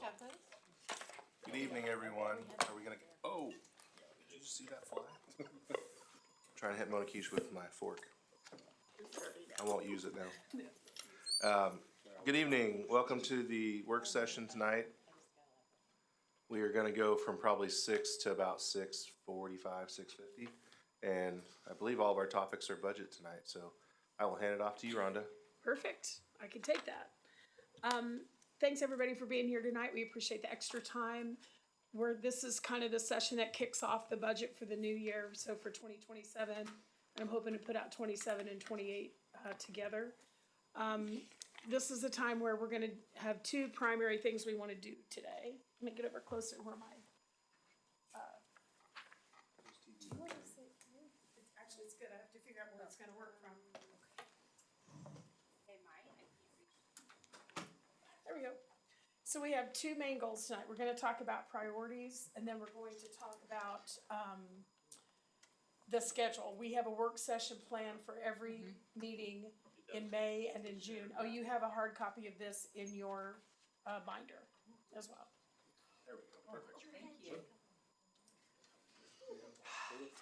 have those. Good evening, everyone. Are we gonna, oh, did you see that fly? Trying to hit Mona Quiche with my fork. I won't use it now. Good evening. Welcome to the work session tonight. We are gonna go from probably 6 to about 6:45, 6:50. And I believe all of our topics are budget tonight, so I will hand it off to you, Rhonda. Perfect. I can take that. Thanks everybody for being here tonight. We appreciate the extra time. This is kind of the session that kicks off the budget for the new year. So for 2027, and I'm hoping to put out 27 and 28 together. This is a time where we're going to have two primary things we want to do today. Let me get over closer where my. Actually, it's good. I have to figure out where it's going to work from. There we go. So we have two main goals tonight. We're going to talk about priorities, and then we're going to talk about the schedule. We have a work session plan for every meeting in May and in June. Oh, you have a hard copy of this in your binder as well. There we go. Perfect. Thank you.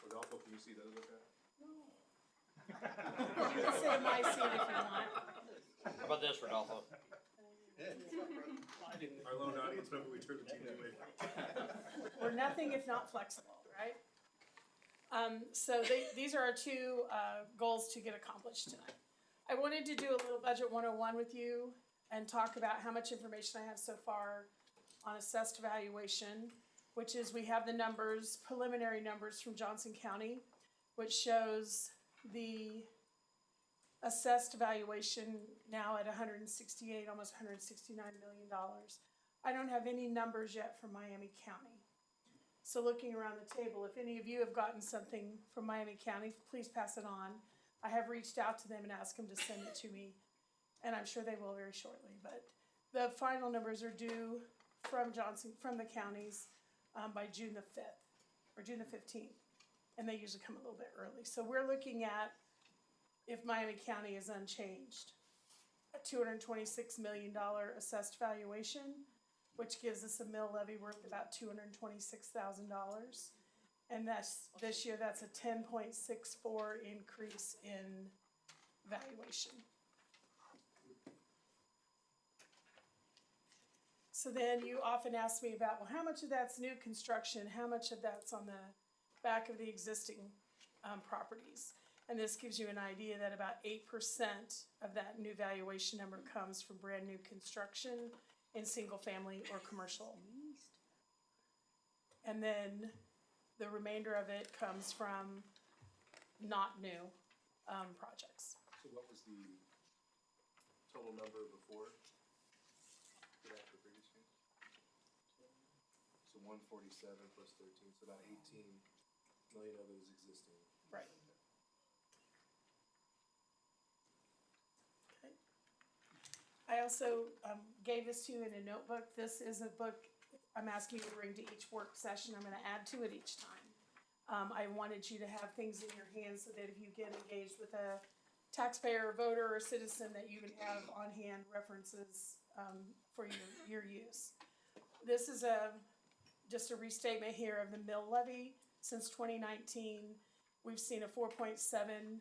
Rodolfo, can you see those okay? You can sit in my seat if you want. How about this, Rodolfo? Our lone audience member, we turned the TV away. We're nothing if not flexible, right? So these are our two goals to get accomplished tonight. I wanted to do a little budget 101 with you and talk about how much information I have so far on assessed valuation, which is we have the numbers, preliminary numbers from Johnson County, which shows the assessed valuation now at 168, almost 169 million dollars. I don't have any numbers yet from Miami County. So looking around the table, if any of you have gotten something from Miami County, please pass it on. I have reached out to them and asked them to send it to me, and I'm sure they will very shortly. But the final numbers are due from the counties by June the 5th or June the 15th, and they usually come a little bit early. So we're looking at, if Miami County is unchanged, a $226 million assessed valuation, which gives us a mill levy worth about $226,000. And this year, that's a 10.64 increase in valuation. So then you often ask me about, well, how much of that's new construction? How much of that's on the back of the existing properties? And this gives you an idea that about 8% of that new valuation number comes from brand new construction in single family or commercial. And then the remainder of it comes from not new projects. So what was the total number before? For that for previous year? So 147 plus 13, so about 18 million of it is existing. Right. Okay. I also gave this to you in a notebook. This is a book I'm asking you to bring to each work session. I'm going to add to it each time. I wanted you to have things in your hands so that if you get engaged with a taxpayer, voter, or citizen, that you can have on hand references for your use. This is just a restatement here of the mill levy. Since 2019, we've seen a 4.7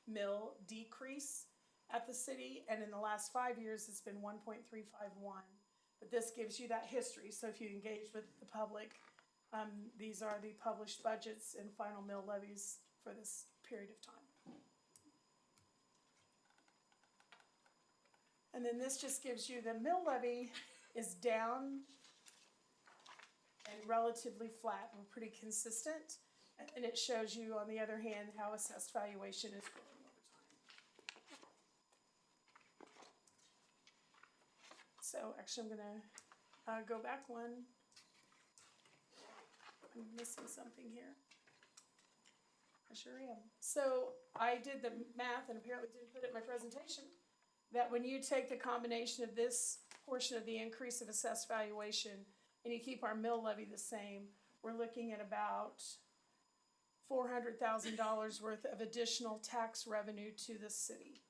mill decrease at the city, and in the last 5 years, it's been 1.351. But this gives you that history, so if you engage with the public, these are the published budgets and final mill levies for this period of time. And then this just gives you the mill levy is down and relatively flat. We're pretty consistent. And it shows you, on the other hand, how assessed valuation is growing over time. So actually, I'm going to go back one. I'm missing something here. I sure am. So I did the math and apparently didn't put it in my presentation, that when you take the combination of this portion of the increase of assessed valuation and you keep our mill levy the same, we're looking at about $400,000 worth of additional tax revenue to the city.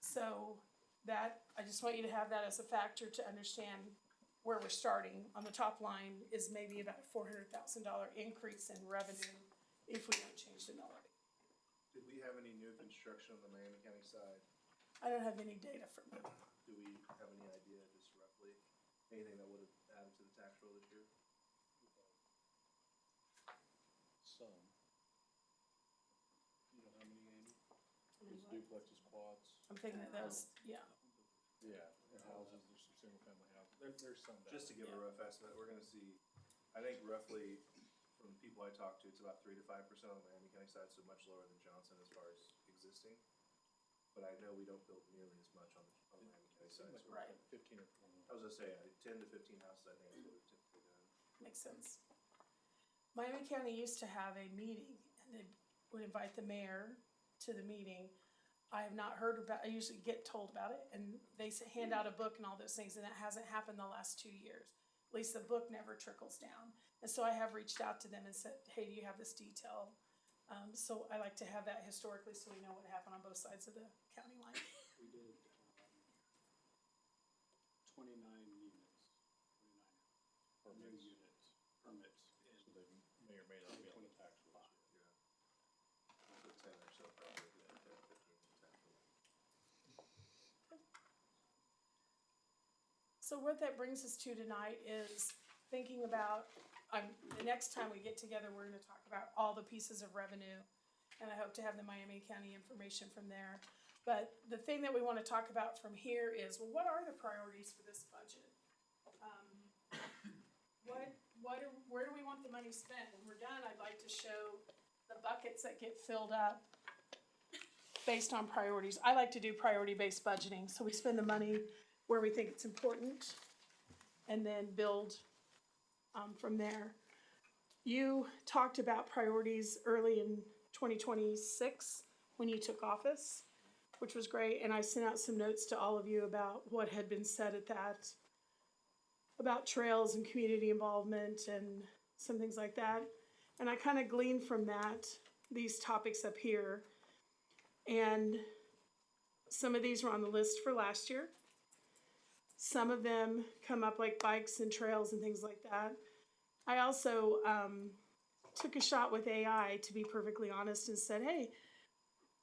So that, I just want you to have that as a factor to understand where we're starting on the top line is maybe about a $400,000 increase in revenue if we don't change the mill levy. Did we have any new construction on the Miami County side? I don't have any data from them. Do we have any idea, just roughly, anything that would have added to the tax roll this year? Some. You know how many, Amy? There's Duplexes, quads. I'm thinking of those, yeah. Yeah, and houses, there's some single family houses, there's some. Just to give a rough estimate, we're gonna see, I think roughly, from the people I talked to, it's about 3 to 5% on the Miami County side, so much lower than Johnson as far as existing. But I know we don't build nearly as much on the Miami County side, so Right. 15 or 20. I was gonna say, 10 to 15 houses, I think is what we've typically done. Makes sense. Miami County used to have a meeting, and they would invite the mayor to the meeting. I have not heard about, I usually get told about it, and they hand out a book and all those things, and that hasn't happened the last 2 years. At least the book never trickles down. And so I have reached out to them and said, hey, do you have this detail? So I like to have that historically so we know what happened on both sides of the county line. We did, 29 units, 29 new units, permits So they may or may not be on the tax roll. Yeah. So 10 or so probably, yeah, 10 to 15 is tax roll. So what that brings us to tonight is thinking about, the next time we get together, we're gonna talk about all the pieces of revenue. And I hope to have the Miami County information from there. But the thing that we wanna talk about from here is, well, what are the priorities for this budget? Where do we want the money spent? When we're done, I'd like to show the buckets that get filled up based on priorities. I like to do priority-based budgeting, so we spend the money where we think it's important and then build from there. You talked about priorities early in 2026 when you took office, which was great, and I sent out some notes to all of you about what had been said at that, about trails and community involvement and some things like that. And I kind of gleaned from that these topics up here. And some of these were on the list for last year. Some of them come up like bikes and trails and things like that. I also took a shot with AI, to be perfectly honest, and said, hey,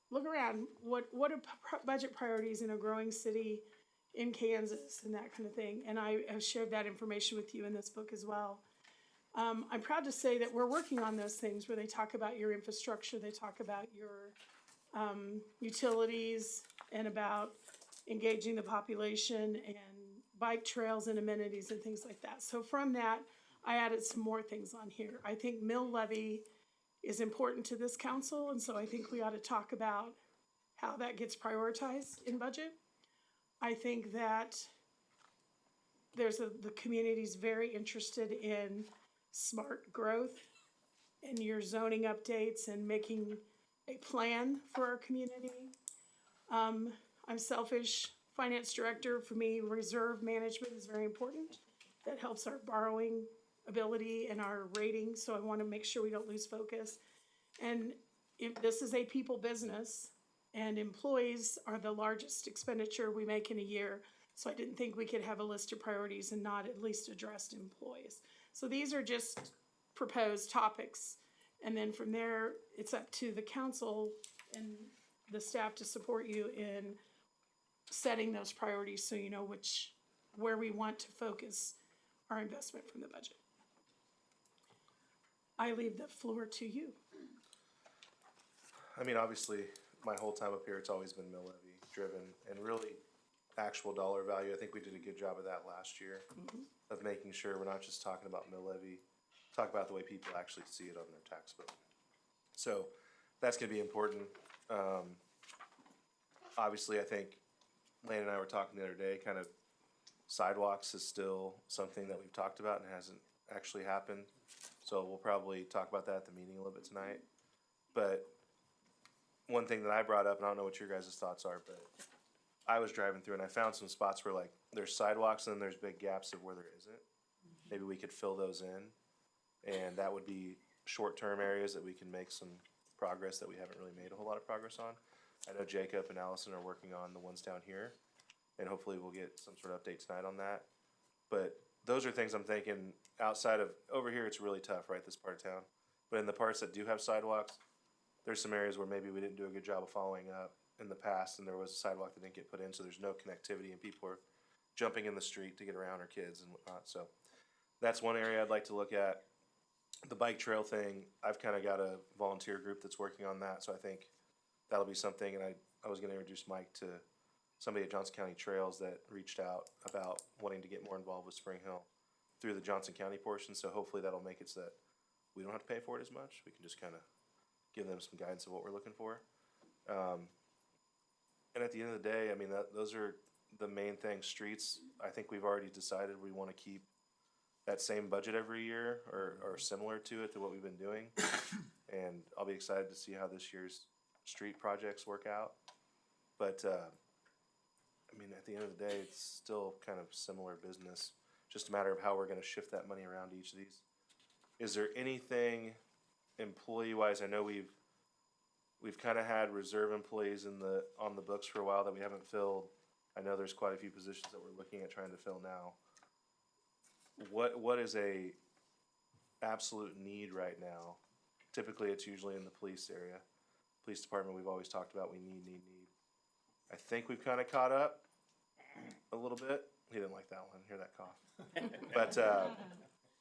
look around. What are budget priorities in a growing city in Kansas and that kind of thing? And I have shared that information with you in this book as well. I'm proud to say that we're working on those things where they talk about your infrastructure, they talk about your utilities, and about engaging the population and bike trails and amenities and things like that. So from that, I added some more things on here. I think mill levy is important to this council, and so I think we ought to talk about how that gets prioritized in budget. I think that the community's very interested in smart growth and your zoning updates and making a plan for our community. I'm selfish. Finance director, for me, reserve management is very important. That helps our borrowing ability and our rating, so I want to make sure we don't lose focus. And if this is a people business, and employees are the largest expenditure we make in a year, so I didn't think we could have a list of priorities and not at least address employees. So these are just proposed topics, and then from there, it's up to the council and the staff to support you in setting those priorities so you know where we want to focus our investment from the budget. I leave the floor to you. I mean, obviously, my whole time up here, it's always been mill levy driven and really actual dollar value. I think we did a good job of that last year, of making sure we're not just talking about mill levy, talk about the way people actually see it on their tax bill. So that's gonna be important. Obviously, I think Lane and I were talking the other day, kind of sidewalks is still something that we've talked about and hasn't actually happened. So we'll probably talk about that at the meeting a little bit tonight. But one thing that I brought up, and I don't know what your guys' thoughts are, but I was driving through and I found some spots where like there's sidewalks and then there's big gaps of where there isn't. Maybe we could fill those in, and that would be short-term areas that we can make some progress that we haven't really made a whole lot of progress on. I know Jacob and Allison are working on the ones down here, and hopefully we'll get some sort of update tonight on that. But those are things I'm thinking outside of, over here it's really tough, right, this part of town. But in the parts that do have sidewalks, there's some areas where maybe we didn't do a good job of following up in the past, and there was a sidewalk that didn't get put in, so there's no connectivity, and people are jumping in the street to get around, or kids and whatnot, so that's one area I'd like to look at. The bike trail thing, I've kinda got a volunteer group that's working on that, so I think that'll be something, and I was gonna introduce Mike to somebody at Johnson County Trails that reached out about wanting to get more involved with Spring Hill through the Johnson County portion, so hopefully that'll make it so that we don't have to pay for it as much, we can just kinda give them some guidance of what we're looking for. And at the end of the day, I mean, those are the main things. Streets, I think we've already decided we wanna keep that same budget every year, or similar to it, to what we've been doing. And I'll be excited to see how this year's street projects work out. But, I mean, at the end of the day, it's still kind of similar business, just a matter of how we're gonna shift that money around to each of these. Is there anything employee-wise, I know we've kinda had reserve employees on the books for a while that we haven't filled. I know there's quite a few positions that we're looking at trying to fill now. What is a absolute need right now? Typically, it's usually in the police area. Police department, we've always talked about, we need. I think we've kinda caught up a little bit. He didn't like that one, hear that cough. But,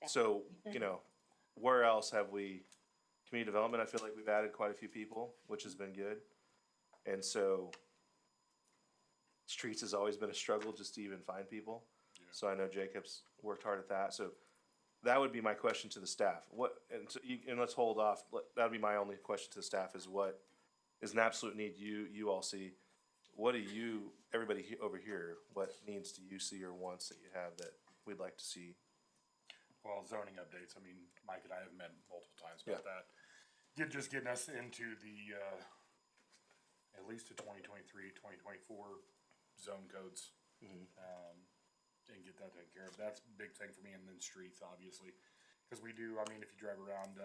so, you know, where else have we, community development, I feel like we've added quite a few people, which has been good. And so, streets has always been a struggle just to even find people. So I know Jacob's worked hard at that, so that would be my question to the staff. And let's hold off, that'd be my only question to the staff, is what is an absolute need you all see? What do you, everybody over here, what needs do you see or wants that you have that we'd like to see? Well, zoning updates, I mean, Mike and I have met multiple times about that. Just getting us into the, at least the 2023, 2024 zone codes. And get that taken care of. That's a big thing for me, and then streets, obviously. Cause we do, I mean, if you drive around,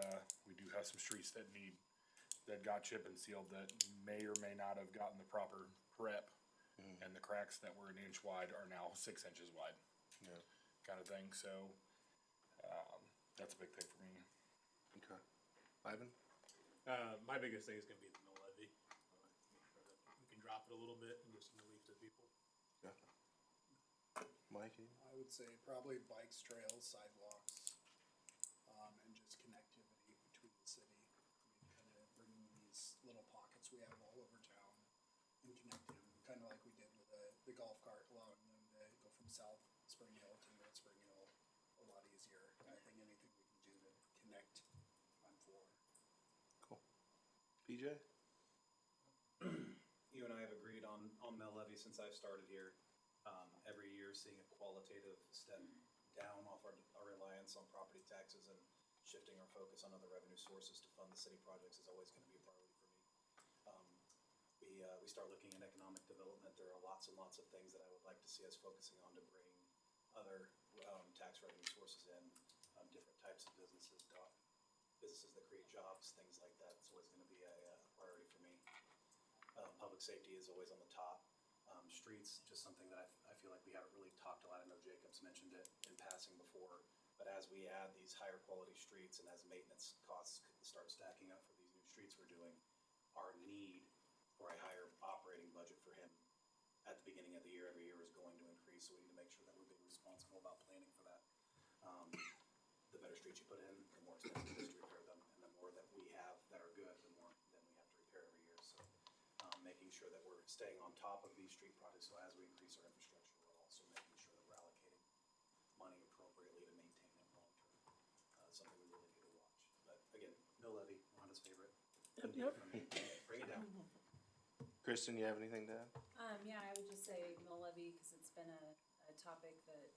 we do have some streets that got chip and sealed that may or may not have gotten the proper prep. And the cracks that were an inch wide are now 6 inches wide. Yeah. Kind of thing, so, that's a big thing for me. Okay. Ivan? My biggest thing is gonna be the mill levy. Make sure that we can drop it a little bit and give some relief to people. Yeah. Mike? I would say probably bikes, trails, sidewalks, and just connectivity between the city. I mean, kind of bringing these little pockets we have all over town and connecting them, kind of like we did with the golf cart, allowing them to go from South Spring Hill to North Spring Hill a lot easier. I think anything we can do to connect, I'm for. Cool. PJ? You and I have agreed on mill levy since I've started here. Every year, seeing a qualitative step down off our reliance on property taxes and shifting our focus on other revenue sources to fund the city projects is always going to be a priority for me. We start looking at economic development. There are lots and lots of things that I would like to see us focusing on to bring other tax revenue sources in, different types of businesses that create jobs, things like that. It's always going to be a priority for me. Public safety is always on the top. Streets, just something that I feel like we haven't really talked a lot. I know Jacob's mentioned it in passing before, but as we add these higher quality streets and as maintenance costs start stacking up for these new streets we're doing, our need for a higher operating budget for him at the beginning of the year, every year, is going to increase, so we need to make sure that we're being responsible about planning for that. The better streets you put in, the more expensive it is to repair them, and the more that we have that are good, the more then we have to repair every year, so. Making sure that we're staying on top of these street projects, so as we increase our infrastructure, we're also making sure that we're allocating money appropriately to maintain them long term. Something we really need to watch. But again, mill levy, Rhonda's favorite. Yep. Bring it down. Kristen, you have anything to add? Yeah, I would just say mill levy, cause it's been a topic that,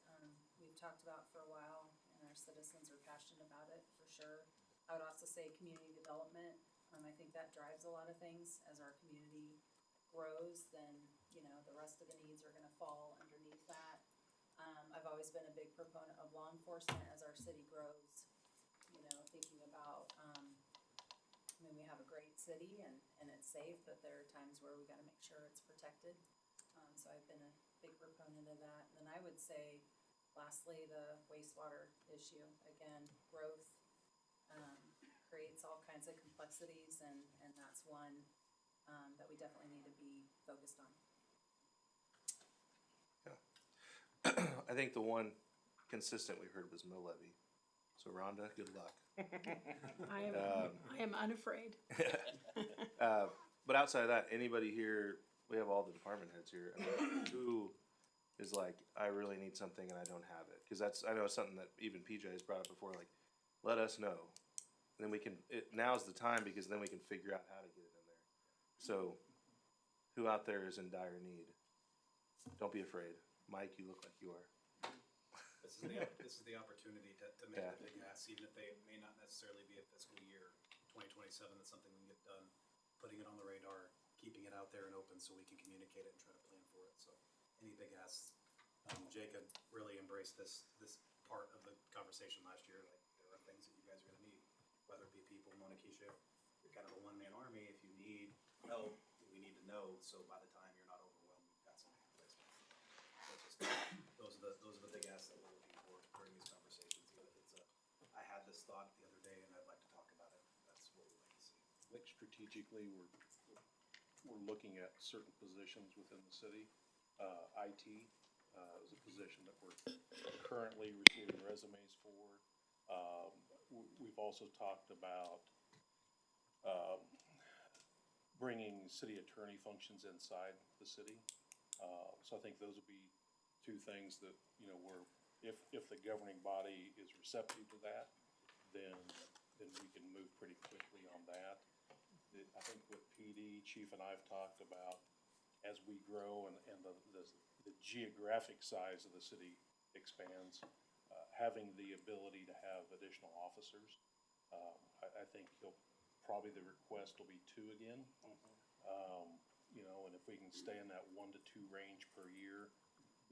we've talked about for a while, and our citizens are passionate about it, for sure. I would also say community development. I think that drives a lot of things. As our community grows, then, you know, the rest of the needs are gonna fall underneath that. I've always been a big proponent of law enforcement as our city grows, you know, thinking about, I mean, we have a great city and it's safe, but there are times where we gotta make sure it's protected. So I've been a big proponent of that. And then I would say, lastly, the wastewater issue. Again, growth, creates all kinds of complexities, and that's one, that we definitely need to be focused on. I think the one consistent we heard was mill levy. So Rhonda, good luck. I am unafraid. But outside of that, anybody here, we have all the department heads here. I mean, who is like, I really need something and I don't have it? Because that's, I know it's something that even PJ has brought up before, like, let us know. And then we can, now's the time because then we can figure out how to get it in there. So, who out there is in dire need? Don't be afraid. Mike, you look like you are. This is the opportunity to make Yeah. the big asks, even if they may not necessarily be a fiscal year 2027. That's something we can get done, putting it on the radar, keeping it out there and open so we can communicate it and try to plan for it. So any big asks, Jacob really embraced this part of the conversation last year. Like, there are things that you guys are gonna need, whether it be people, Mona Keisha, you're kind of a one-man army. If you need help, we need to know, so by the time you're not overwhelmed, you've got something in place. Those are the big asks that we're looking for during these conversations. Even if it's I had this thought the other day and I'd like to talk about it, that's what we'd like to see. Like strategically, we're looking at certain positions within the city. IT is a position that we're currently receiving resumes for. We've also talked about bringing city attorney functions inside the city. So I think those would be two things that, you know, if the governing body is receptive to that, then we can move pretty quickly on that. I think with PD, Chief and I've talked about, as we grow and the geographic size of the city expands, having the ability to have additional officers. I think probably the request will be 2 again. You know, and if we can stay in that 1 to 2 range per year,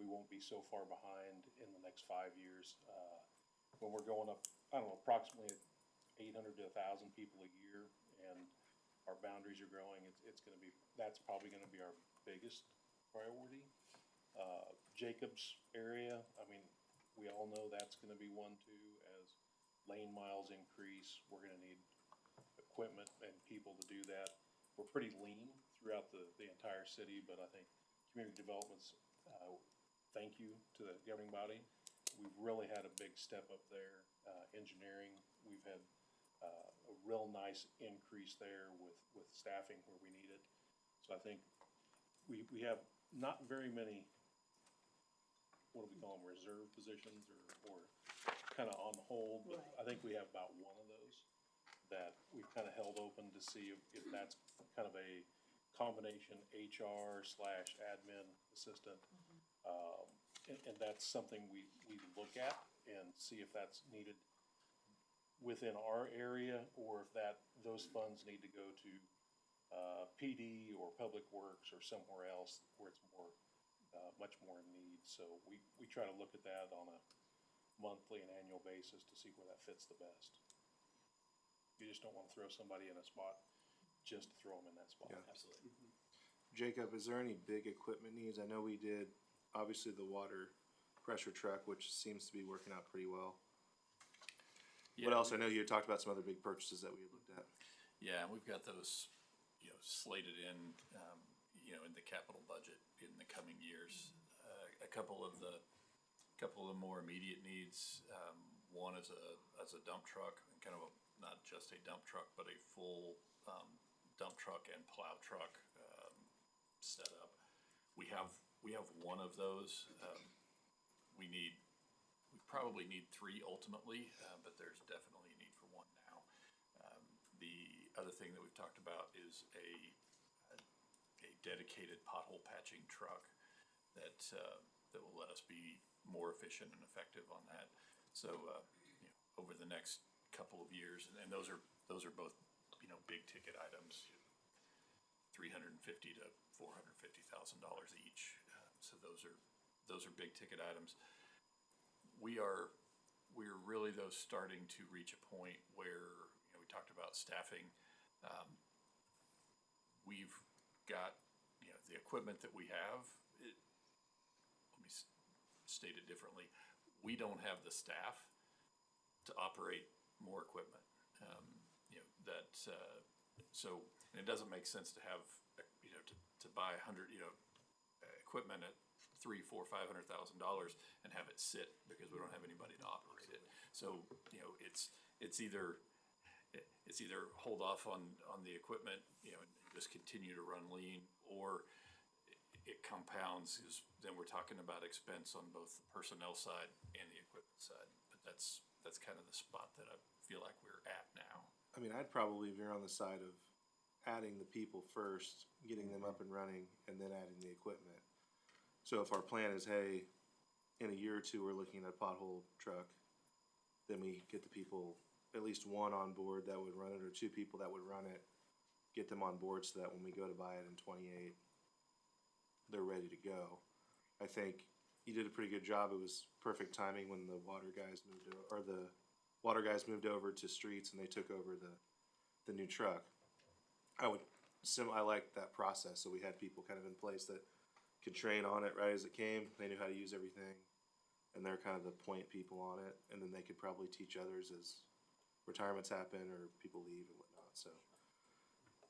we won't be so far behind in the next 5 years. When we're going up, I don't know, approximately 800 to 1,000 people a year, and our boundaries are growing, that's probably gonna be our biggest priority. Jacob's area, I mean, we all know that's gonna be one too. As lane miles increase, we're gonna need equipment and people to do that. We're pretty lean throughout the entire city, but I think community development's, thank you to the governing body. We've really had a big step up there. Engineering, we've had a real nice increase there with staffing where we need it. So I think we have not very many, what do we call them, reserve positions or kind of on hold, but I think we have about one of those that we've kind of held open to see if that's kind of a combination HR/admin assistant. And that's something we look at and see if that's needed within our area, or if those funds need to go to PD or Public Works or somewhere else where it's much more in need. So we try to look at that on a monthly and annual basis to see where that fits the best. You just don't want to throw somebody in a spot just to throw them in that spot. Yeah. Absolutely. Jacob, is there any big equipment needs? I know we did, obviously, the water pressure truck, which seems to be working out pretty well. What else? I know you had talked about some other big purchases that we had looked at. Yeah, and we've got those, slated in, in the capital budget in the coming years. A couple of the more immediate needs. One is a dump truck, and kind of not just a dump truck, but a full dump truck and plow truck setup. We have one of those. We probably need 3 ultimately, but there's definitely a need for 1 now. The other thing that we've talked about is a dedicated pothole patching truck that will let us be more efficient and effective on that. So over the next couple of years, and those are both big ticket items, $350,000 to $450,000 each. So those are big ticket items. We're really though starting to reach a point where we talked about staffing. We've got the equipment that we have. Let me state it differently. we don't have the staff to operate more equipment. So, and it doesn't make sense to have, to buy 100, equipment at $300,000, $400,000, $500,000 and have it sit because we don't have anybody to operate it. So, it's either hold off on the equipment, and just continue to run lean, or it compounds, because then we're talking about expense on both the personnel side and the equipment side. But that's kind of the spot that I feel like we're at now. I mean, I'd probably veer on the side of adding the people first, getting them up and running, and then adding the equipment. So if our plan is, hey, in a year or two, we're looking at a pothole truck, then we get the people, at least one on board that would run it, or two people that would run it, get them on board so that when we go to buy it in 28, they're ready to go. I think you did a pretty good job. It was perfect timing when the water guys moved over to streets and they took over the new truck. I liked that process. So we had people kind of in place that could train on it right as it came. They knew how to use everything, and they're kind of the point people on it. And then they could probably teach others as retirements happen or people leave and whatnot. So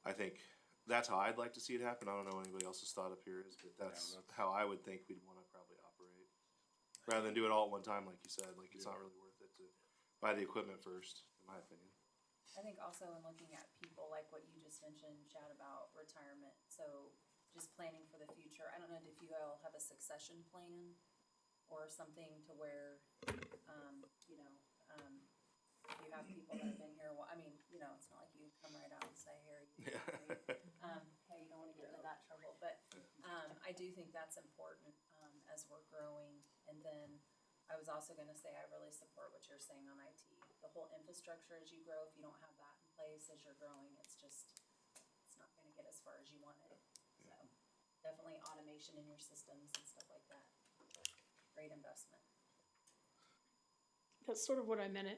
I think that's how I'd like to see it happen. I don't know what anybody else's thought up here is, but that's how I would think we'd want to probably operate. Rather than do it all at one time, like you said, like it's not really worth it to buy the equipment first, in my opinion. I think also in looking at people, like what you just mentioned, Chad, about retirement, so just planning for the future. I don't know if you all have a succession plan or something to where, if you have people that have been here, I mean, it's not like you come right out and say, here, hey, you don't wanna get into that trouble, but, I do think that's important, as we're growing. And then I was also gonna say, I really support what you're saying on IT. The whole infrastructure as you grow, if you don't have that in place as you're growing, it's not gonna get as far as you want it. So definitely automation in your systems and stuff like that. Great investment. That's sort of what I meant.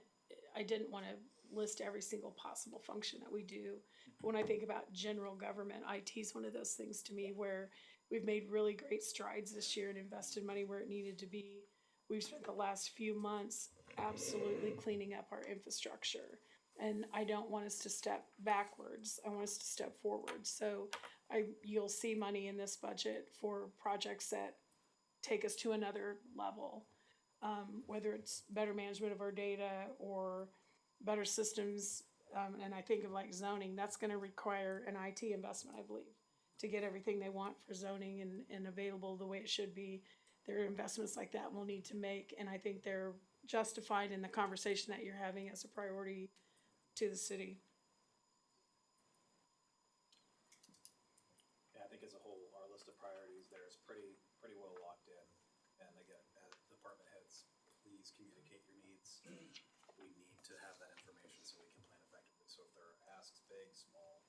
I didn't want to list every single possible function that we do. But when I think about general government, IT is one of those things to me where we've made really great strides this year and invested money where it needed to be. We've spent the last few months absolutely cleaning up our infrastructure. And I don't want us to step backwards. I want us to step forward. So you'll see money in this budget for projects that take us to another level. Whether it's better management of our data or better systems, and I think of like zoning, that's gonna require an IT investment, I believe, to get everything they want for zoning and available the way it should be. There are investments like that we'll need to make, and I think they're justified in the conversation that you're having as a priority to the city. Yeah, I think as a whole, our list of priorities there is pretty well locked in. And again, as department heads, please communicate your needs. We need to have that information so we can plan effectively. So if there are asks, big, small,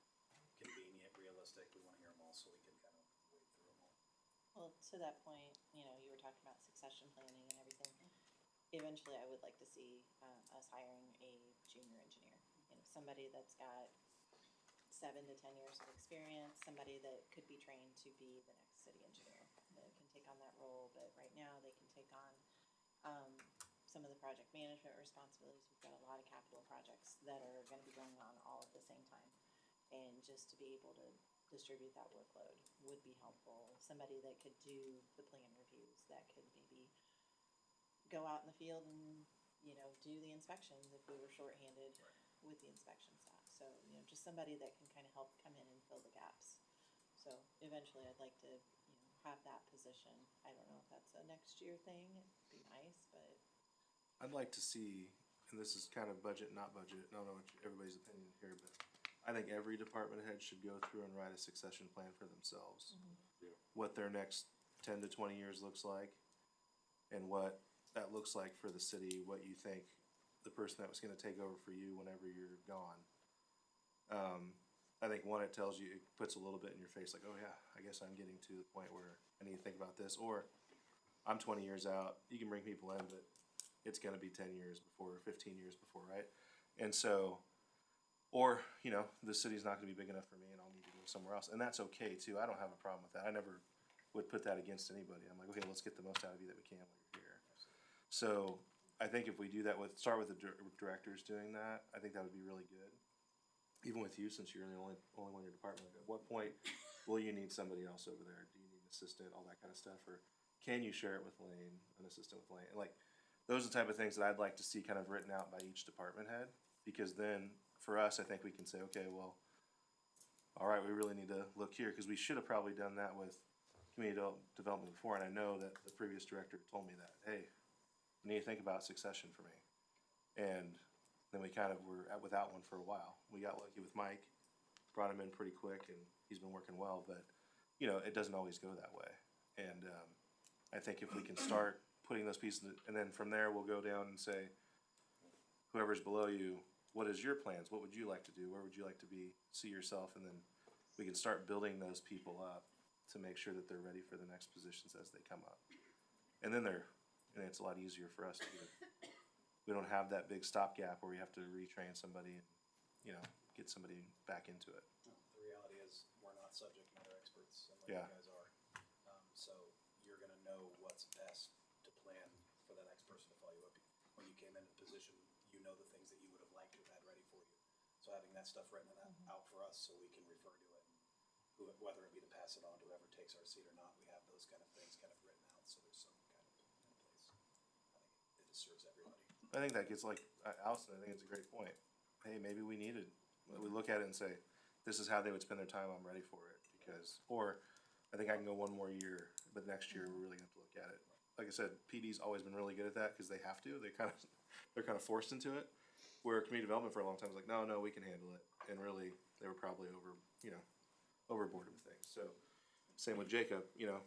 convenient, realistic, we wanna hear them all so we can kind of wade through them all. Well, to that point, you were talking about succession planning and everything. Eventually, I would like to see us hiring a junior engineer. Somebody that's got 7 to 10 years of experience, somebody that could be trained to be the next city engineer, that can take on that role. But right now, they can take on some of the project management responsibilities. We've got a lot of capital projects that are going to be going on all at the same time. And just to be able to distribute that workload would be helpful. Somebody that could do the plan reviews, that could maybe go out in the field and, do the inspections if we were shorthanded with the inspection staff. So, just somebody that can kind of help come in and fill the gaps. So eventually I'd like to, have that position. I don't know if that's a next year thing. It'd be nice, but. I'd like to see, and this is kind of budget, not budget, I don't know what everybody's opinion here, but I think every department head should go through and write a succession plan for themselves. Yeah. What their next 10 to 20 years looks like, and what that looks like for the city, what you think the person that was gonna take over for you whenever you're gone. I think it tells you, it puts a little bit in your face, like, oh yeah, I guess I'm getting to the point where I need to think about this, or I'm 20 years out, you can bring people in, but it's gonna be 10 years before, 15 years before, right? And so, or, the city's not gonna be big enough for me and I'll need to go somewhere else, and that's okay too, I don't have a problem with that, I never would put that against anybody, I'm like, okay, let's get the most out of you that we can while you're here. So I think if we do that start with the directors doing that, I think that would be really good. Even with you, since you're the only one in your department, at what point will you need somebody else over there? Do you need an assistant, all that kind of stuff? Or can you share it with Lane, an assistant with Lane? Like, those are the type of things that I'd like to see kind of written out by each department head. Because then, for us, I think we can say, okay, well, all right, we really need to look here. Because we should have probably done that with community development before. And I know that the previous director told me that, hey, you need to think about succession for me. And then we kind of were without one for a while. We got lucky with Mike, brought him in pretty quick, and he's been working well. But, you know, it doesn't always go that way. And I think if we can start putting those pieces, and then from there we'll go down and say, whoever's below you, what is your plans? What would you like to do? Where would you like to see yourself? And then we can start building those people up to make sure that they're ready for the next positions as they come up. And then it's a lot easier for us to get it. We don't have that big stopgap where we have to retrain somebody and, you know, get somebody back into it. The reality is, we're not subject matter experts, and Yeah. you guys are. So you're gonna know what's best to plan for the next person to follow you up. When you came into the position, you know the things that you would have liked to have had ready for you. So having that stuff written out for us, so we can refer to it, and whether it be to pass it on to whoever takes our seat or not, we have those kind of things kind of written out, so there's some kind of in place. I think it just serves everybody. I think that gets like, Allison, I think it's a great point. Hey, maybe we look at it and say, this is how they would spend their time, I'm ready for it. Or I think I can go one more year, but next year we're really gonna have to look at it. Like I said, PD's always been really good at that, cause they have to, they're kind of forced into it. Where community development for a long time was like, no, we can handle it. And really, they were probably overboard with things. So, same with Jacob, you know,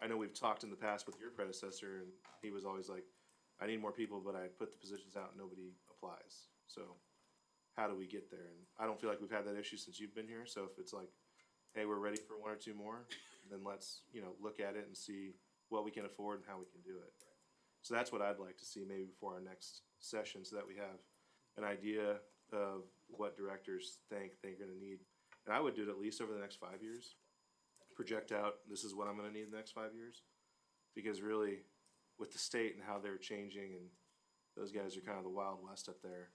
I know we've talked in the past with your predecessor, and he was always like, I need more people, but I put the positions out and nobody applies. So how do we get there? And I don't feel like we've had that issue since you've been here. So if it's like, hey, we're ready for one or two more, then let's, look at it and see what we can afford and how we can do it. So that's what I'd like to see maybe before our next session, so that we have an idea of what directors think they're gonna need. And I would do it at least over the next 5 years. Project out, this is what I'm gonna need in the next 5 years. Because really, with the state and how they're changing, and those guys are kind of the Wild West up there,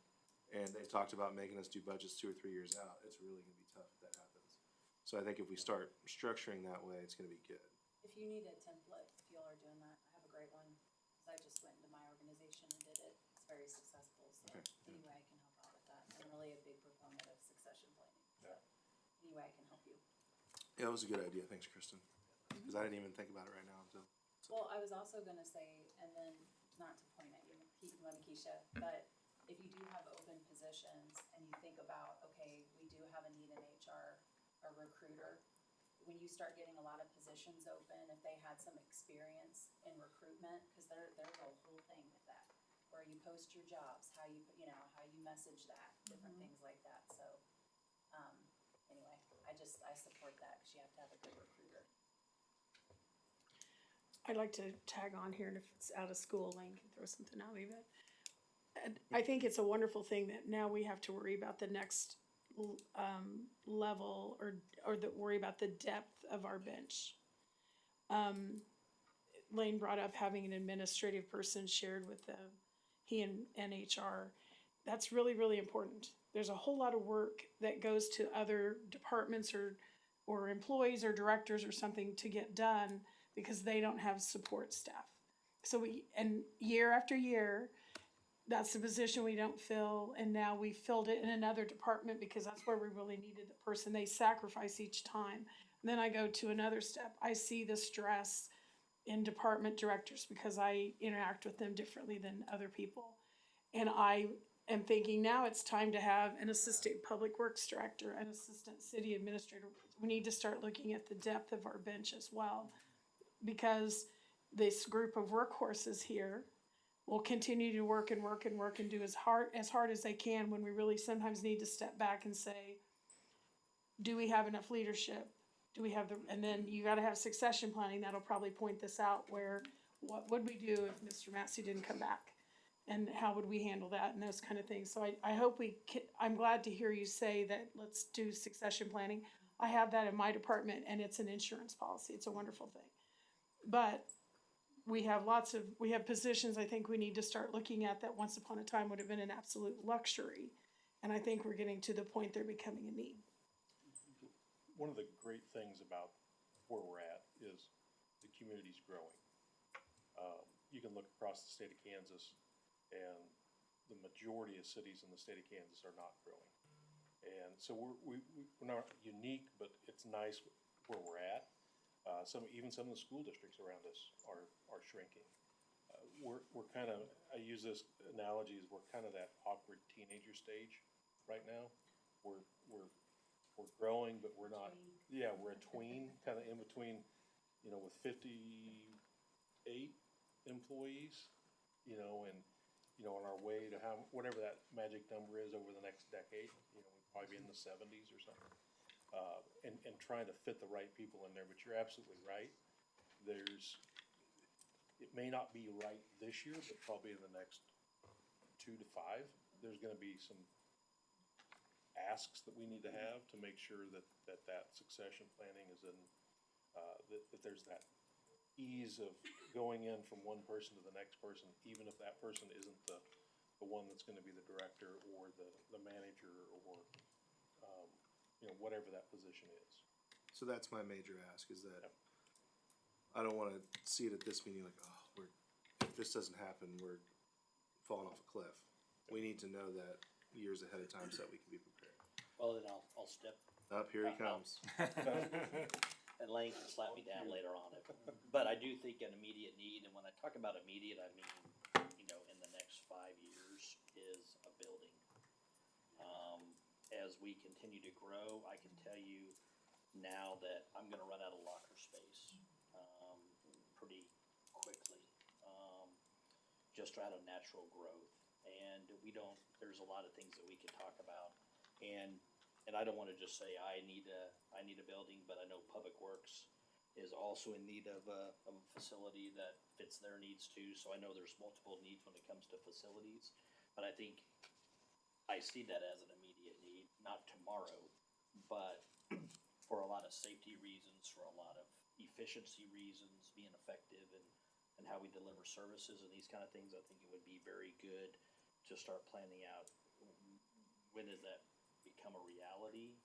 and they talked about making us do budgets 2 or 3 years out, it's really gonna be tough if that happens. So I think if we start structuring that way, it's gonna be good. If you need a template, if y'all are doing that, I have a great one, cause I just went into my organization and did it, it's very successful, so Okay. any way I can help out with that, I'm really a big proponent of succession planning, so any way I can help you. Yeah, that was a good idea, thanks, Kristen. Because I didn't even think about it right now until. Well, I was also gonna say, and then, not to point at you, Keisha, but if you do have open positions and you think about, okay, we do have a need in HR, a recruiter, when you start getting a lot of positions open, if they had some experience in recruitment, cause there's a whole thing with that, where you post your jobs, how you message that, different things like that, so, anyway, I support that, cause you have to have a good recruiter. I'd like to tag on here, and if it's out of school, Lane can throw something at me, but I think it's a wonderful thing that now we have to worry about the next level, or worry about the depth of our bench. Lane brought up having an administrative person shared with he and HR. That's really, really important. There's a whole lot of work that goes to other departments or employees or directors or something to get done, because they don't have support staff. So and year after year, that's the position we don't fill, and now we filled it in another department because that's where we really needed the person. They sacrifice each time. And then I go to another step. I see the stress in department directors because I interact with them differently than other people. And I am thinking now it's time to have an assistant public works director, an assistant city administrator. We need to start looking at the depth of our bench as well, because this group of workhorses here will continue to work and work and work and do as hard as they can, when we really sometimes need to step back and say, do we have enough leadership? Do we have and then you gotta have succession planning. That'll probably point this out, where, what would we do if Mr. Massey didn't come back? And how would we handle that, and those kind of things. So I hope I'm glad to hear you say that let's do succession planning. I have that in my department, and it's an insurance policy. It's a wonderful thing. But we have positions I think we need to start looking at that once upon a time would have been an absolute luxury. And I think we're getting to the point they're becoming a need. One of the great things about where we're at is the community's growing. You can look across the state of Kansas, and the majority of cities in the state of Kansas are not growing. And so we're not unique, but it's nice where we're at. Even some of the school districts around us are shrinking. We're kind of, I use this analogy as we're kind of that awkward teenager stage right now. We're growing, but we're not, yeah, we're a tween, kind of in between, with 58 employees, and, on our way to whatever that magic number is over the next decade, we'll probably be in the 70s or something. And trying to fit the right people in there, but you're absolutely right. It may not be right this year, but probably in the next 2 to 5, there's gonna be some asks that we need to have to make sure that succession planning is in, that there's that ease of going in from one person to the next person, even if that person isn't the one that's gonna be the director or the manager or, whatever that position is. So that's my major ask, is that I don't wanna see it at this meeting like, oh, if this doesn't happen, we're falling off a cliff. We need to know that years ahead of time so that we can be prepared. Well, then I'll step Up, here he comes. and Lane can slap me down later on. But I do think an immediate need, and when I talk about immediate, I mean, in the next 5 years is a building. As we continue to grow, I can tell you now that I'm gonna run out of locker space, pretty quickly, just out of natural growth. And there's a lot of things that we can talk about. And I don't wanna just say I need a building, but I know Public Works is also in need of a facility that fits their needs too. So I know there's multiple needs when it comes to facilities, but I think I see that as an immediate need, not tomorrow, but for a lot of safety reasons, for a lot of efficiency reasons, being effective and how we deliver services and these kind of things. I think it would be very good to start planning out, when does that become a reality?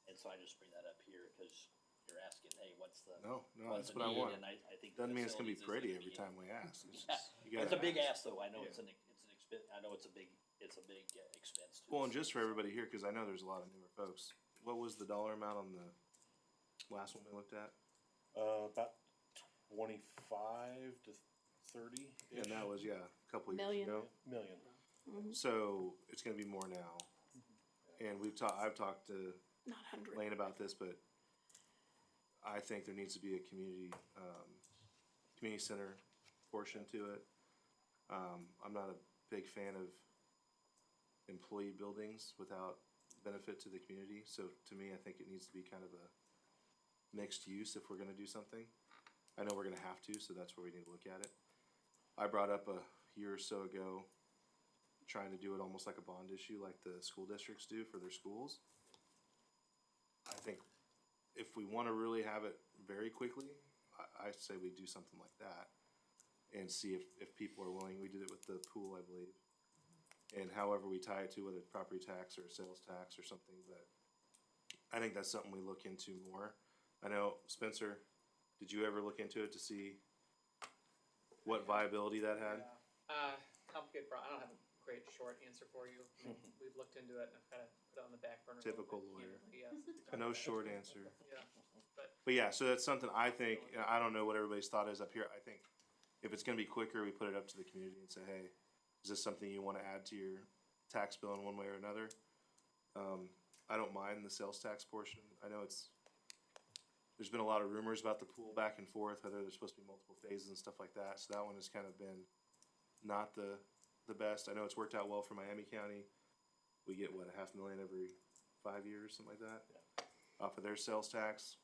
And so I just bring that up here because you're asking, hey, what's the No, what's that's the what I need? want. And I think Doesn't mean it's gonna be facilities is pretty every immediate. time we ask. It's Yeah. just, you It's a gotta big ask. ask, though. I know Yeah. it's an expense. I know it's a big expense. To Well, the and just city, for so. everybody here, cause I know there's a lot of newer folks, what was the dollar amount on the last one we looked at? About 25 to 30. And that was, a couple years Million. ago. Million. So it's gonna be more now. And I've talked to Not 100. Lane about this, but I think there needs to be a community center portion to it. I'm not a big fan of employee buildings without benefit to the community, so to me, I think it needs to be kind of a mixed use if we're gonna do something. I know we're gonna have to, so that's where we need to look at it. I brought up a year or so ago, trying to do it almost like a bond issue, like the school districts do for their schools. I think if we wanna really have it very quickly, I say we do something like that and see if people are willing. We did it with the pool, I believe. And however we tie it to, whether it's property tax or sales tax or something, but I think that's something we look into more. I know, Spencer, did you ever look into it to see what viability that had? Complicated problem. I don't have a great short answer for you. We've looked into it and I've kind of put it on the back burner. a little Typical bit, lawyer. candidly, yes. A no short answer. Yeah, But yeah, so that's something I think, and I don't know what everybody's thought is up here. I think if it's gonna be quicker, we put it up to the community and say, hey, is this something you wanna add to your tax bill in one way or another? I don't mind the sales tax portion. I know there's been a lot of rumors about the pool back and forth, whether there's supposed to be multiple phases and stuff like that. So that one has kind of been not the best. I know it's worked out well for Miami County. We get what, $500,000 every 5 years, something like that, off of their sales tax.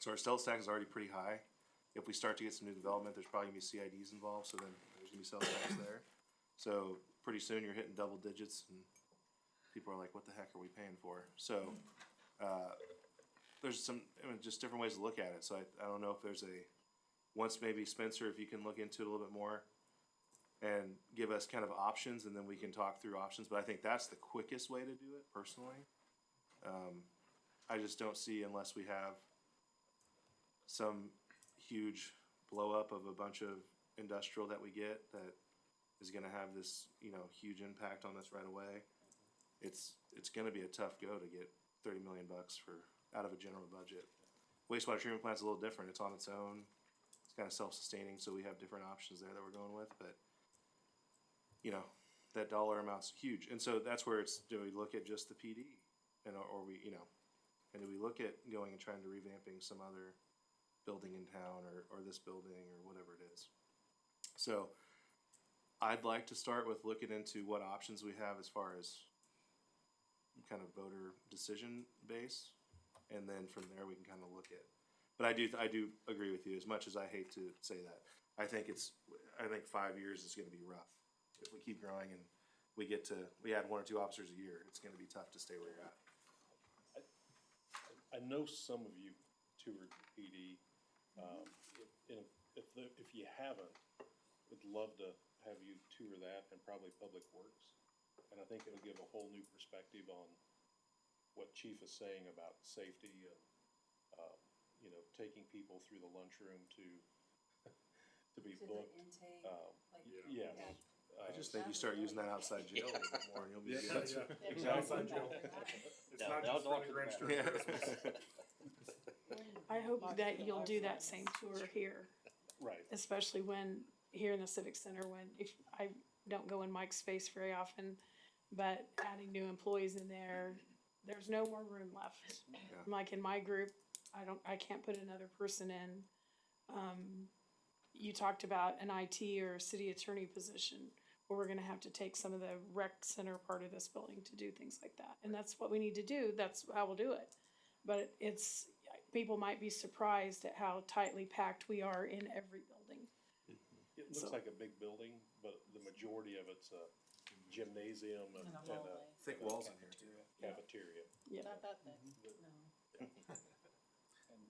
So our sales tax is already pretty high. If we start to get some new development, there's probably gonna be CIDs involved, so then there's gonna be sales tax there. So pretty soon you're hitting double digits and people are like, what the heck are we paying for? So, there's some, just different ways to look at it. So I don't know if there's once maybe Spencer, if you can look into it a little bit more and give us kind of options, and then we can talk through options, but I think that's the quickest way to do it personally. I just don't see, unless we have some huge blow up of a bunch of industrial that we get that is gonna have this, huge impact on us right away. It's gonna be a tough go to get $30 million out of a general budget. Wastewater treatment plant's a little different, it's on its own, it's kinda self-sustaining, so we have different options there that we're going with, but that dollar amount's huge, and so that's where it's, do we look at just the PD? And, or we, and do we look at going and trying to revamping some other building in town, or this building, or whatever it is? So, I'd like to start with looking into what options we have as far as kind of voter decision base, and then from there we can kind of look at. But I do agree with you, as much as I hate to say that. I think 5 years is gonna be rough. If we keep growing and we add 1 or 2 officers a year, it's gonna be tough to stay where you're at. I know some of you toured PD. And if you haven't, would love to have you tour that, and probably Public Works. And I think it'll give a whole new perspective on what Chief is saying about safety and, taking people through the lunchroom to be To the booked. intake, like. Yes. I just think you start using that outside jail a little bit more, and you'll be good. Outside jail. It's not just for the Grinch during Christmas. I hope that you'll do that same tour here, Right. especially when, here in the Civic Center, if I don't go in Mike's space very often, but adding new employees in there, there's no more room left. Like in my group, I can't put another person in. You talked about an IT or a city attorney position, where we're gonna have to take some of the rec center part of this building to do things like that. And that's what we need to do, that's how we'll do it. But people might be surprised at how tightly packed we are in every building. It looks like a big building, but the majority of it's a gymnasium and And a a hallway. Thick walls in here too. cafeteria. Yeah. Not that thick. No.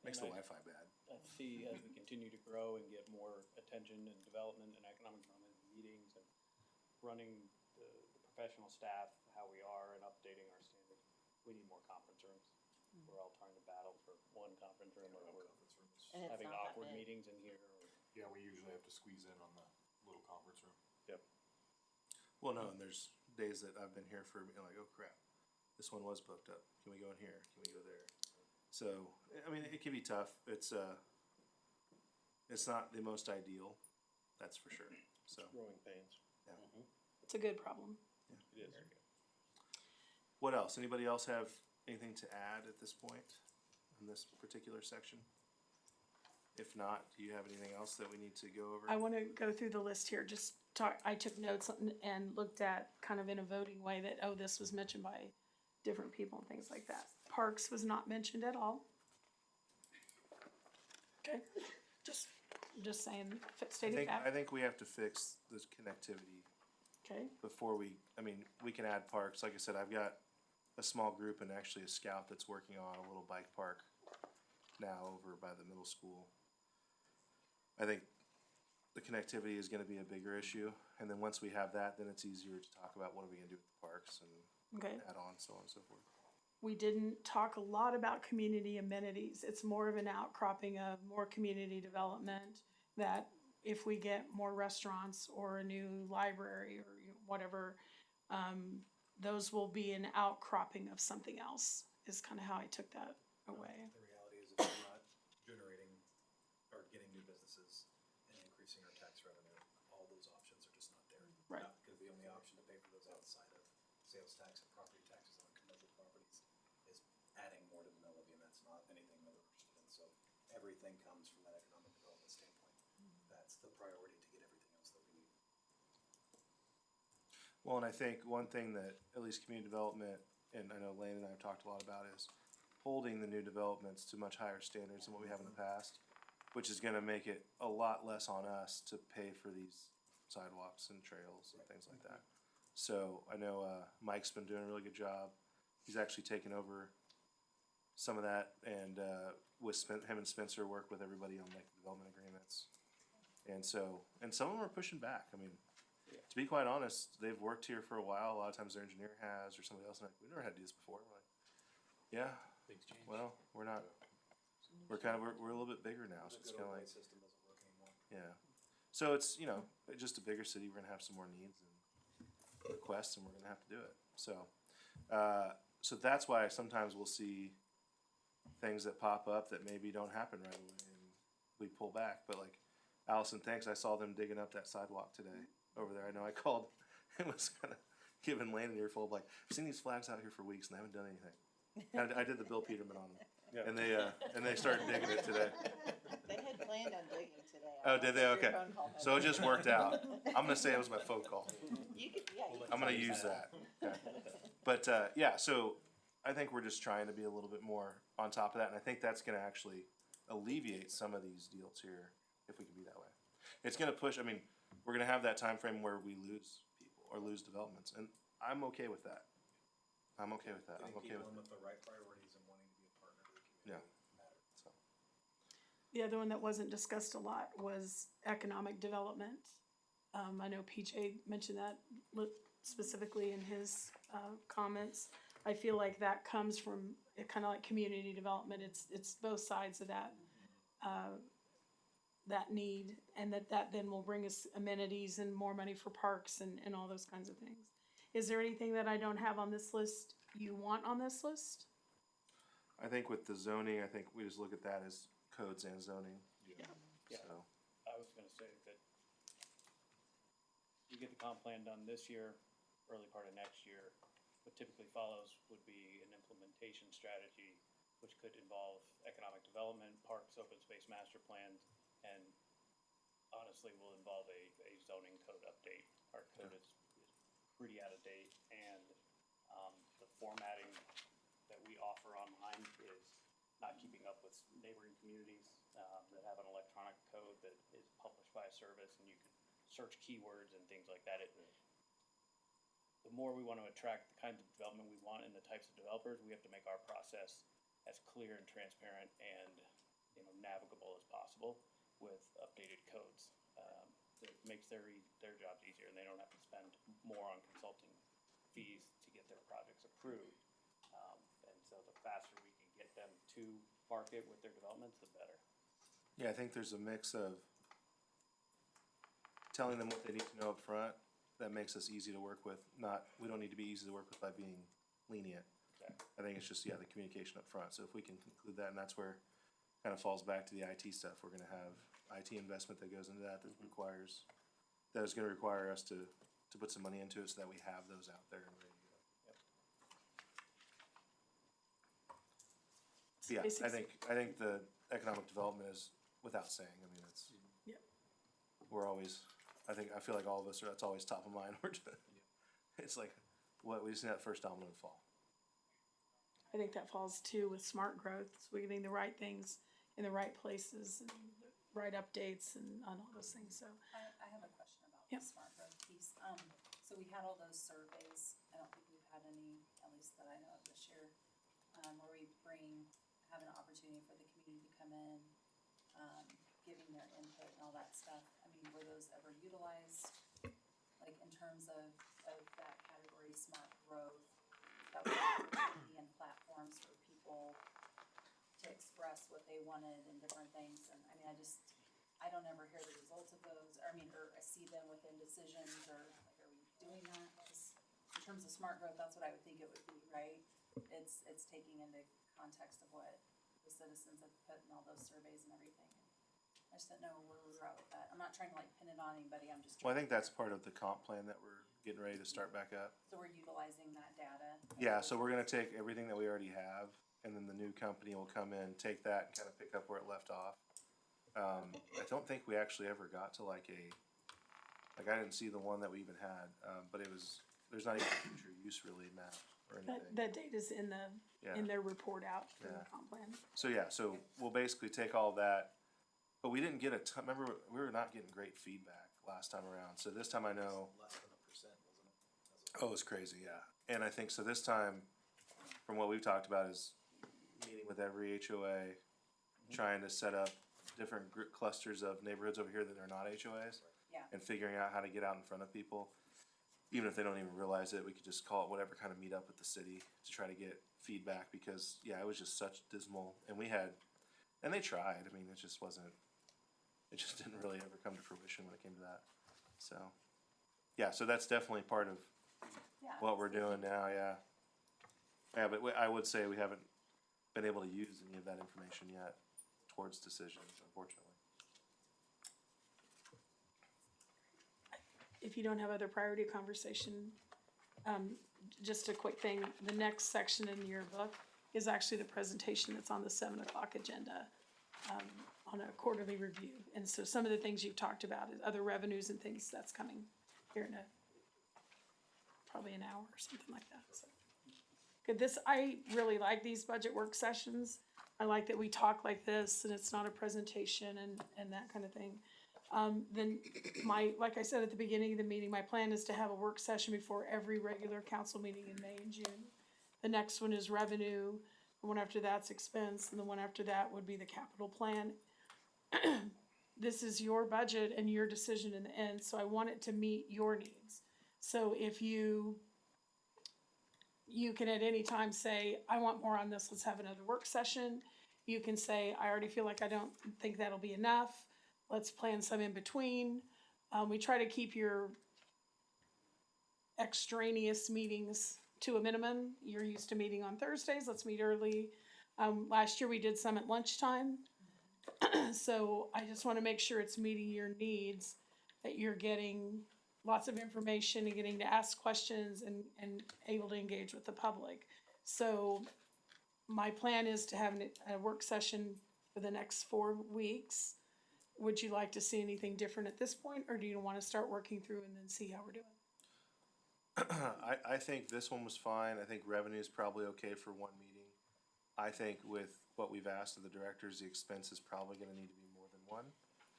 Makes the Wi-Fi bad. I see as we continue to grow and get more attention and development and economic development meetings and running the professional staff, how we are and updating our standards, we need more conference rooms. We're all trying to battle for one conference room, or we're And it's having not that awkward big. meetings in here. Yeah, we usually have to squeeze in on the little conference room. Yep. Well, no, and there's days that I've been here for, like, oh crap, this one was booked up. Can we go in here? Can we go there? So, I mean, it can be tough. It's not the most ideal, that's for sure. So, Growing pains. It's a good problem. It is. what else? Anybody else have anything to add at this point in this particular section? If not, do you have anything else that we need to go over? I wanna go through the list here, I took notes and looked at kind of in a voting way that, this was mentioned by different people and things like that. Parks was not mentioned at all. Okay, just saying, stating I fact, think we have to fix this connectivity okay? before we can add parks. Like I said, I've got a small group and actually a scout that's working on a little bike park now over by the middle school. I think the connectivity is gonna be a bigger issue, and then once we have that, then it's easier to talk about what are we gonna do with the parks and Okay. add on, so on and so forth. We didn't talk a lot about community amenities. It's more of an outcropping of more community development, that if we get more restaurants or a new library or whatever, those will be an outcropping of something else, is kind of how I took that away. The reality is, if we're not generating or getting new businesses and increasing our tax revenue, all those options are just not there. Right. Because the only option to pay for those outside of sales tax and property taxes on commercial properties is adding more to the mill levy, and that's not anything that we're interested in. So everything comes from that economic development standpoint. That's the priority to get everything else that we need. Well, and I think one thing that at least community development, and I know Lane and I have talked a lot about, is holding the new developments to much higher standards than what we have in the past, which is gonna make it a lot less on us to pay for these sidewalks and trails and things like that. So I know Mike's been doing a really good job. He's actually taken over some of that, and, him and Spencer work with everybody on like development agreements. And so, and some of them are pushing back. I mean, to be quite honest, they've worked here for a while. A lot of times their engineer has, or somebody else, and like, we never had to do this before. We're like, yeah, Things change. well, we're not, we're a little bit bigger now, so The it's good kinda old like, way system doesn't work anymore. yeah. So it's, you know, just a bigger city, we're gonna have some more needs and requests, and we're gonna have to do it. So, so that's why sometimes we'll see things that pop up that maybe don't happen right away, and we pull back. But like Allison, thanks. I saw them digging up that sidewalk today over there. I know I called and was kind of giving Lane an earful of like, I've seen these flags out here for weeks and they haven't done anything. And I did the Bill Peterman on them, and they started digging it today. They had planned on digging today. Oh, did they? Your Okay. phone call So it just worked out. I'm gonna say it was my phone call. You could, yeah, you could I'm gonna tell use yourself. that. Okay. But yeah, so I think we're just trying to be a little bit more on top of that, and I think that's gonna actually alleviate some of these deals here if we can be that way. It's gonna push. I mean, we're gonna have that time frame where we lose people or lose developments, and I'm okay with that. I'm okay with that. I'm Getting okay people with in with the right priorities and wanting to be a partner to the community matters. so. The other one that wasn't discussed a lot was economic development. I know PJ mentioned that specifically in his comments. I feel like that comes from kind of like community development. It's both sides of that that need, and that then will bring us amenities and more money for parks and all those kinds of things. Is there anything that I don't have on this list you want on this list? I think with the zoning, I think we just look at that as codes and zoning. Yeah. So, I was gonna say that you get the comp plan done this year, early part of next year. What typically follows would be an implementation strategy, which could involve economic development, parks, open space master plans, and honestly will involve a zoning code update. Our code is pretty out of date, and the formatting that we offer online is not keeping up with neighboring communities that have an electronic code that is published by a service, and you can search keywords and things like that. The more we want to attract the kinds of development we want and the types of developers, we have to make our process as clear and transparent and, you know, navigable as possible with updated codes. It makes their jobs easier, and they don't have to spend more on consulting fees to get their projects approved. And so the faster we can get them to market with their developments, the better. yeah, I think there's a mix of telling them what they need to know up front that makes us easy to work with. We don't need to be easy to work with by being lenient. Exactly. I think it's just, the communication up front. So if we can conclude that, and that's where kind of falls back to the IT stuff. We're gonna have IT investment that goes into that that is gonna require us to put some money into it so that we have those out there and ready to go. So yeah, I think the economic development is without saying. I mean, it's, Yep. we're always, I feel like all of us that's always top of mind. It's like, we just need that first domino to fall. I think that falls too with smart growth. So we're getting the right things in the right places and the right updates and on all those things. So I have a question about Yep. the smart growth piece. So we had all those surveys, I don't think we've had any, at least that I know of this year, where we have an opportunity for the community to come in, giving their input and all that stuff. I mean, were those ever utilized, like in terms of that category, smart growth? That was an opportunity and platforms for people to express what they wanted and different things, and I mean, I don't ever hear the results of those, or I see them within decisions, or like, are we doing that? 'Cause in terms of smart growth, that's what I would think it would be, right? It's taking into context of what the citizens have put in all those surveys and everything. I just didn't know where we were at with that. I'm not trying to like pin it on anybody, I'm just Well, I trying. think that's part of the comp plan that we're getting ready to start back up. So we're utilizing that data? Yeah, so we're gonna take everything that we already have, and then the new company will come in, take that, and kind of pick up where it left off. I don't think we actually ever got to I didn't see the one that we even had, but there's not even a future use really map or anything. that data's in Yeah. their report out for the Yeah. comp plan. So we'll basically take all that, but we didn't get remember, we were not getting great feedback last time around, so this time I know. Less than 1%, wasn't it? Oh, it's crazy, yeah. And I think, so this time, from what we've talked about, is meeting with every HOA, trying to set up different clusters of neighborhoods over here that are not HOAs. Yeah. And figuring out how to get out in front of people. Even if they don't even realize it, we could just call it whatever, kind of meet up with the city to try to get feedback, because, yeah, it was just such dismal, and they tried, I mean, it just didn't really ever come to fruition when it came to that, so. Yeah, so that's definitely part of what we're doing now, yeah. Yeah, but I would say we haven't been able to use any of that information yet towards decisions, unfortunately. If you don't have other priority conversation, just a quick thing, the next section in your book is actually the presentation that's on the 7 o'clock agenda, on a quarterly review. And so some of the things you've talked about, is other revenues and things, that's coming here in probably an hour or something like that, so. Good, I really like these budget work sessions. I like that we talk like this and it's not a presentation and that kind of thing. Then like I said at the beginning of the meeting, my plan is to have a work session before every regular council meeting in May and June. The next one is revenue, the one after that's expense, and the one after that would be the capital plan. This is your budget and your decision in the end, so I want it to meet your needs. So if you can at any time say, I want more on this, let's have another work session. You can say, I already feel like I don't think that'll be enough. Let's plan some in between. We try to keep your extraneous meetings to a minimum. You're used to meeting on Thursdays, let's meet early. Last year we did some at lunchtime. So I just wanna make sure it's meeting your needs, that you're getting lots of information and getting to ask questions and able to engage with the public. So my plan is to have a work session for the next 4 weeks. Would you like to see anything different at this point, or do you want to start working through and then see how we're doing? I think this one was fine. I think revenue is probably okay for one meeting. I think with what we've asked of the directors, the expense is probably gonna need to be more than one.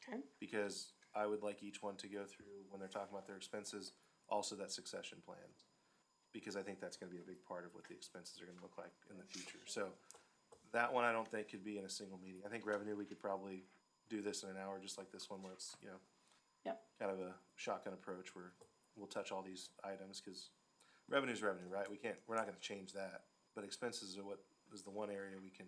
Okay. Because I would like each one to go through, when they're talking about their expenses, also that succession plan. Because I think that's gonna be a big part of what the expenses are gonna look like in the future. So that one I don't think could be in a single meeting. I think revenue, we could probably do this in an hour, just like this one, where it's, Yep. kind of a shotgun approach where we'll touch all these items, cause revenue's revenue, right? We're not gonna change that, but expenses are what is the one area we can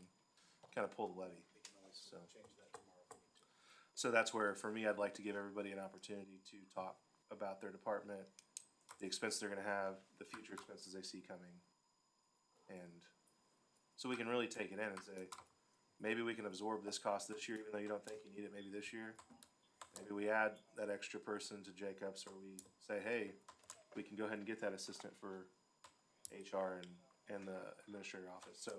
kind of pull the levy. We can always So. change that tomorrow if we need to. So that's where, for me, I'd like to give everybody an opportunity to talk about their department, the expenses they're gonna have, the future expenses they see coming. And so we can really take it in and say, maybe we can absorb this cost this year, even though you don't think you need it maybe this year. Maybe we add that extra person to Jacobs, or we say, hey, we can go ahead and get that assistant for HR and the administrator office. So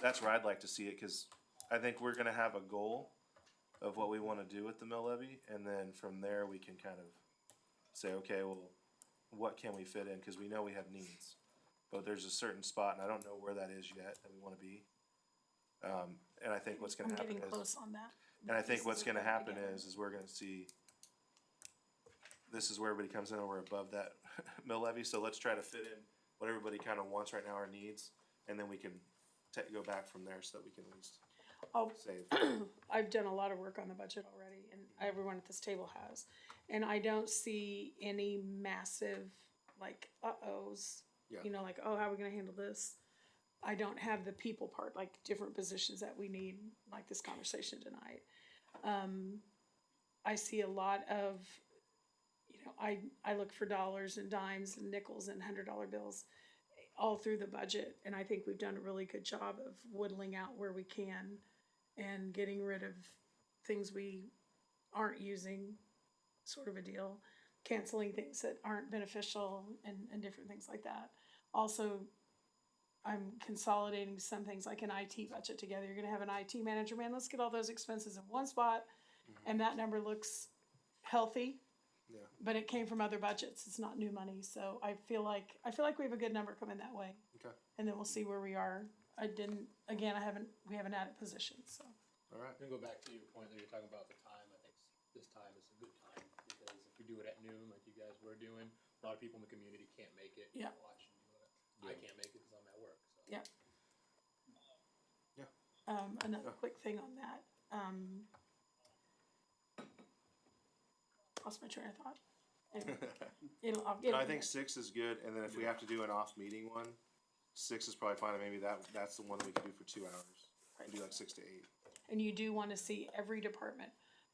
that's where I'd like to see it, cause I think we're gonna have a goal of what we wanna do with the mill levy, and then from there we can kind of say, okay, well, what can we fit in, cause we know we have needs. But there's a certain spot, and I don't know where that is yet, that we wanna be. And I think what's gonna I'm happen getting is, close on that. and I think This what's is gonna a- happen again. is we're gonna see, this is where everybody comes in, and we're above that mill levy, so let's try to fit in what everybody kinda wants right now, our needs, and then we can go back from there, so that we can at least Oh, save. I've done a lot of work on the budget already, and everyone at this table has. And I don't see any massive, like, uh-ohs. Yeah. You know, like, oh, how are we gonna handle this? I don't have the people part, like different positions that we need, like this conversation tonight. I see a lot of, I look for dollars and dimes and nickels and $100 bills all through the budget, and I think we've done a really good job of whittling out where we can and getting rid of things we aren't using, sort of a deal, canceling things that aren't beneficial and different things like that. Also, I'm consolidating some things like an IT budget together. You're gonna have an IT manager, man, let's get all those expenses in one spot, and that number looks healthy. Yeah. But it came from other budgets, it's not new money, so I feel like we have a good number coming that way. Okay, And then we'll see where we are. We haven't added positions, so. alright. I'm gonna go back to your point that you're talking about the time. I think this time is a good time, because if we do it at noon, like you guys were doing, a lot of people in the community can't make it. Yeah. Watch and do it. I can't make it because I'm at work, so. Yeah. Another quick thing on that, lost my train of thought. I'll get No, it. I think 6 is good, and then if we have to do an off meeting one, 6 is probably fine, and maybe that's the one that we can do for 2 hours. And do like 6 to 8. And you do wanna see every department,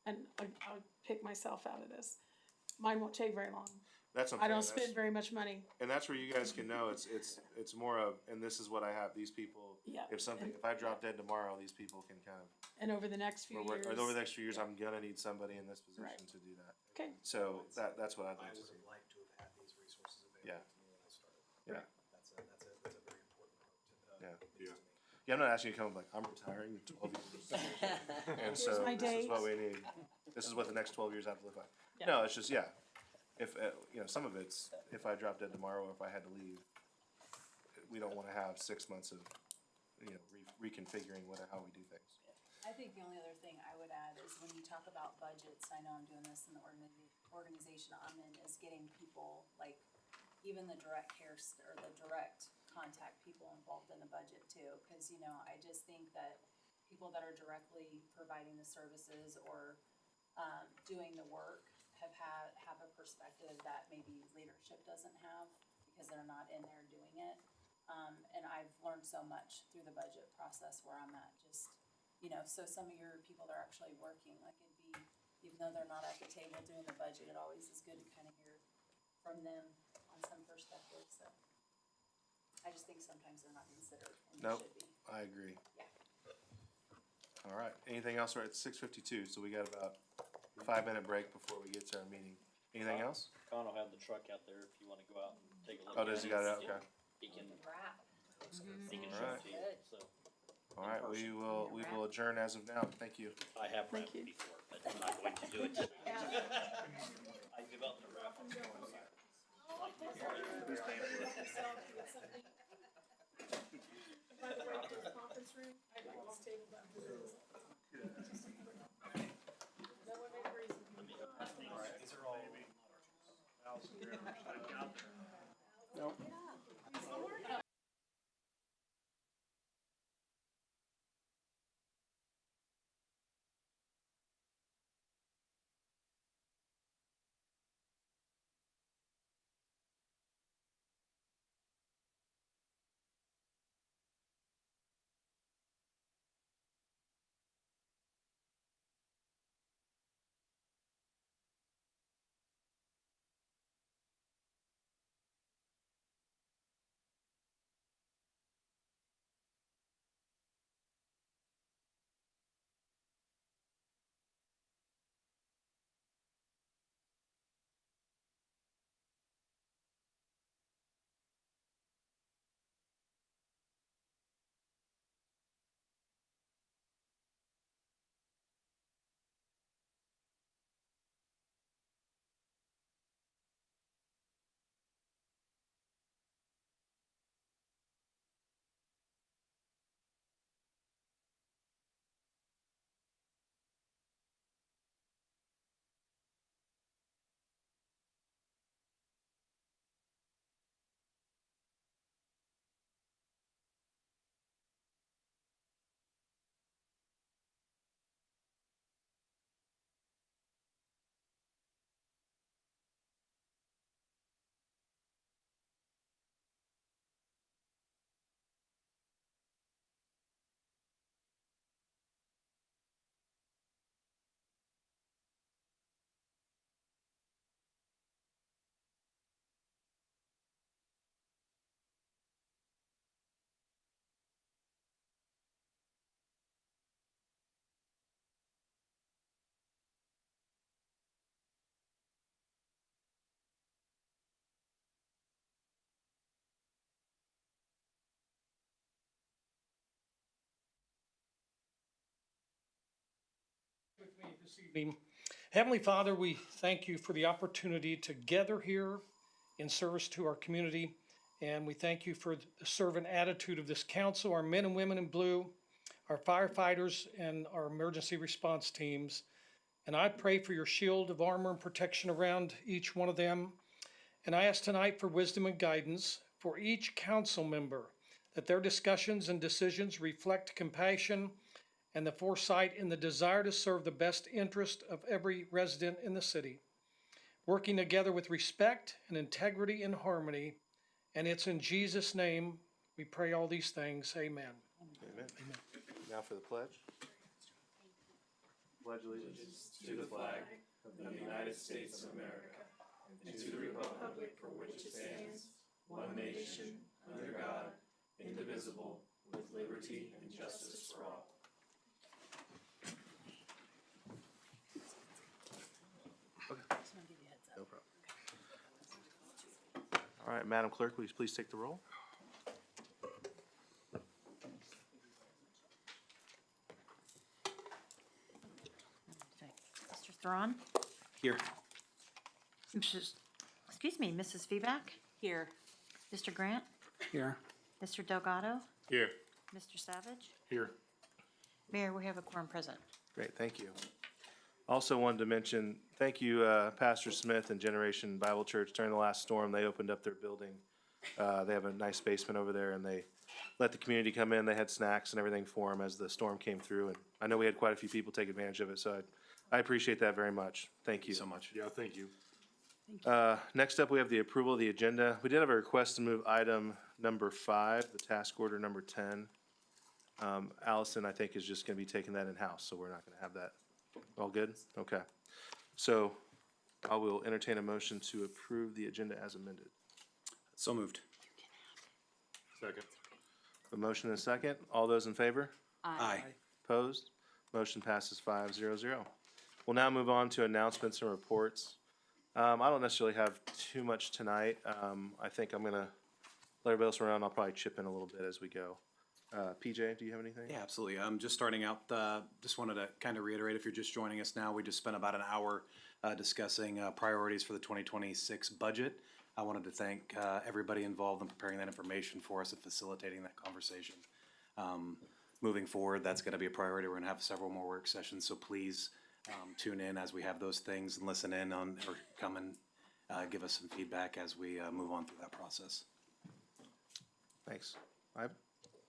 and I'll pick myself out of this. Mine won't take very long. That's what I I'm don't saying, spend very much money. and that's where you guys can know, it's more of, and this is what I have, these people, Yeah, if I drop dead tomorrow, these people can kind of, and over the next few years. or over the next few years, I'm gonna need somebody in this position Right. to do that. Okay, So that's what I'd I like to would see. have liked to have had these resources Yeah. available to me when I started. Yeah. That's a very important part to, Yeah. news to me. Yeah, I'm not asking you to come like, I'm retiring in 12 years. And so my this is what date. we need. This is what the next 12 years have to look like. Yeah. No, it's just, yeah. If, some of it's, if I drop dead tomorrow or if I had to leave, we don't wanna have 6 months of, reconfiguring how we do things. I think the only other thing I would add is when you talk about budgets, I know I'm doing this in the organization I'm in, is getting people, like, even the direct or the direct contact people involved in the budget too, cause I just think that people that are directly providing the services or, doing the work have a perspective that maybe leadership doesn't have, because they're not in there doing it. And I've learned so much through the budget process where I'm at, just, so some of your people that are actually working, like it'd be, even though they're not at the table doing the budget, it always is good to kind of hear from them on some perspective, so. I just think sometimes they're not considered, and they Nope. should be. I agree. Yeah. All right, anything else? We're at 6:52, so we got about a 5-minute break before we get to our meeting. Anything else? Connell had the truck out there if you wanna go out and take a look. Oh, at does he got it? Okay. He can, Wrap. he can All show right. it to you, so. All right, we will adjourn as of now. Thank you. I have Thank wrapped you. before, but I'm not going to do it today. I developed a wrap. By the way, for the conference room, I always tabled that for this. No one made a reason. These are all. With me this evening. Heavenly Father, we thank you for the opportunity to gather here in service to our community. And we thank you for the servant attitude of this council, our men and women in blue, our firefighters, and our emergency response teams. And I pray for your shield of armor and protection around each one of them. And I ask tonight for wisdom and guidance for each council member, that their discussions and decisions reflect compassion and the foresight and the desire to serve the best interest of every resident in the city, working together with respect and integrity and harmony. And it's in Jesus' name we pray all these things. Amen. Amen. Now for the pledge. Pledge allegiance to the flag of the United States of America and to the republic for which it stands, one nation, under God, indivisible, with liberty and justice for all. No problem. All right, Madam Clerk, will you please take the roll? Mr. Thron? Here. Mrs. Feback? Here. Mr. Grant? Here. Mr. Delgado? Here. Mr. Savage? Here. Mayor, we have a quorum present. Great, thank you. Also wanted to mention, thank you, Pastor Smith and Generation Bible Church. During the last storm, they opened up their building. They have a nice basement over there, and they let the community come in. They had snacks and everything for them as the storm came through. And I know we had quite a few people take advantage of it, so I appreciate that very much. Thank you. So much. Yeah, thank you. Next up, we have the approval of the agenda. We did have a request to move item number 5, the task order number 10. Allison, I think, is just gonna be taking that in-house, so we're not gonna have that. All good? Okay. So I will entertain a motion to approve the agenda as amended. So moved. Second. A motion and a second. All those in favor? Aye. Opposed? Motion passes 5-0-0. We'll now move on to announcements and reports. I don't necessarily have too much tonight. I think I'm gonna let everybody else around. I'll probably chip in a little bit as we go. PJ, do you have anything? Yeah, absolutely. Just starting out, just wanted to kind of reiterate, if you're just joining us now, we just spent about an hour discussing priorities for the 2026 budget. I wanted to thank everybody involved in preparing that information for us and facilitating that conversation. Moving forward, that's going to be a priority. We're going to have several more work sessions, so please tune in as we have those things and listen in on, or come and give us some feedback as we move on through that process. Thanks. Ivan?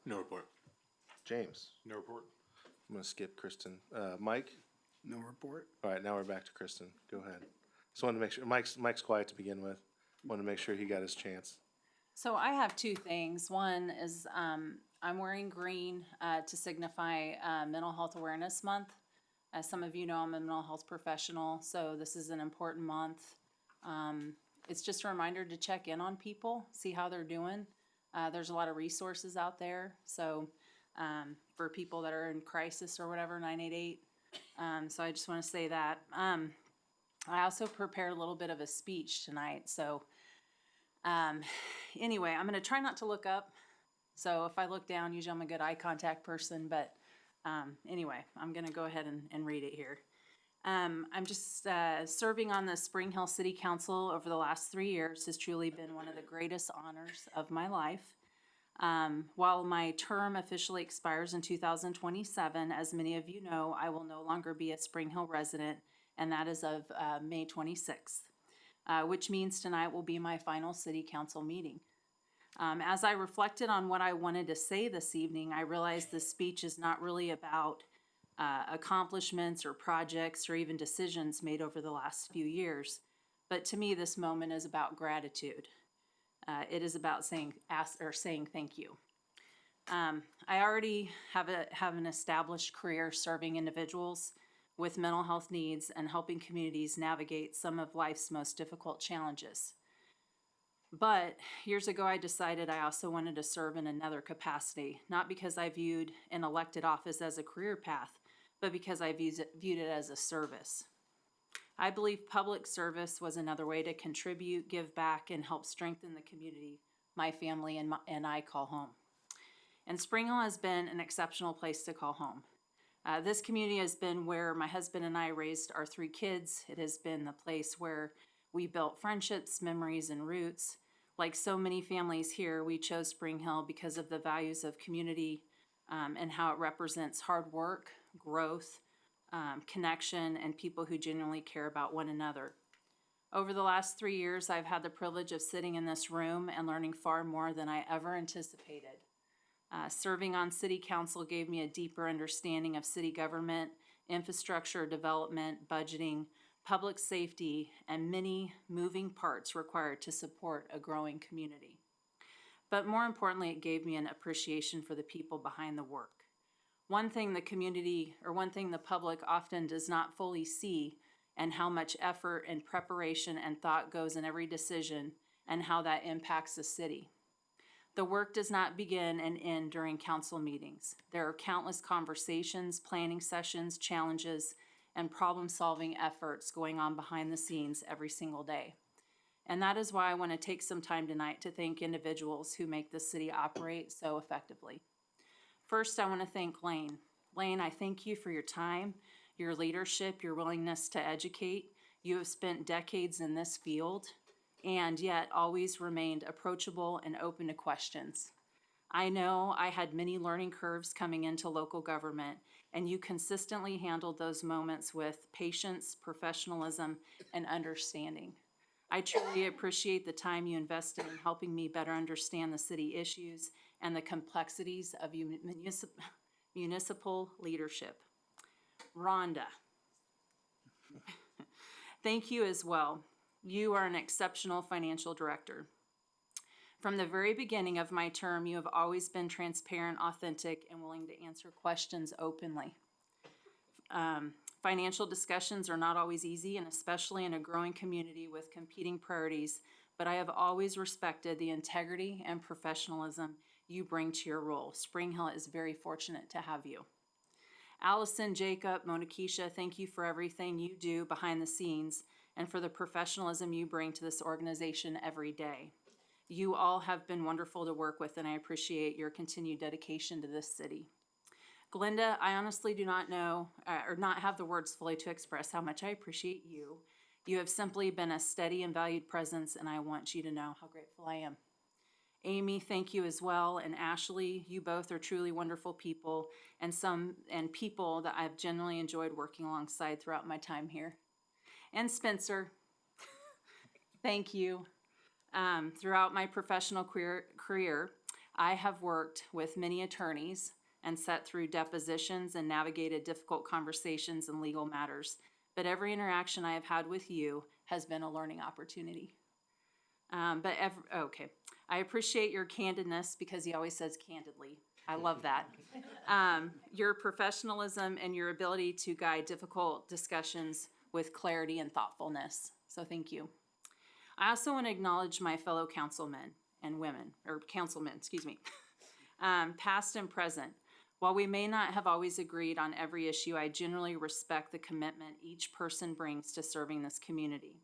No report. James? No report. I'm gonna skip Kristen. Mike? No report. All right, now we're back to Kristen. Go ahead. Just wanted to make sure, Mike's quiet to begin with. Wanted to make sure he got his chance. So I have two things. One is I'm wearing green to signify Mental Health Awareness Month. As some of you know, I'm a mental health professional, so this is an important month. It's just a reminder to check in on people, see how they're doing. There's a lot of resources out there, so for people that are in crisis or whatever, 988. So I just want to say that. I also prepared a little bit of a speech tonight, so anyway, I'm going to try not to look up. So if I look down, usually I'm a good eye contact person, but anyway, I'm going to go ahead and read it here. I'm just serving on the Spring Hill City Council over the last 3 years has truly been one of the greatest honors of my life. While my term officially expires in 2027, as many of you know, I will no longer be a Spring Hill resident, and that is of May 26th, which means tonight will be my final City Council meeting. As I reflected on what I wanted to say this evening, I realized this speech is not really about accomplishments or projects or even decisions made over the last few years. But to me, this moment is about gratitude. It is about saying thank you. I already have an established career serving individuals with mental health needs and helping communities navigate some of life's most difficult challenges. But years ago, I decided I also wanted to serve in another capacity, not because I viewed an elected office as a career path, but because I viewed it as a service. I believe public service was another way to contribute, give back, and help strengthen the community my family and I call home. And Spring Hill has been an exceptional place to call home. This community has been where my husband and I raised our 3 kids. It has been the place where we built friendships, memories, and roots. Like so many families here, we chose Spring Hill because of the values of community and how it represents hard work, growth, connection, and people who genuinely care about one another. Over the last 3 years, I've had the privilege of sitting in this room and learning far more than I ever anticipated. Serving on city council gave me a deeper understanding of city government, infrastructure development, budgeting, public safety, and many moving parts required to support a growing community. But more importantly, it gave me an appreciation for the people behind the work. One thing the community, or one thing the public often does not fully see, and how much effort and preparation and thought goes in every decision, and how that impacts the city. The work does not begin and end during council meetings. There are countless conversations, planning sessions, challenges, and problem-solving efforts going on behind the scenes every single day. And that is why I want to take some time tonight to thank individuals who make the city operate so effectively. First, I want to thank Lane. Lane, I thank you for your time, your leadership, your willingness to educate. You have spent decades in this field and yet always remained approachable and open to questions. I know I had many learning curves coming into local government, and you consistently handled those moments with patience, professionalism, and understanding. I truly appreciate the time you invested in helping me better understand the city issues and the complexities of municipal leadership. Rhonda, thank you as well. You are an exceptional financial director. From the very beginning of my term, you have always been transparent, authentic, and willing to answer questions openly. Financial discussions are not always easy, and especially in a growing community with competing priorities, but I have always respected the integrity and professionalism you bring to your role. Spring Hill is very fortunate to have you. Allison, Jacob, Mona Keisha, thank you for everything you do behind the scenes and for the professionalism you bring to this organization every day. You all have been wonderful to work with, and I appreciate your continued dedication to this city. Glinda, I honestly do not know, or not have the words fully to express how much I appreciate you. You have simply been a steady and valued presence, and I want you to know how grateful I am. Amy, thank you as well, and Ashley, you both are truly wonderful people, and people that I've genuinely enjoyed working alongside throughout my time here. And Spencer, thank you. Throughout my professional career, I have worked with many attorneys and sat through depositions and navigated difficult conversations and legal matters. But every interaction I have had with you has been a learning opportunity. I appreciate your candidness, because he always says candidly. I love that. Your professionalism and your ability to guide difficult discussions with clarity and thoughtfulness. So thank you. I also want to acknowledge my fellow councilmen and women, or councilmen, excuse me, past and present. While we may not have always agreed on every issue, I generally respect the commitment each person brings to serving this community.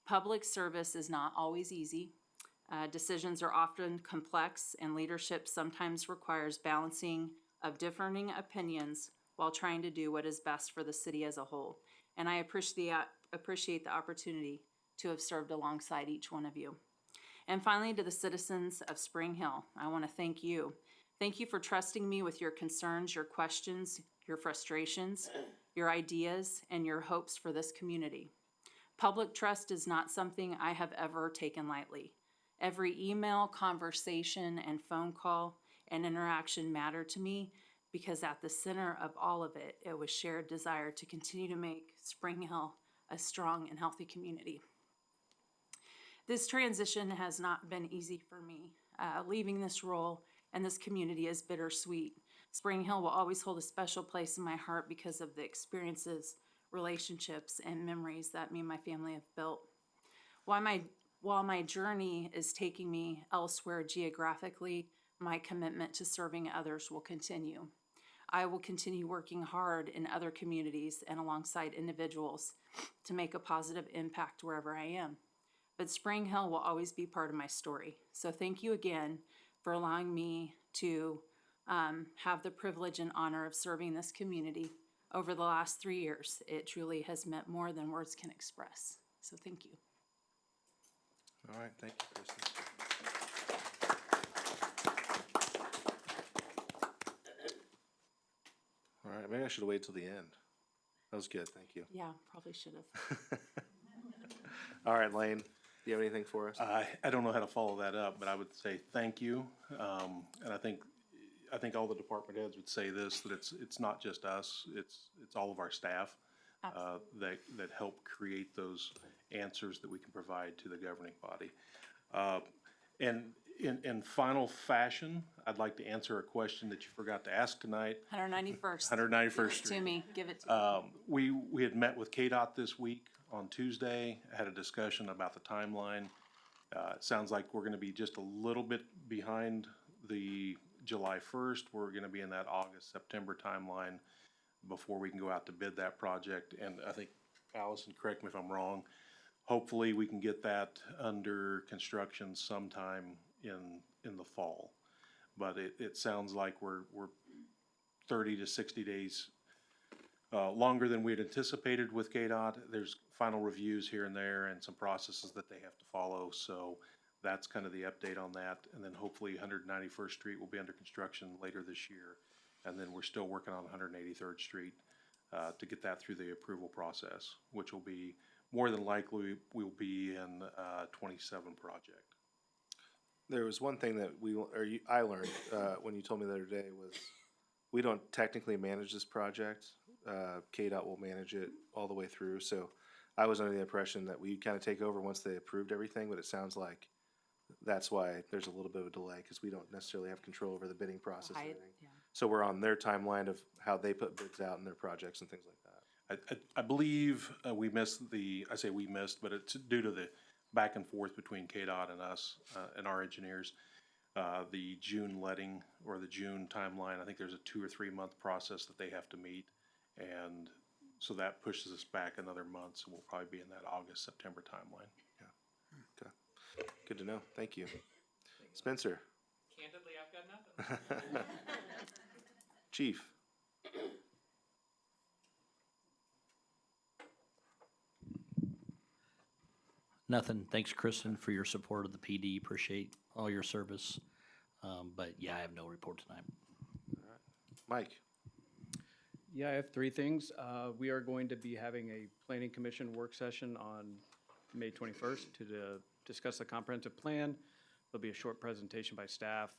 Public service is not always easy. Decisions are often complex, and leadership sometimes requires balancing of differing opinions while trying to do what is best for the city as a whole. And I appreciate the opportunity to have served alongside each one of you. And finally, to the citizens of Spring Hill, I want to thank you. Thank you for trusting me with your concerns, your questions, your frustrations, your ideas, and your hopes for this community. Public trust is not something I have ever taken lightly. Every email, conversation, and phone call and interaction matter to me, because at the center of all of it, it was shared desire to continue to make Spring Hill a strong and healthy community. This transition has not been easy for me. Leaving this role and this community is bittersweet. Spring Hill will always hold a special place in my heart because of the experiences, relationships, and memories that me and my family have built. While my journey is taking me elsewhere geographically, my commitment to serving others will continue. I will continue working hard in other communities and alongside individuals to make a positive impact wherever I am. But Spring Hill will always be part of my story. So thank you again for allowing me to have the privilege and honor of serving this community over the last 3 years. It truly has meant more than words can express. So thank you. All right, thank you, Kristen. All right, maybe I should wait till the end. That was good, thank you. Yeah, probably should have. All right, Lane, do you have anything for us? I don't know how to follow that up, but I would say thank you. And I think I think all the department heads would say this, that it's not just us, it's all of our staff that help create those answers that we can provide to the governing body. And in final fashion, I'd like to answer a question that you forgot to ask tonight. 191st. 191st Street. To me, give it to me. We had met with KDOT this week on Tuesday, had a discussion about the timeline. It sounds like we're gonna be just a little bit behind the July 1st. We're gonna be in that August, September timeline before we can go out to bid that project. And I think, Allison, correct me if I'm wrong, hopefully we can get that under construction sometime in the fall. But it sounds like we're 30 to 60 days longer than we had anticipated with KDOT. There's final reviews here and there and some processes that they have to follow. So that's kind of the update on that. And then hopefully 191st Street will be under construction later this year. And then we're still working on 183rd Street to get that through the approval process, which will be more than likely will be in 27 project. There was one thing that I learned when you told me the other day was we don't technically manage this project. KDOT will manage it all the way through. So I was under the impression that we'd kind of take over once they approved everything, but it sounds like that's why there's a little bit of a delay because we don't necessarily have control over the bidding process and everything. Yeah. So we're on their timeline of how they put bids out in their projects and things like that. I believe we missed I say we missed, but it's due to the back and forth between KDOT and us and our engineers. The June letting or the June timeline, I think there's a 2 or 3 month process that they have to meet. And so that pushes us back another month. So we'll probably be in that August, September timeline. Yeah. Okay. Good to know. Thank you. Spencer. Candidly, I've got nothing. Chief. Nothing. Thanks, Kristen, for your support of the PD. Appreciate all your service. But yeah, I have no report tonight. All right. Mike. Yeah, I have three things. We are going to be having a planning commission work session on May 21st to discuss the comprehensive plan. There'll be a short presentation by staff,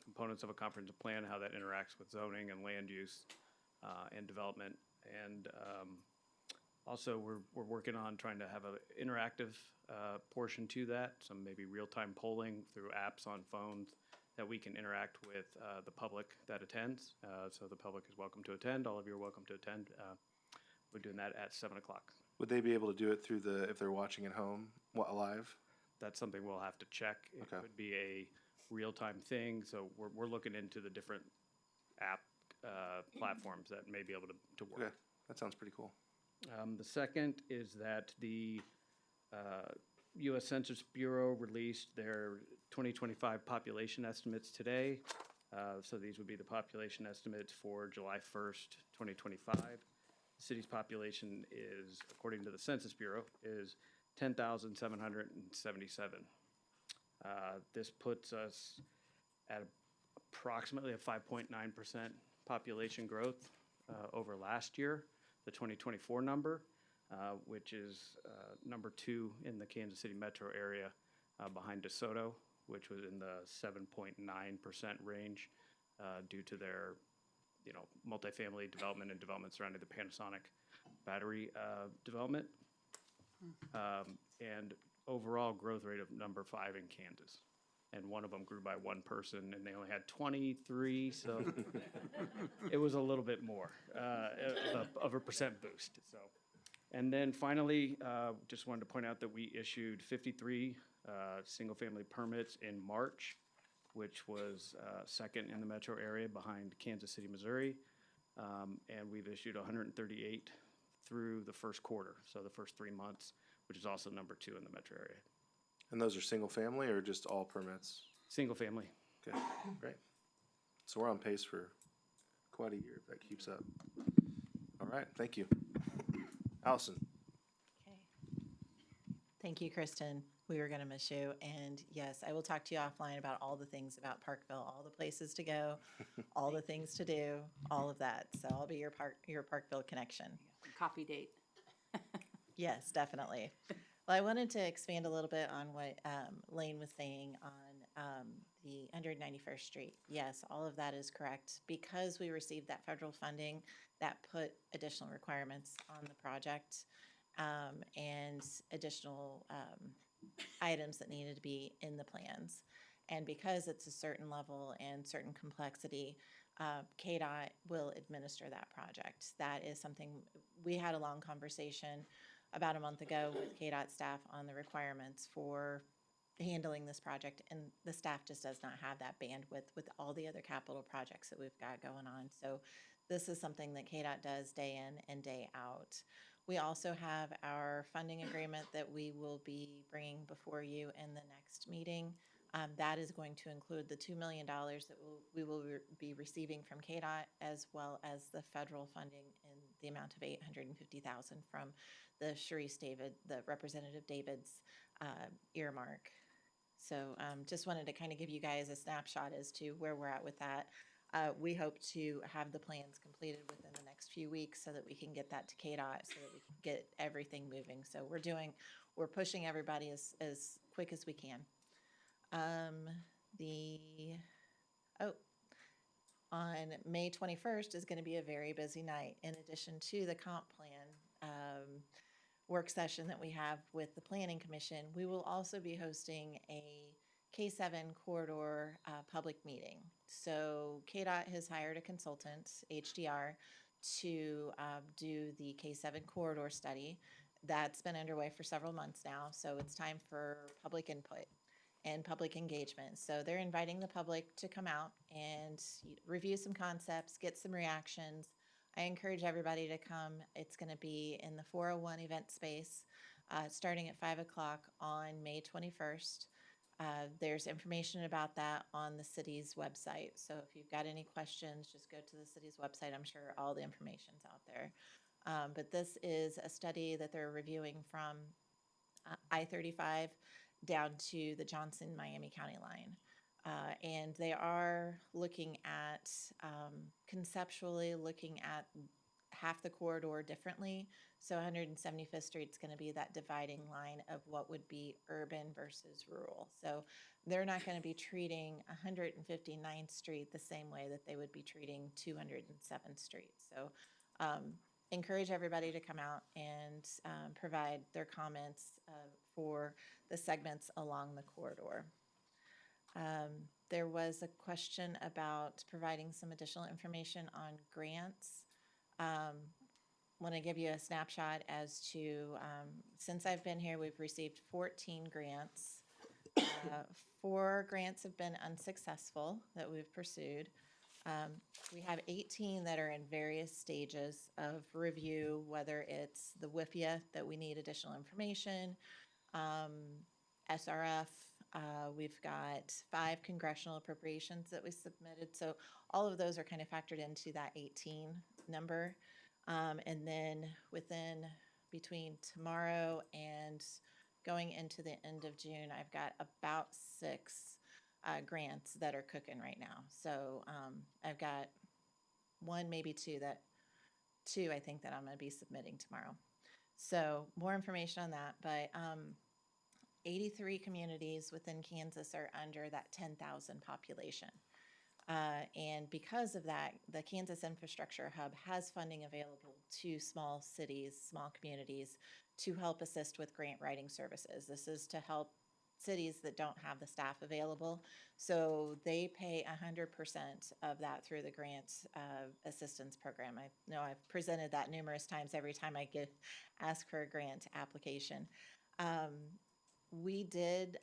components of a comprehensive plan, how that interacts with zoning and land use and development. And also, we're working on trying to have an interactive portion to that, some maybe real-time polling through apps on phones that we can interact with the public that attends. So the public is welcome to attend. All of you are welcome to attend. We're doing that at 7 o'clock. Would they be able to do it through if they're watching at home, live? That's something we'll have to check. It Okay. could be a real-time thing. So we're looking into the different app platforms that may be able to work. Okay, that sounds pretty cool. The second is that the U.S. Census Bureau released their 2025 population estimates today. So these would be the population estimates for July 1st, 2025. The city's population is, according to the Census Bureau, is 10,777. This puts us at approximately a 5.9% population growth over last year. The 2024 number, which is number 2 in the Kansas City metro area behind DeSoto, which was in the 7.9% range due to their, multifamily development and development surrounding the Panasonic battery development. And overall growth rate of number 5 in Kansas. And one of them grew by 1 person, and they only had 23, so it was a little bit more of a percent boost. So, and then finally, just wanted to point out that we issued 53 single-family permits in March, which was second in the metro area behind Kansas City, Missouri, and we've issued 138 through the first quarter, so the first 3 months, which is also number 2 in the metro area. And those are single family or just all permits? Single family. Okay, great. So we're on pace for quite a year if that keeps up. All right, thank you. Allison. Okay. Thank you, Kristen. We were gonna miss you, and yes, I will talk to you offline about all the things about Parkville, all the places to go, all the things to do, all of that. So I'll be your Parkville connection. Coffee date. Yes, definitely. Well, I wanted to expand a little bit on what Lane was saying on the 191st Street. Yes, all of that is correct. Because we received that federal funding, that put additional requirements on the project, and additional, items that needed to be in the plans. And because it's a certain level and certain complexity, KDOT will administer that project. That is something, we had a long conversation about a month ago with KDOT staff on the requirements for handling this project, and the staff just does not have that bandwidth with all the other capital projects that we've got going on. So this is something that KDOT does day in and day out. We also have our funding agreement that we will be bringing before you in the next meeting. That is going to include the $2 million that we will be receiving from KDOT, as well as the federal funding in the amount of $850,000 from the Sharice David, the Representative David's earmark. So just wanted to kind of give you guys a snapshot as to where we're at with that. We hope to have the plans completed within the next few weeks so that we can get that to KDOT, so that we can get everything moving. So we're pushing everybody as quick as we can. On May 21st is going to be a very busy night. In addition to the comp plan work session that we have with the Planning Commission, we will also be hosting a K7 corridor public meeting. So KDOT has hired a consultant, HDR, to do the K7 corridor study. That's been underway for several months now, so it's time for public input and public engagement. So they're inviting the public to come out and review some concepts, get some reactions. I encourage everybody to come. It's going to be in the 401 event space, starting at 5 o'clock on May 21st. There's information about that on the city's website. So if you've got any questions, just go to the city's website. I'm sure all the information's out there. But this is a study that they're reviewing from I-35 down to the Johnson-Miami County line. And they are looking at, conceptually looking at half the corridor differently. So 175th Street is going to be that dividing line of what would be urban versus rural. So they're not going to be treating 159th Street the same way that they would be treating 207th Street. So encourage everybody to come out and provide their comments for the segments along the corridor. There was a question about providing some additional information on grants. Want to give you a snapshot as to, since I've been here, we've received 14 grants. 4 grants have been unsuccessful that we've pursued. We have 18 that are in various stages of review, whether it's the WIFIA that we need additional information, SRF, we've got 5 congressional appropriations that we submitted. So all of those are kind of factored into that 18 number. And then between tomorrow and going into the end of June, I've got about 6 grants that are cooking right now. So I've got 1, maybe 2 I think that I'm going to be submitting tomorrow. So more information on that, but 83 communities within Kansas are under that 10,000 population. And because of that, the Kansas Infrastructure Hub has funding available to small cities, small communities, to help assist with grant writing services. This is to help cities that don't have the staff available. So they pay 100% of that through the grant assistance program. I know I've presented that numerous times every time I ask for a grant application. We did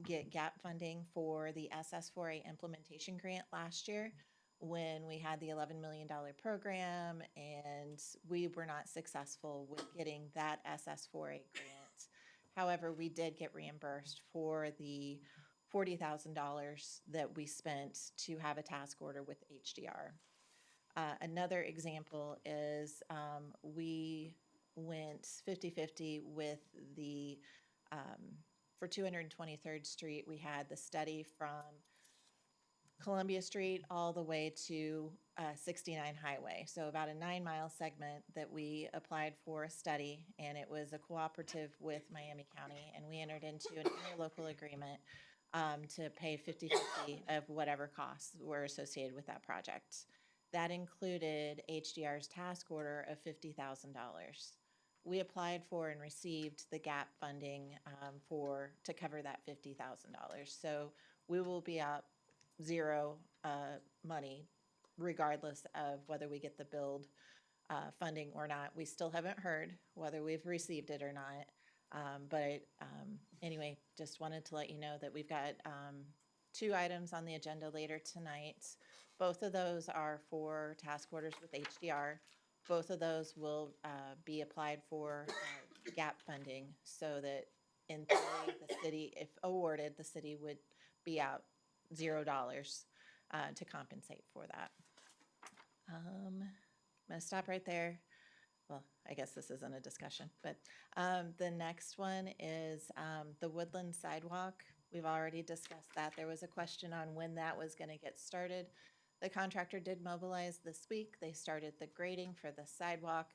get gap funding for the SS4A implementation grant last year when we had the $11 million program, and we were not successful with getting that SS4A grant. However, we did get reimbursed for the $40,000 that we spent to have a task order with HDR. Another example is we went 50-50 with the for 223rd Street, we had the study from Columbia Street all the way to 69 Highway. So about a 9-mile segment that we applied for a study, and it was a cooperative with Miami County, and we entered into an interlocal agreement to pay 50/50 of whatever costs were associated with that project. That included HDR's task order of $50,000. We applied for and received the gap funding to cover that $50,000. So we will be out zero money regardless of whether we get the build funding or not. We still haven't heard whether we've received it or not. But anyway, just wanted to let you know that we've got 2 items on the agenda later tonight. Both of those are for task orders with HDR. Both of those will be applied for gap funding so that in theory, the city, if awarded, the city would be out $0 to compensate for that. I'm gonna stop right there. Well, I guess this isn't a discussion, but the next one is the Woodland sidewalk. We've already discussed that. There was a question on when that was gonna get started. The contractor did mobilize this week. They started the grading for the sidewalk.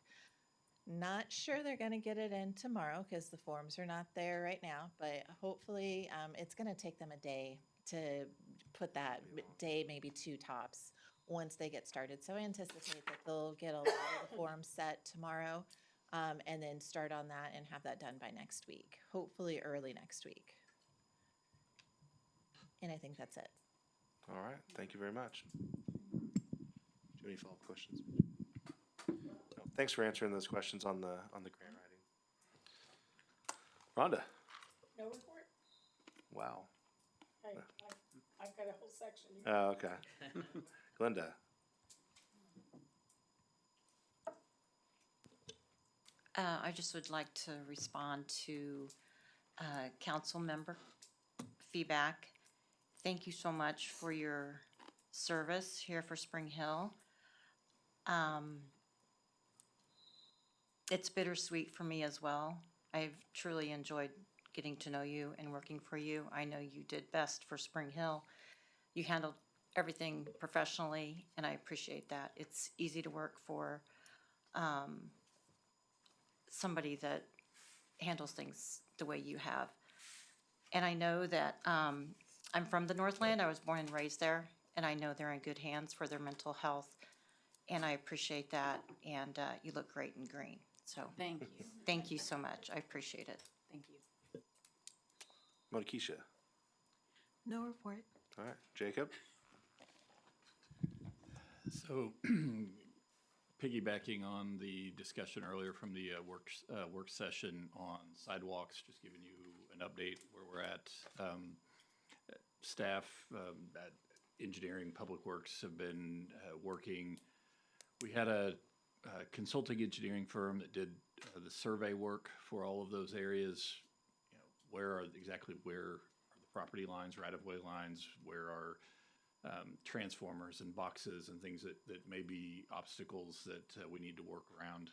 Not sure they're gonna get it in tomorrow because the forms are not there right now, but hopefully it's gonna take them a day to put that, day, maybe 2 tops, once they get started. So I anticipate that they'll get a lot of the forms set tomorrow and then start on that and have that done by next week, hopefully early next week. And I think that's it. All right, thank you very much. Do you have any follow-up questions? No. Thanks for answering those questions on the grant writing. Rhonda? No report? Wow. I've got a whole section. Oh, okay. Glenda? I just would like to respond to council member feedback. Thank you so much for your service here for Spring Hill. It's bittersweet for me as well. I've truly enjoyed getting to know you and working for you. I know you did best for Spring Hill. You handled everything professionally, and I appreciate that. It's easy to work for somebody that handles things the way you have. And I know that I'm from the Northland. I was born and raised there, and I know they're in good hands for their mental health. And I appreciate that, and you look great in green. So Thank you. thank you so much. I appreciate it. Thank you. Monikisha? No report. All right, Jacob? So piggybacking on the discussion earlier from the work session on sidewalks, just giving you an update where we're at. Staff at Engineering Public Works have been working. We had a consulting engineering firm that did the survey work for all of those areas. You know, exactly where are the property lines, right-of-way lines, where are transformers and boxes and things that may be obstacles that we need to work around.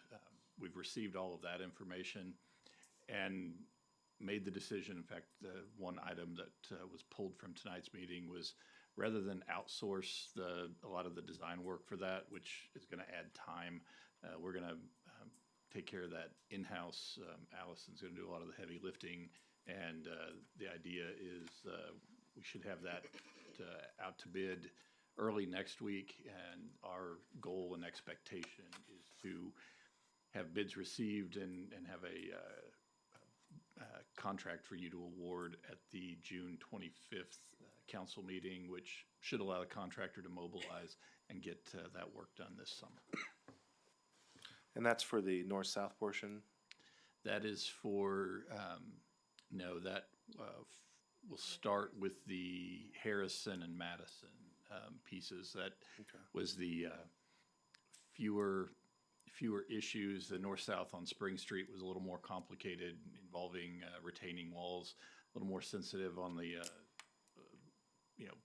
We've received all of that information and made the decision. In fact, the one item that was pulled from tonight's meeting was rather than outsource a lot of the design work for that, which is going to add time, we're going to take care of that in-house. Allison's going to do a lot of the heavy lifting, and the idea is we should have that out to bid early next week, and our goal and expectation is to have bids received and have a contract for you to award at the June 25th council meeting, which should allow the contractor to mobilize and get that work done this summer. And that's for the north-south portion? That is for, no, that will start with the Harrison and Madison pieces. That was the fewer issues. The north-south on Spring Street was a little more complicated, involving retaining walls, a little more sensitive on the, you know,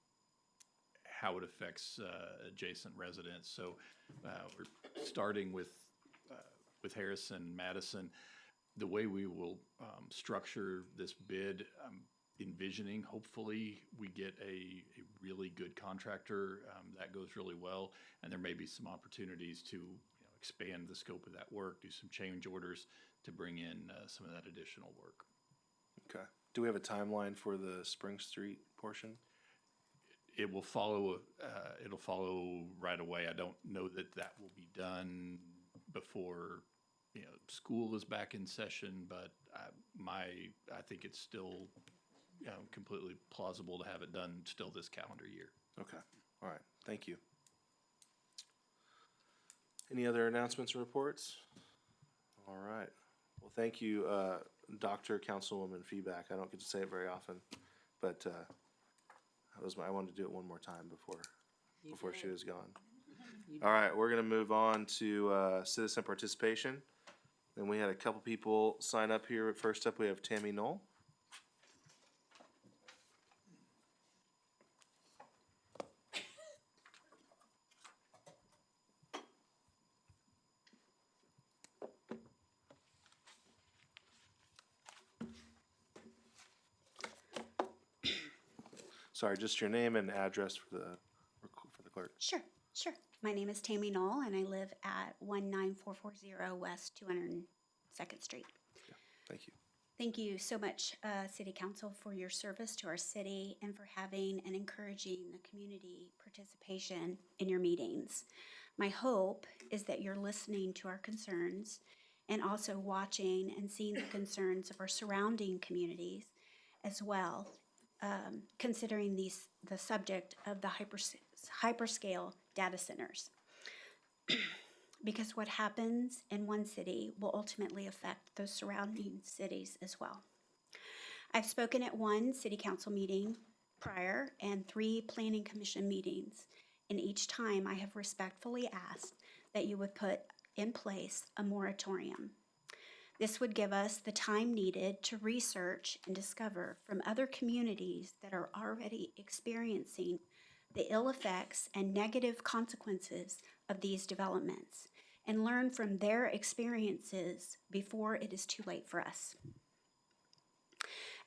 how it affects adjacent residents. So we're starting with Harrison, Madison. The way we will structure this bid, envisioning hopefully we get a really good contractor that goes really well, and there may be some opportunities to expand the scope of that work, do some change orders to bring in some of that additional work. Okay. Do we have a timeline for the Spring Street portion? It'll follow right away. I don't know that that will be done before, school is back in session, but I think it's still, completely plausible to have it done still this calendar year. Okay, all right, thank you. Any other announcements or reports? All right, well, thank you, Dr. Councilwoman Feedback. I don't get to say it very often, but, I wanted to do it one more time before she was gone. All right, we're gonna move on to, citizen participation. And we had a couple people sign up here. First up, we have Tammy Knoll. Sorry, just your name and address for the clerk. Sure. My name is Tammy Knoll, and I live at 19440 West 202nd Street. Yeah, thank you. Thank you so much, City Council, for your service to our city and for having and encouraging the community participation in your meetings. My hope is that you're listening to our concerns and also watching and seeing the concerns of our surrounding communities as well, considering the subject of the hyperscale data centers. Because what happens in one city will ultimately affect those surrounding cities as well. I've spoken at one city council meeting prior and 3 planning commission meetings, and each time I have respectfully asked that you would put in place a moratorium. This would give us the time needed to research and discover from other communities that are already experiencing the ill effects and negative consequences of these developments and learn from their experiences before it is too late for us.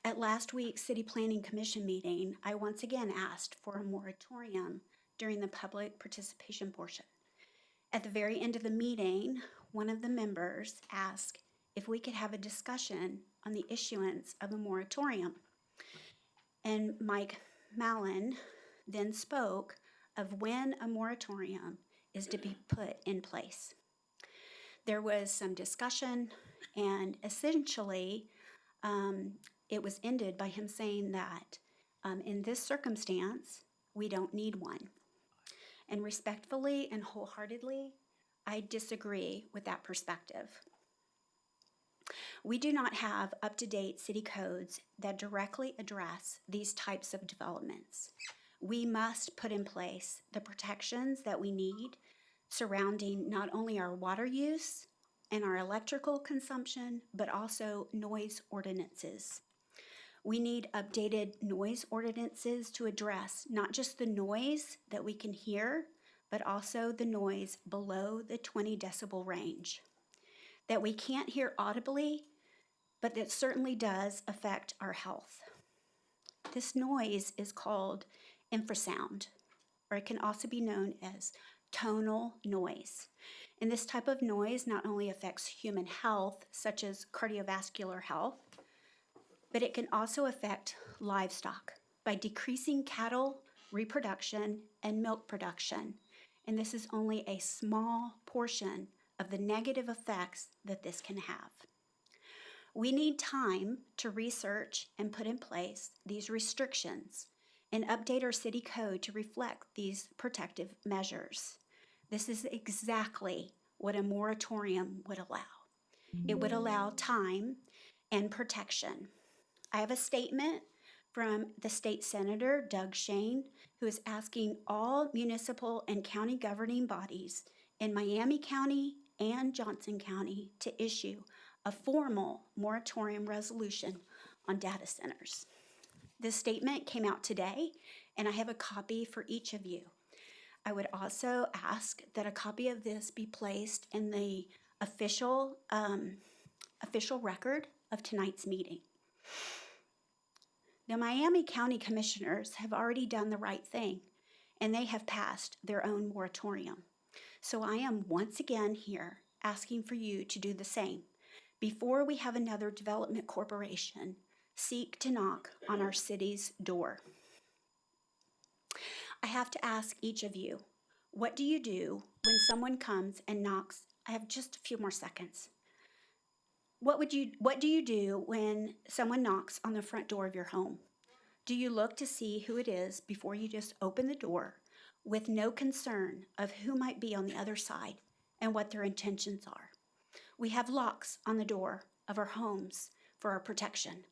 At last week's City Planning Commission meeting, I once again asked for a moratorium during the public participation portion. At the very end of the meeting, one of the members asked if we could have a discussion on the issuance of a moratorium. And Mike Mallon then spoke of when a moratorium is to be put in place. There was some discussion, and essentially it was ended by him saying that in this circumstance, we don't need one. And respectfully and wholeheartedly, I disagree with that perspective. We do not have up-to-date city codes that directly address these types of developments. We must put in place the protections that we need surrounding not only our water use and our electrical consumption, but also noise ordinances. We need updated noise ordinances to address not just the noise that we can hear, but also the noise below the 20 decibel range that we can't hear audibly, but that certainly does affect our health. This noise is called infrasound, or it can also be known as tonal noise. And this type of noise not only affects human health, such as cardiovascular health, but it can also affect livestock by decreasing cattle reproduction and milk production. And this is only a small portion of the negative effects that this can have. We need time to research and put in place these restrictions and update our city code to reflect these protective measures. This is exactly what a moratorium would allow. It would allow time and protection. I have a statement from the state senator, Doug Shane, who is asking all municipal and county governing bodies in Miami County and Johnson County to issue a formal moratorium resolution on data centers. This statement came out today, and I have a copy for each of you. I would also ask that a copy of this be placed in the official record of tonight's meeting. The Miami County Commissioners have already done the right thing, and they have passed their own moratorium. So I am once again here asking for you to do the same before we have another development corporation seek to knock on our city's door. I have to ask each of you, what do you do when someone comes and knocks? I have just a few more seconds. What do you do when someone knocks on the front door of your home? Do you look to see who it is before you just open the door with no concern of who might be on the other side and what their intentions are? We have locks on the door of our homes for our protection.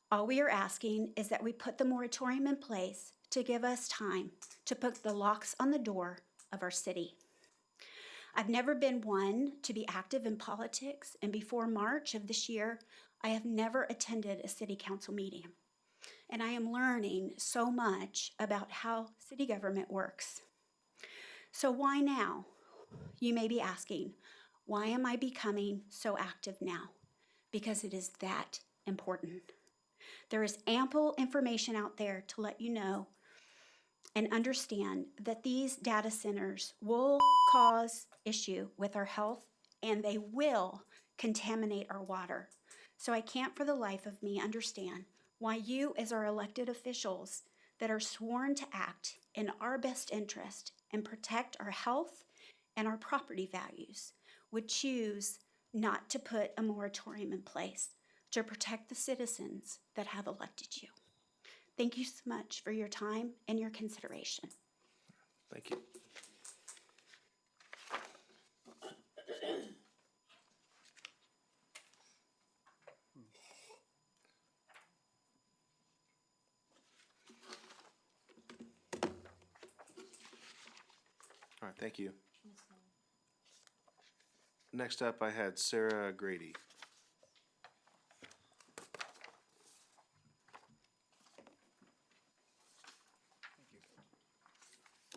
All we are asking is that we put the moratorium in place to give us time to put the locks on the door of our city. I've never been one to be active in politics, and before March of this year, I have never attended a city council meeting. And I am learning so much about how city government works. So why now? You may be asking, why am I becoming so active now? Because it is that important. There is ample information out there to let you know and understand that these data centers will cause issue with our health and they will contaminate our water. So I can't for the life of me understand why you as our elected officials that are sworn to act in our best interest and protect our health and our property values would choose not to put a moratorium in place to protect the citizens that have elected you. Thank you so much for your time and your consideration. Thank you. All right, thank you. Next up, I had Sarah Grady.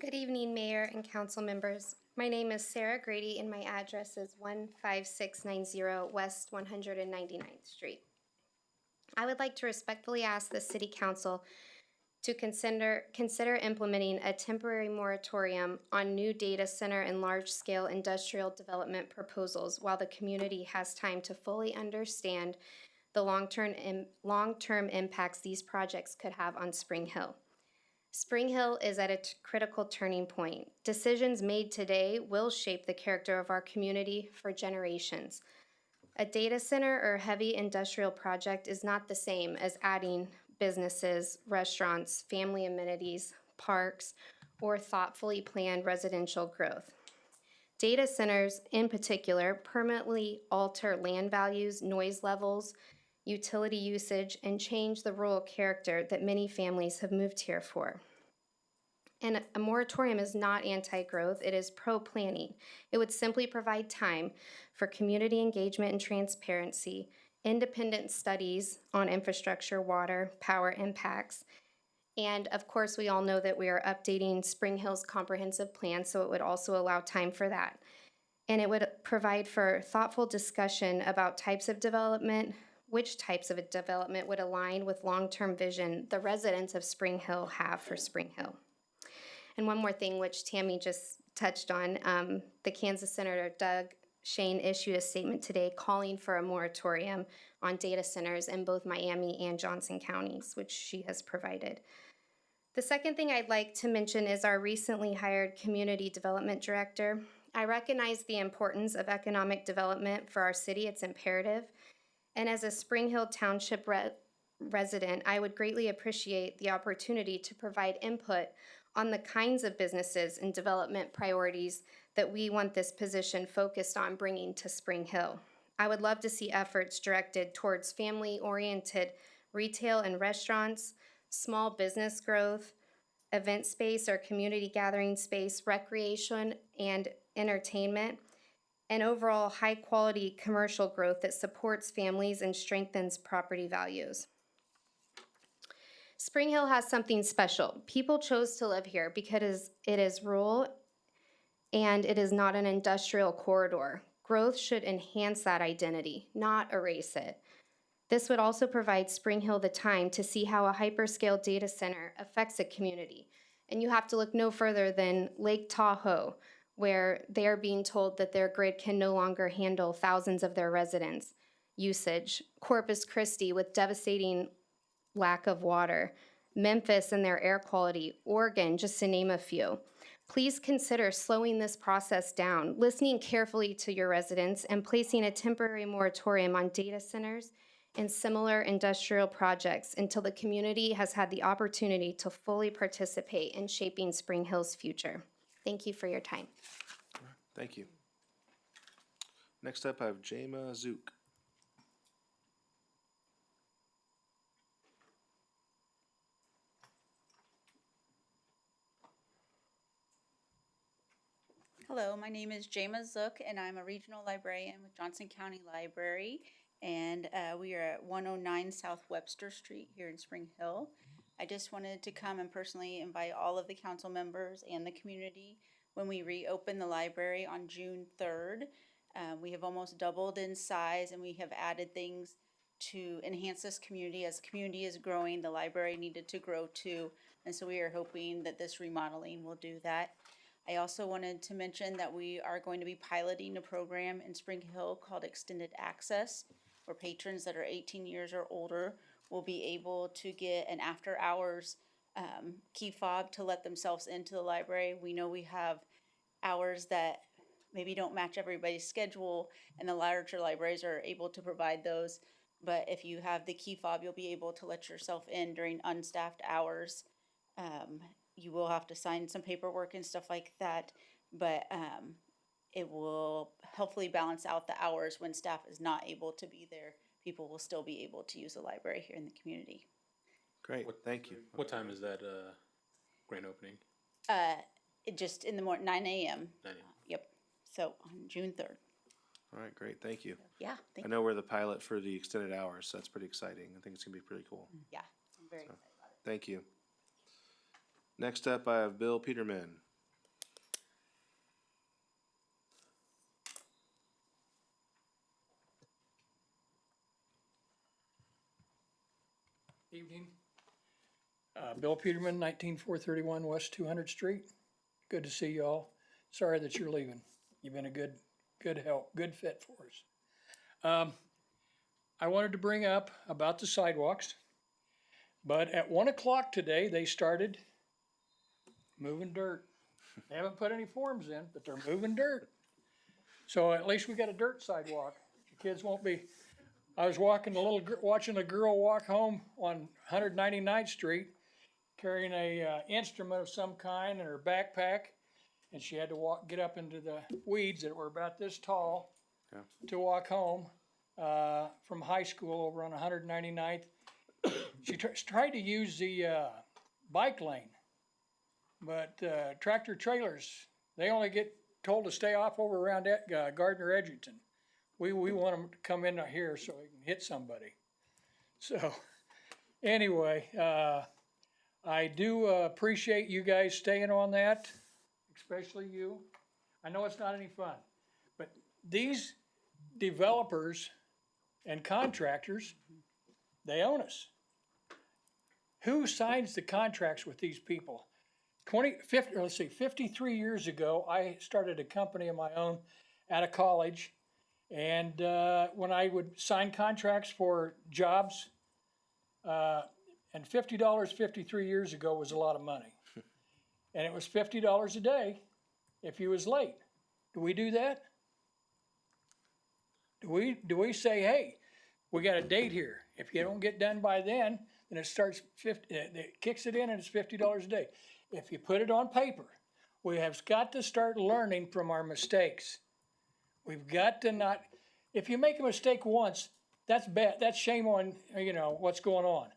Good evening, Mayor and council members. My name is Sarah Grady and my address is 15690 West 199th Street. I would like to respectfully ask the City Council to consider implementing a temporary moratorium on new data center and large-scale industrial development proposals while the community has time to fully understand the long-term impacts these projects could have on Spring Hill. Spring Hill is at a critical turning point. Decisions made today will shape the character of our community for generations. A data center or heavy industrial project is not the same as adding businesses, restaurants, family amenities, parks, or thoughtfully planned residential growth. Data centers, in particular, permanently alter land values, noise levels, utility usage, and change the rural character that many families have moved here for. And a moratorium is not anti-growth, it is pro-planning. It would simply provide time for community engagement and transparency, independent studies on infrastructure, water, power impacts, and of course, we all know that we are updating Spring Hill's comprehensive plan, so it would also allow time for that. And it would provide for thoughtful discussion about types of development, which types of development would align with long-term vision the residents of Spring Hill have for Spring Hill. And one more thing, which Tammy just touched on, the Kansas Senator Doug Shane issued a statement today calling for a moratorium on data centers in both Miami and Johnson counties, which she has provided. The second thing I'd like to mention is our recently hired community development director. I recognize the importance of economic development for our city. It's imperative. And as a Spring Hill Township resident, I would greatly appreciate the opportunity to provide input on the kinds of businesses and development priorities that we want this position focused on bringing to Spring Hill. I would love to see efforts directed towards family-oriented retail and restaurants, small business growth, event space or community gathering space, recreation and entertainment, and overall high-quality commercial growth that supports families and strengthens property values. Spring Hill has something special. People chose to live here because it is rural and it is not an industrial corridor. Growth should enhance that identity, not erase it. This would also provide Spring Hill the time to see how a hyperscale data center affects a community. And you have to look no further than Lake Tahoe, where they are being told that their grid can no longer handle thousands of their residents' usage. Corpus Christi with devastating lack of water, Memphis and their air quality, Oregon, just to name a few. Please consider slowing this process down, listening carefully to your residents, and placing a temporary moratorium on data centers and similar industrial projects until the community has had the opportunity to fully participate in shaping Spring Hill's future. Thank you for your time. Thank you. Next up, I have Jama Zook. Hello, my name is Jama Zook, and I'm a regional librarian with Johnson County Library. And we are at 109 South Webster Street here in Spring Hill. I just wanted to come and personally invite all of the council members and the community when we reopen the library on June 3rd. We have almost doubled in size, and we have added things to enhance this community. As the community is growing, the library needed to grow too. And so we are hoping that this remodeling will do that. I also wanted to mention that we are going to be piloting a program in Spring Hill called Extended Access, where patrons that are 18 years or older will be able to get an after-hours key fob to let themselves into the library. We know we have hours that maybe don't match everybody's schedule, and the larger libraries are able to provide those. But if you have the key fob, you'll be able to let yourself in during unstaffed hours. You will have to sign some paperwork and stuff like that, but it will hopefully balance out the hours when staff is not able to be there. People will still be able to use the library here in the community. Great, thank you. What time is that grand opening? It just in the morning, 9 a.m. 9 a.m. Yep. So on June 3rd. All right, great, thank you. Yeah, I know we're the pilot for the extended hours, so that's pretty exciting. I think it's gonna be pretty cool. Yeah, I'm very excited about it. Thank you. Next up, I have Bill Peterman. Evening. Bill Peterman, 19431 West 200th Street. Good to see you all. Sorry that you're leaving. You've been a good help, good fit for us. I wanted to bring up about the sidewalks, but at 1 o'clock today, they started moving dirt. They haven't put any forms in, but they're moving dirt. So at least we got a dirt sidewalk. The kids won't be. I was watching a girl walk home on 199th Street, carrying a instrument of some kind in her backpack, and she had to get up into the weeds that were about this tall to walk home from high school over on 199th. She tried to use the bike lane, but tractor trailers, they only get told to stay off over around Gardner Edgerton. We want them to come in here so we can hit somebody. So anyway, I do appreciate you guys staying on that, especially you. I know it's not any fun, but these developers and contractors, they own us. Who signs the contracts with these people? 53 years ago, I started a company of my own out of college. And when I would sign contracts for jobs, and $50 53 years ago was a lot of money. And it was $50 a day if you was late. Do we do that? Do we say, hey, we got a date here. If you don't get done by then it starts it kicks it in and it's $50 a day. If you put it on paper, we have got to start learning from our mistakes. We've got to not, if you make a mistake once, that's bad, that's shame on, what's going on.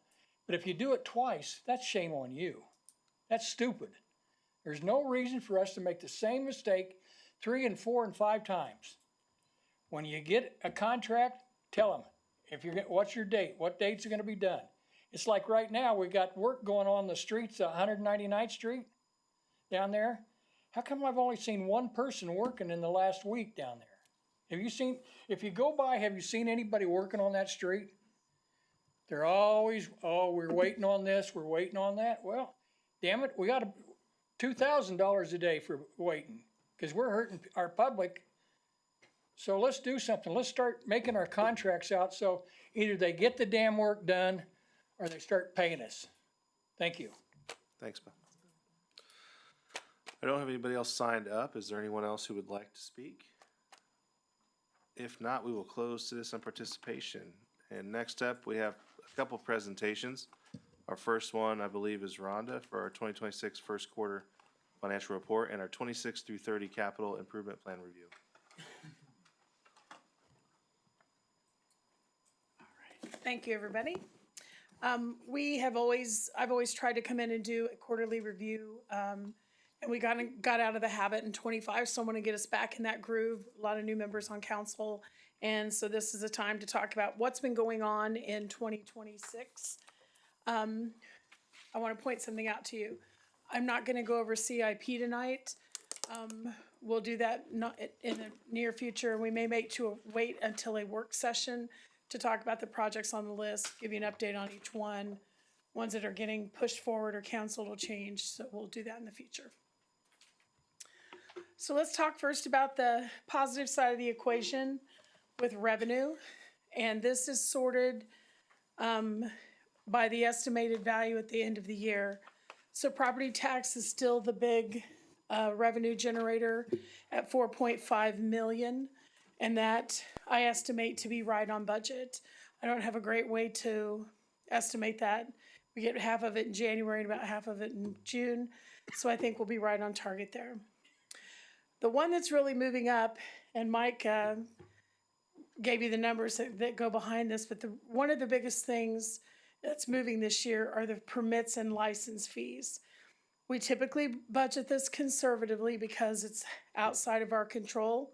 But if you do it twice, that's shame on you. That's stupid. There's no reason for us to make the same mistake 3 and 4 and 5 times. When you get a contract, tell them, what's your date? What dates are gonna be done? It's like right now, we got work going on the streets, 199th Street down there. How come I've only seen one person working in the last week down there? If you go by, have you seen anybody working on that street? They're always, we're waiting on this, we're waiting on that. Well, damn it, we got $2,000 a day for waiting because we're hurting our public. So let's do something. Let's start making our contracts out so either they get the damn work done or they start paying us. Thank you. Thanks, Bill. I don't have anybody else signed up. Is there anyone else who would like to speak? If not, we will close citizen participation. And next up, we have a couple presentations. Our first one, I believe, is Rhonda for our 2026 first quarter financial report and our 26 through 30 capital improvement plan review. Thank you, everybody. I've always tried to come in and do a quarterly review, and we got out of the habit in 25, so I want to get us back in that groove. A lot of new members on council, and so this is a time to talk about what's been going on in 2026. I want to point something out to you. I'm not going to go over CIP tonight. We'll do that not in the near future. We may wait until a work session to talk about the projects on the list, give you an update on each one, ones that are getting pushed forward or canceled will change, so we'll do that in the future. So let's talk first about the positive side of the equation with revenue, and this is sorted by the estimated value at the end of the year. So property tax is still the big revenue generator at 4.5 million. And that I estimate to be right on budget. I don't have a great way to estimate that. We get half of it in January and about half of it in June. So I think we'll be right on target there. The one that's really moving up, and Mike gave you the numbers that go behind this, but one of the biggest things that's moving this year are the permits and license fees. We typically budget this conservatively because it's outside of our control.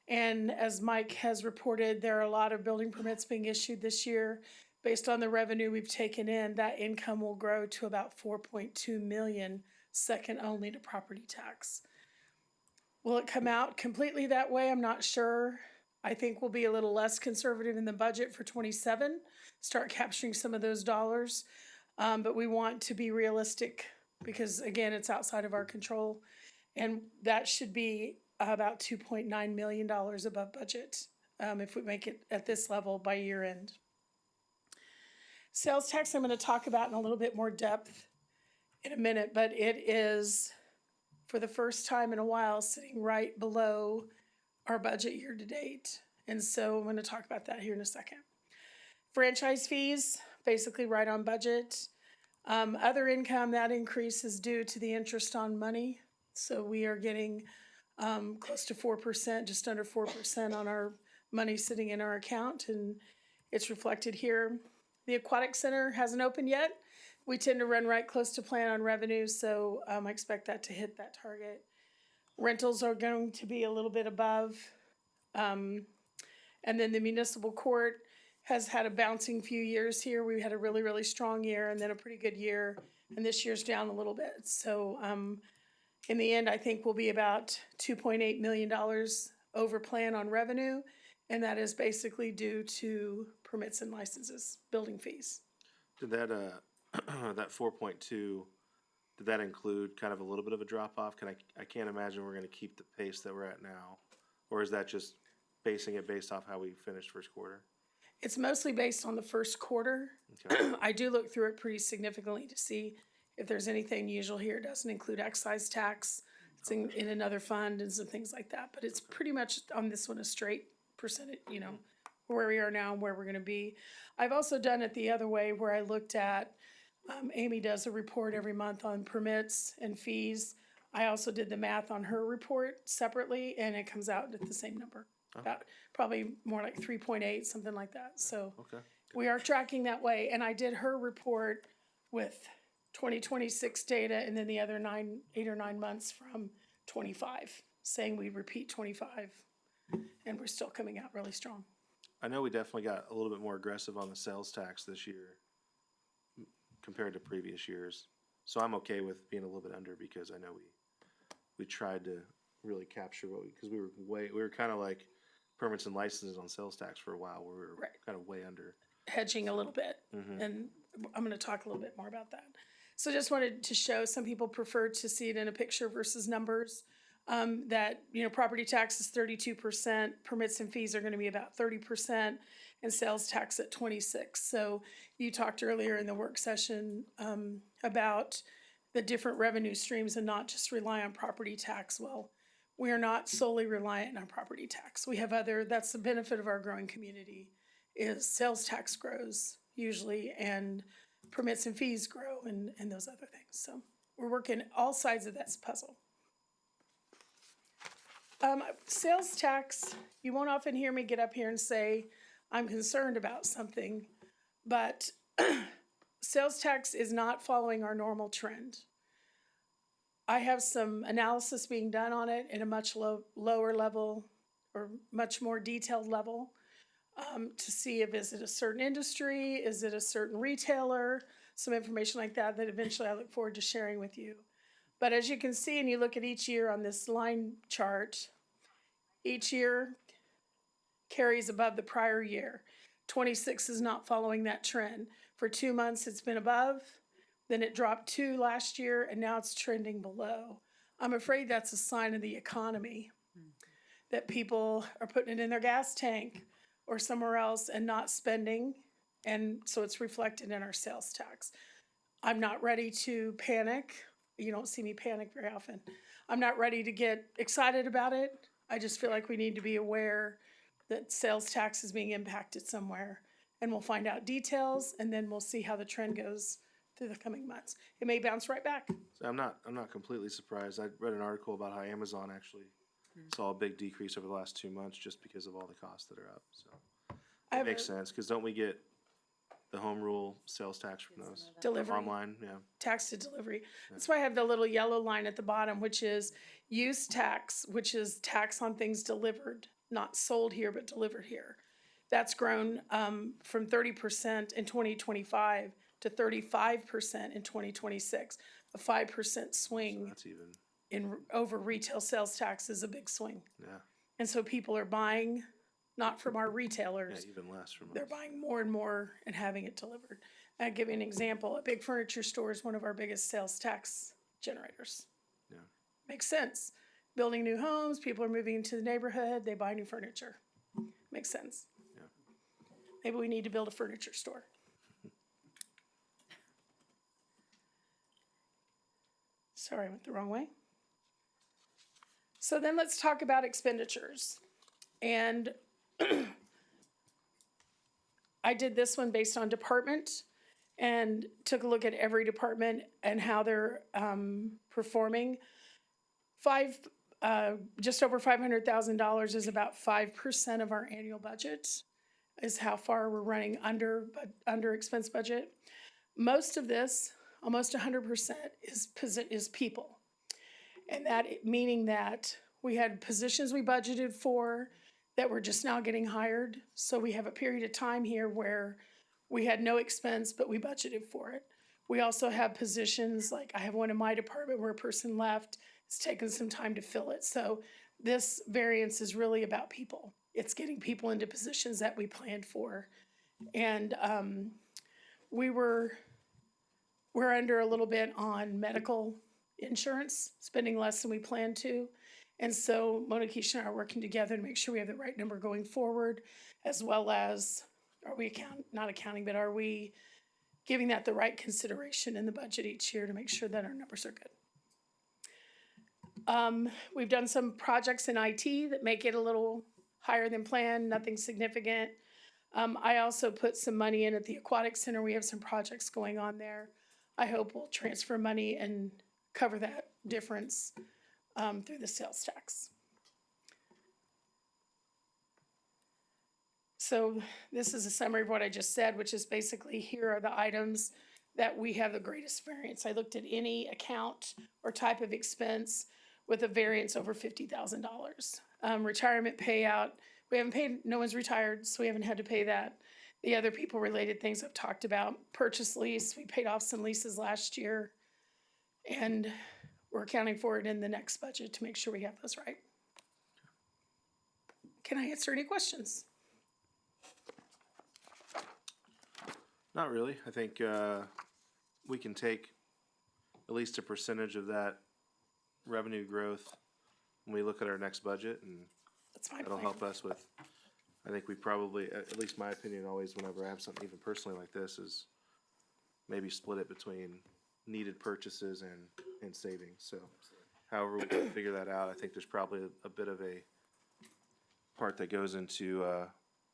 And as Mike has reported, there are a lot of building permits being issued this year. Based on the revenue we've taken in, that income will grow to about 4.2 million, second only to property tax. Will it come out completely that way? I'm not sure. I think we'll be a little less conservative in the budget for 27, start capturing some of those dollars. But we want to be realistic because, again, it's outside of our control. And that should be about $2.9 million above budget if we make it at this level by year end. Sales tax I'm going to talk about in a little bit more depth in a minute, but it is, for the first time in a while, sitting right below our budget year to date. And so I'm going to talk about that here in a second. Franchise fees, basically right on budget. Other income, that increase is due to the interest on money. So we are getting close to 4%, just under 4% on our money sitting in our account, and it's reflected here. The Aquatic Center hasn't opened yet. We tend to run right close to plan on revenue, so I expect that to hit that target. Rentals are going to be a little bit above. And then the municipal court has had a bouncing few years here. We had a really, really strong year and then a pretty good year, and this year's down a little bit. So in the end, I think we'll be about $2.8 million over plan on revenue, and that is basically due to permits and licenses, building fees. Did that, that 4.2, did that include kind of a little bit of a drop off? I can't imagine we're gonna keep the pace that we're at now. Or is that just basing it based off how we finished first quarter? It's mostly based on the first quarter. Okay. I do look through it pretty significantly to see if there's anything unusual here. It doesn't include excise tax. It's in another fund and some things like that. But it's pretty much on this one a straight percentage, where we are now and where we're going to be. I've also done it the other way where I looked at, Amy does a report every month on permits and fees. I also did the math on her report separately, and it comes out at the same number. About probably more like 3.8, something like that. So we are tracking that way. And I did her report with 2026 data and then the other 8 or 9 months from 25, saying we repeat 25, and we're still coming out really strong. I know we definitely got a little bit more aggressive on the sales tax this year compared to previous years. So I'm okay with being a little bit under because I know we tried to really capture because we were kind of like permits and licenses on sales tax for a while where we were kind of way under. Hedging a little bit, and I'm going to talk a little bit more about that. So just wanted to show, some people prefer to see it in a picture versus numbers. that, you know, property tax is 32%, permits and fees are gonna be about 30%, and sales tax at 26. So you talked earlier in the work session, about the different revenue streams and not just rely on property tax. Well, we are not solely reliant on property tax. We have that's the benefit of our growing community, is sales tax grows usually, and permits and fees grow, and those other things. So we're working all sides of that puzzle. Sales tax, you won't often hear me get up here and say I'm concerned about something, but sales tax is not following our normal trend. I have some analysis being done on it in a much lower level or much more detailed level, to see if is it a certain industry, is it a certain retailer, some information like that eventually I look forward to sharing with you. But as you can see, and you look at each year on this line chart, each year carries above the prior year. 26 is not following that trend. For 2 months it's been above, then it dropped 2 last year, and now it's trending below. I'm afraid that's a sign of the economy, that people are putting it in their gas tank or somewhere else and not spending, and so it's reflected in our sales tax. I'm not ready to panic. You don't see me panic very often. I'm not ready to get excited about it. I just feel like we need to be aware that sales tax is being impacted somewhere, and we'll find out details, and then we'll see how the trend goes through the coming months. It may bounce right back. So I'm not completely surprised. I read an article about how Amazon actually saw a big decrease over the last 2 months just because of all the costs that are up. So it makes sense, because don't we get the home rule sales tax from those? Delivery. Online, yeah. Tax to delivery. That's why I have the little yellow line at the bottom, which is use tax, which is tax on things delivered, not sold here, but delivered here. That's grown from 30% in 2025 to 35% in 2026. A 5% swing. So that's even. Over retail sales tax is a big swing. Yeah. And so people are buying, not from our retailers. Yeah, even less from They're us. buying more and more and having it delivered. I'll give you an example. A big furniture store is one of our biggest sales tax generators. Yeah. Makes sense. Building new homes, people are moving into the neighborhood, they buy new furniture. Makes sense. Yeah. Maybe we need to build a furniture store. Sorry, I went the wrong way. So then let's talk about expenditures. And I did this one based on department and took a look at every department and how they're performing. Just over $500,000 is about 5% of our annual budget, is how far we're running under expense budget. Most of this, almost 100%, is people. And that meaning that we had positions we budgeted for that were just now getting hired. So we have a period of time here where we had no expense, but we budgeted for it. We also have positions, like I have one in my department where a person left. It's taken some time to fill it. So this variance is really about people. It's getting people into positions that we planned for. And we're under a little bit on medical insurance, spending less than we planned to. And so Mona Keisha and I are working together to make sure we have the right number going forward, as well as are we giving that the right consideration in the budget each year to make sure that our numbers are good. We've done some projects in IT that make it a little higher than planned, nothing significant. I also put some money in at the Aquatic Center. We have some projects going on there. I hope we'll transfer money and cover that difference through the sales tax. So this is a summary of what I just said, which is basically here are the items that we have the greatest variance. I looked at any account or type of expense with a variance over $50,000. Retirement payout, we haven't paid, no one's retired, so we haven't had to pay that. The other people related things I've talked about. Purchase lease, we paid off some leases last year, and we're accounting for it in the next budget to make sure we have those right. Can I answer any questions? Not really. I think we can take at least a percentage of that revenue growth when we look at our next budget, and That's my that'll plan. help us with, I think we probably, at least my opinion always, whenever I have something even personally like this, is maybe split it between needed purchases and savings, so however we can figure that out, I think there's probably a bit of a part that goes into,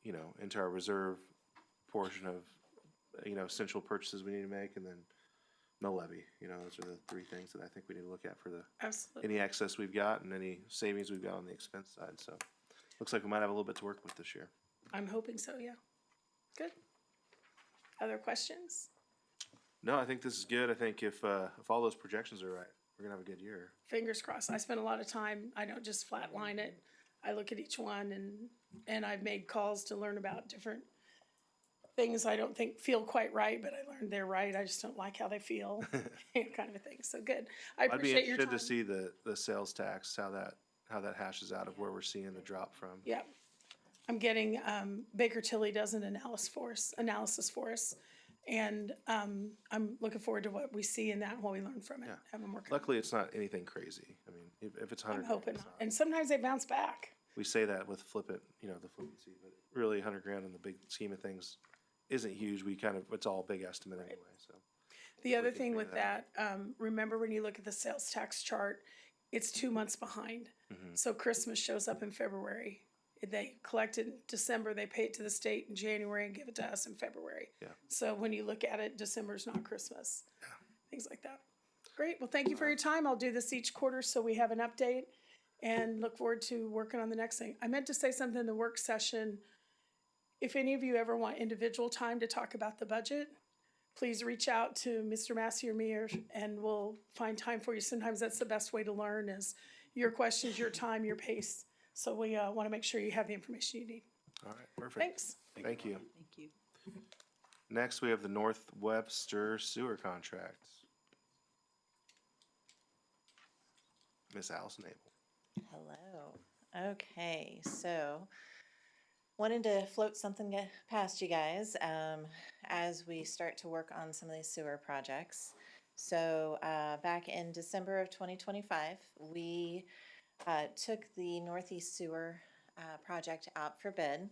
you know, into our reserve portion of, you know, essential purchases we need to make, and then mill levy, you know, those are the three things that I think we need to look at for the, Absolutely. any excess we've got and any savings we've got on the expense side, so. Looks like we might have a little bit to work with this year. I'm hoping so, yeah. Good. Other questions? No, I think this is good. I think if all those projections are right, we're gonna have a good year. Fingers crossed. I spend a lot of time, I don't just flatline it. I look at each one and I've made calls to learn about different things I don't think feel quite right, but I learned they're right. I just don't like how they feel, kind of a thing. So good. I I'd be appreciate your time. interested to see the sales tax, how that hashes out of where we're seeing the drop from. Yeah. I'm getting, Baker Tilly does an analysis for us. And, I'm looking forward to what we see in that and what we learn from it. Yeah. Have them work. Luckily, it's not anything crazy. I mean, if it's 100 I'm grand, hoping it's not. not. And sometimes they bounce back. We say that with flip it, you know, the flippancy, but really 100 grand in the big scheme of things isn't huge. It's all a big estimate anyway, so. The other can thing figure with that that, remember when you look at the sales tax chart, it's 2 months behind. So Christmas shows up in February. They collect it in December, they pay it to the state in January and give it to us in February. Yeah. So when you look at it, December's not Christmas. Things like that. Great, well, thank you for your time. I'll do this each quarter so we have an update and look forward to working on the next thing. I meant to say something in the work session. If any of you ever want individual time to talk about the budget, please reach out to Mr. Massey or me, and we'll find time for you. Sometimes that's the best way to learn is your questions, your time, your pace. So we want to make sure you have the information you need. All right, perfect. Thanks. Thank you. Thank you. Next, we have the North Webster sewer contract. Miss Allison Abel. Hello. Okay, so wanted to float something past you guys as we start to work on some of these sewer projects. So back in December of 2025, we took the Northeast Sewer project out for bid.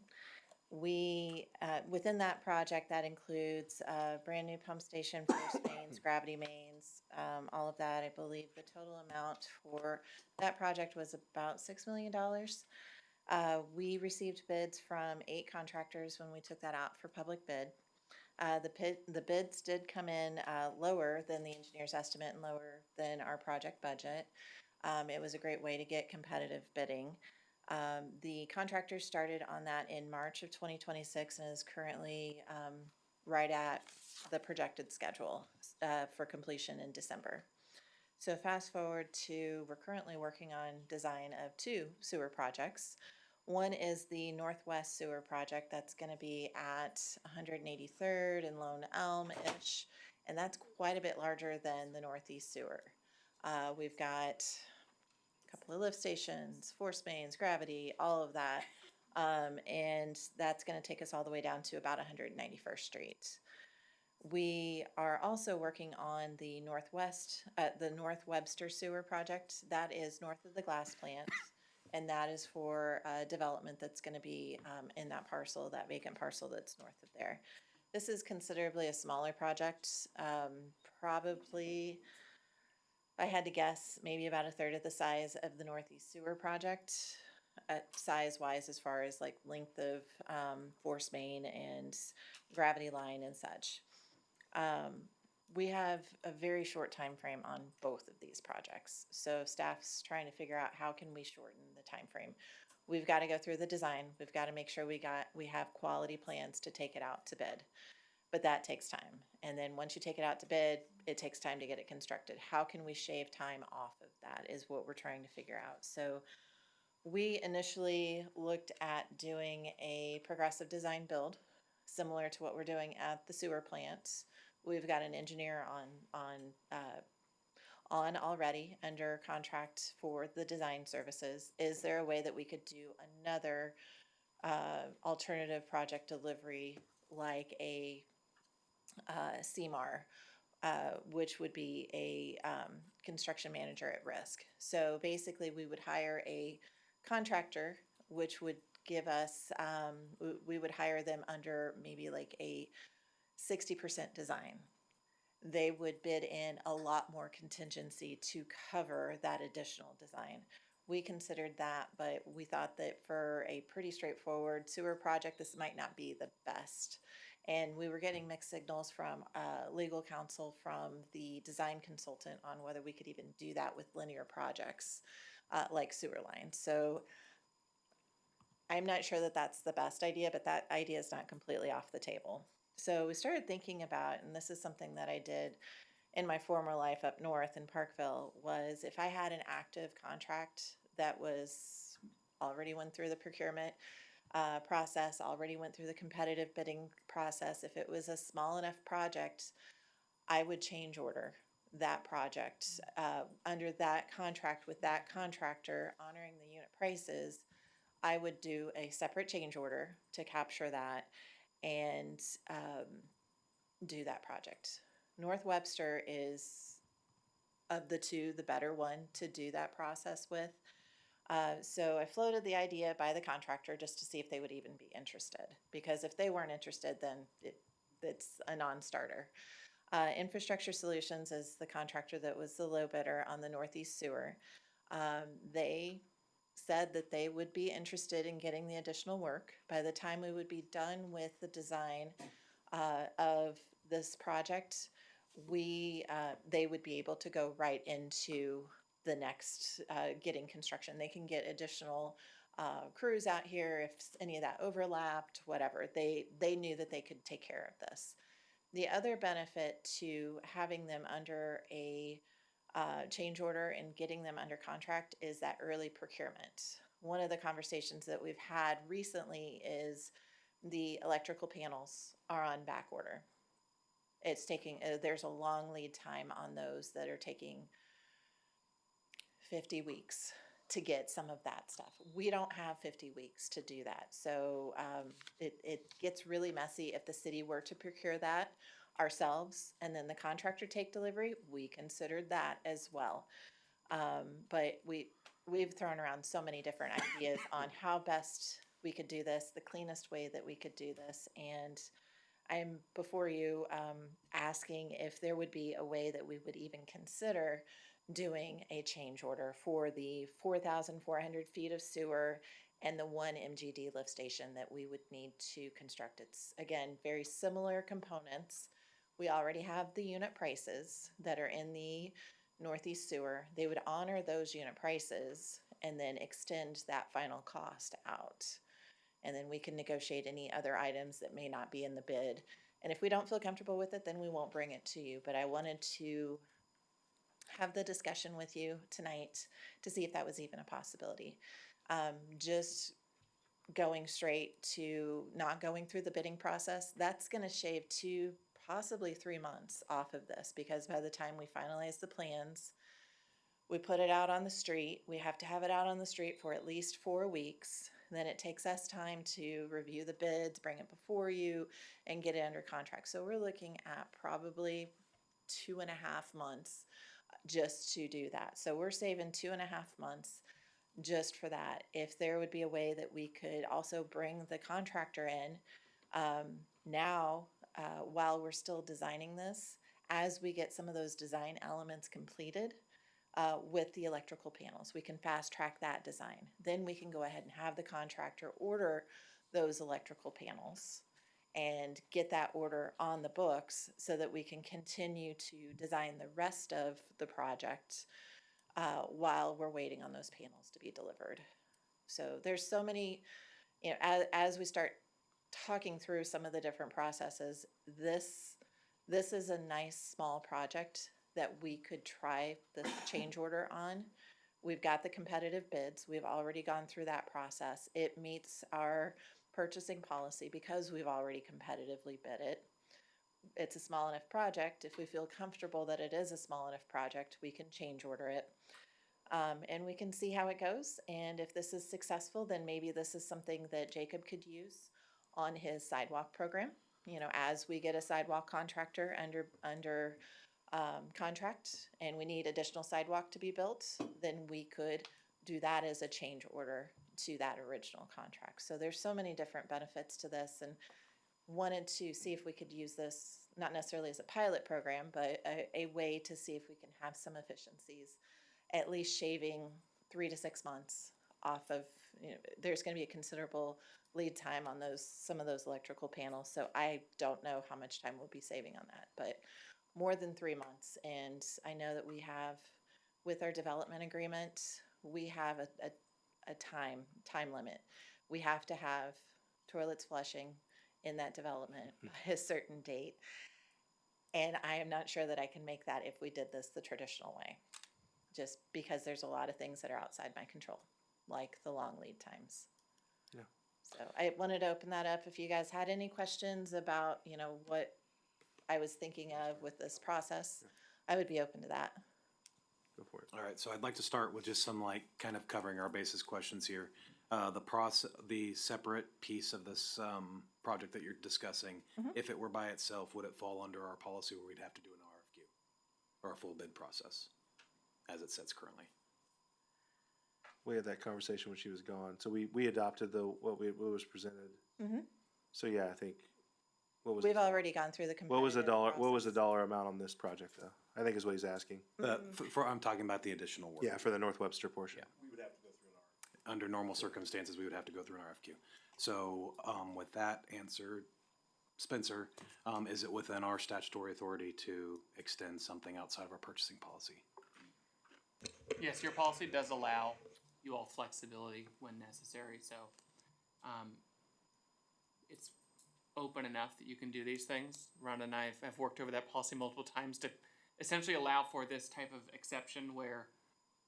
We, within that project, that includes a brand new pump station, force mains, gravity mains, all of that. I believe the total amount for that project was about $6 million. We received bids from 8 contractors when we took that out for public bid. The bids did come in lower than the engineer's estimate and lower than our project budget. It was a great way to get competitive bidding. The contractor started on that in March of 2026 and is currently right at the projected schedule for completion in December. So fast forward to, we're currently working on design of 2 sewer projects. One is the Northwest Sewer Project that's going to be at 183rd and Lone Elm-ish, and that's quite a bit larger than the Northeast Sewer. We've got a couple of lift stations, force mains, gravity, all of that, and that's going to take us all the way down to about 191st Street. We are also working on the North Webster Sewer Project. That is north of the glass plant. And that is for development that's going to be in that parcel, that vacant parcel that's north of there. This is considerably a smaller project, probably, if I had to guess, maybe about a third of the size of the Northeast Sewer Project, size-wise as far as like length of force main and gravity line and such. We have a very short time frame on both of these projects. So staff's trying to figure out how can we shorten the time frame. We've got to go through the design. We've got to make sure we have quality plans to take it out to bid. But that takes time. And then once you take it out to bid, it takes time to get it constructed. How can we shave time off of that is what we're trying to figure out. So we initially looked at doing a progressive design build, similar to what we're doing at the sewer plant. We've got an engineer on already under contract for the design services. Is there a way that we could do another alternative project delivery like a CMAR which would be a construction manager at risk. So basically, we would hire a contractor, which would give us, we would hire them under maybe like a 60% design. They would bid in a lot more contingency to cover that additional design. We considered that, but we thought that for a pretty straightforward sewer project, this might not be the best. And we were getting mixed signals from legal counsel, from the design consultant on whether we could even do that with linear projects like sewer lines. So I'm not sure that that's the best idea, but that idea is not completely off the table. So we started thinking about, and this is something that I did in my former life up north in Parkville, was if I had an active contract that was already went through the procurement process, already went through the competitive bidding process, if it was a small enough project, I would change order that project under that contract with that contractor, honoring the unit prices. I would do a separate change order to capture that and do that project. North Webster is, of the two, the better one to do that process with. So I floated the idea by the contractor just to see if they would even be interested. Because if they weren't interested, then it's a non-starter. Infrastructure Solutions is the contractor that was the low bidder on the Northeast Sewer. They said that they would be interested in getting the additional work. By the time we would be done with the design of this project, they would be able to go right into the next getting construction. They can get additional crews out here if any of that overlapped, whatever. They knew that they could take care of this. The other benefit to having them under a change order and getting them under contract is that early procurement. One of the conversations that we've had recently is the electrical panels are on back order. It's taking, there's a long lead time on those that are taking 50 weeks to get some of that stuff. We don't have 50 weeks to do that. So it gets really messy if the city were to procure that ourselves and then the contractor take delivery. We considered that as well. But we've thrown around so many different ideas on how best we could do this, the cleanest way that we could do this. And I'm before you asking if there would be a way that we would even consider doing a change order for the 4,400 feet of sewer and the one MGD lift station that we would need to construct. It's, again, very similar components. We already have the unit prices that are in the Northeast Sewer. They would honor those unit prices and then extend that final cost out. And then we can negotiate any other items that may not be in the bid. And if we don't feel comfortable with it, then we won't bring it to you. But I wanted to have the discussion with you tonight to see if that was even a possibility. Just going straight to not going through the bidding process, that's going to shave 2, possibly 3 months off of this, because by the time we finalize the plans, we put it out on the street. We have to have it out on the street for at least 4 weeks. Then it takes us time to review the bids, bring it before you, and get it under contract. So we're looking at probably 2.5 months just to do that. So we're saving 2.5 months just for that. If there would be a way that we could also bring the contractor in now while we're still designing this, as we get some of those design elements completed with the electrical panels, we can fast track that design. Then we can go ahead and have the contractor order those electrical panels and get that order on the books so that we can continue to design the rest of the project while we're waiting on those panels to be delivered. So there's so many, you know, as we start talking through some of the different processes, this is a nice small project that we could try the change order on. We've got the competitive bids. We've already gone through that process. It meets our purchasing policy because we've already competitively bid it. It's a small enough project. If we feel comfortable that it is a small enough project, we can change order it. And we can see how it goes. And if this is successful, then maybe this is something that Jacob could use on his sidewalk program. You know, as we get a sidewalk contractor under contract and we need additional sidewalk to be built, then we could do that as a change order to that original contract. So there's so many different benefits to this, and wanted to see if we could use this, not necessarily as a pilot program, but a way to see if we can have some efficiencies, at least shaving 3 to 6 months off of, there's gonna be a considerable lead time on some of those electrical panels, so I don't know how much time we'll be saving on that, but more than 3 months. And I know that we have, with our development agreement, we have a time limit. We have to have toilets flushing in that development by a certain date. And I am not sure that I can make that if we did this the traditional way, just because there's a lot of things that are outside my control, like the long lead times. Yeah. So I wanted to open that up. If you guys had any questions about, what I was thinking of with this process, I would be open to that. Go for it. All right, so I'd like to start with just some kind of covering our basis questions here. The separate piece of this project that you're discussing, if it were by itself, would it fall under our policy where we'd have to do an RFQ or a full bid process as it sits currently? We had that conversation when she was gone, so we adopted what was presented. So yeah, I think We've already gone through the what was the dollar process. amount on this project though? I think is what he's asking. I'm talking about the additional work. Yeah, for the North Webster portion. We would have to go through an RFQ. Under normal circumstances, we would have to go through an RFQ. So with that answer, Spencer, is it within our statutory authority to extend something outside of our purchasing policy? Yes, your policy does allow you all flexibility when necessary, so it's open enough that you can do these things. Rhonda and I have worked over that policy multiple times to essentially allow for this type of exception where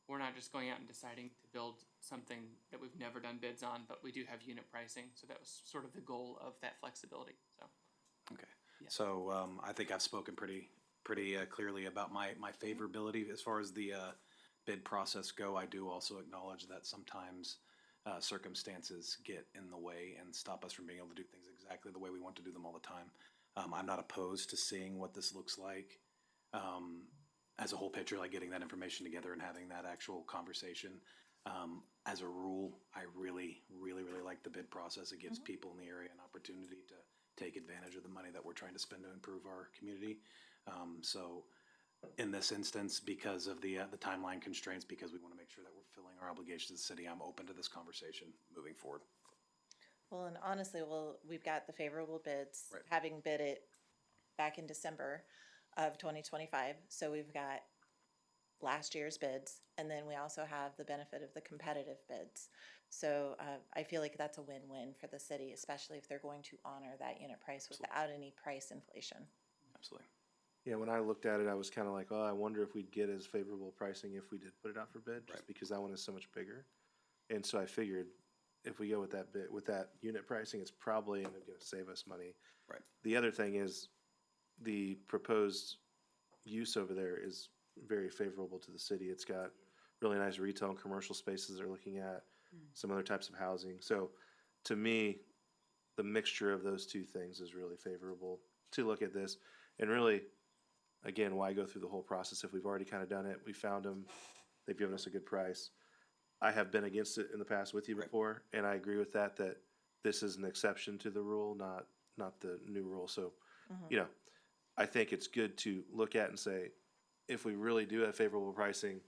we're not just going out and deciding to build something that we've never done bids on, but we do have unit pricing. So that was sort of the goal of that flexibility. So. Okay. Yeah. So I think I've spoken pretty clearly about my favorability as far as the bid process go. I do also acknowledge that sometimes circumstances get in the way and stop us from being able to do things exactly the way we want to do them all the time. I'm not opposed to seeing what this looks like as a whole picture, like getting that information together and having that actual conversation. As a rule, I really like the bid process. It gives people in the area an opportunity to take advantage of the money that we're trying to spend to improve our community. So in this instance, because of the timeline constraints, because we want to make sure that we're fulfilling our obligations to the city, I'm open to this conversation moving forward. Well, and honestly, we've got the favorable bids, Right. having bid it back in December of 2025. So we've got last year's bids, and then we also have the benefit of the competitive bids. So I feel like that's a win-win for the city, especially if they're going to honor that unit price without any price inflation. Absolutely. Yeah, when I looked at it, I was kind of like, oh, I wonder if we'd get as favorable pricing if we did put it out for bid, just because that one is so much bigger. And so I figured if we go with that bid, with that unit pricing, it's probably going to save us money. Right. The other thing is the proposed use over there is very favorable to the city. It's got really nice retail and commercial spaces they're looking at, some other types of housing. So to me, the mixture of those two things is really favorable to look at this. And really, again, why go through the whole process if we've already kind of done it? We found them. They've given us a good price. I have been against it in the past with you before, and I agree with that this is an exception to the rule, not the new rule. So, I think it's good to look at and say, if we really do have favorable pricing,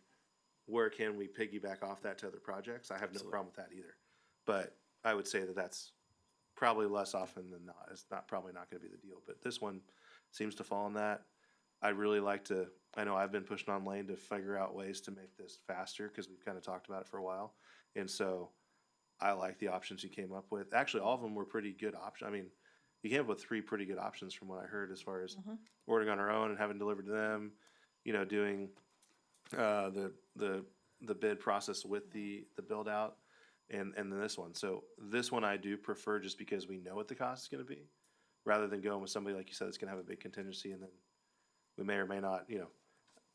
where can we piggyback off that to other projects? I have no problem with that either. But I would say that that's probably less often than not. It's probably not going to be the deal. But this one seems to fall in that. I'd really like to, I know I've been pushing on Lane to figure out ways to make this faster because we've kind of talked about it for a while. And so I like the options you came up with. Actually, all of them were pretty good options. I mean, you came up with 3 pretty good options from what I heard as far as ordering on our own and having delivered to them, doing the bid process with the build out and then this one. So this one I do prefer just because we know what the cost is going to be rather than going with somebody like you said that's going to have a big contingency and then we may or may not,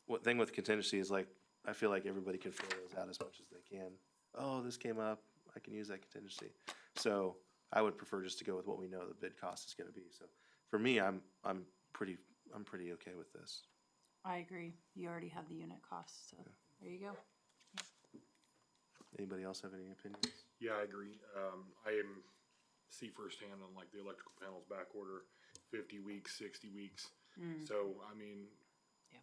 what thing with contingency is like, I feel like everybody can fill those out as much as they can. Oh, this came up, I can use that contingency. So I would prefer just to go with what we know the bid cost is gonna be. So for me, I'm pretty okay with this. I agree. You already have the unit cost, so there you go. Anybody else have any opinions? Yeah, I agree. See firsthand on like the electrical panels back order, 50 weeks, 60 weeks. So, I mean,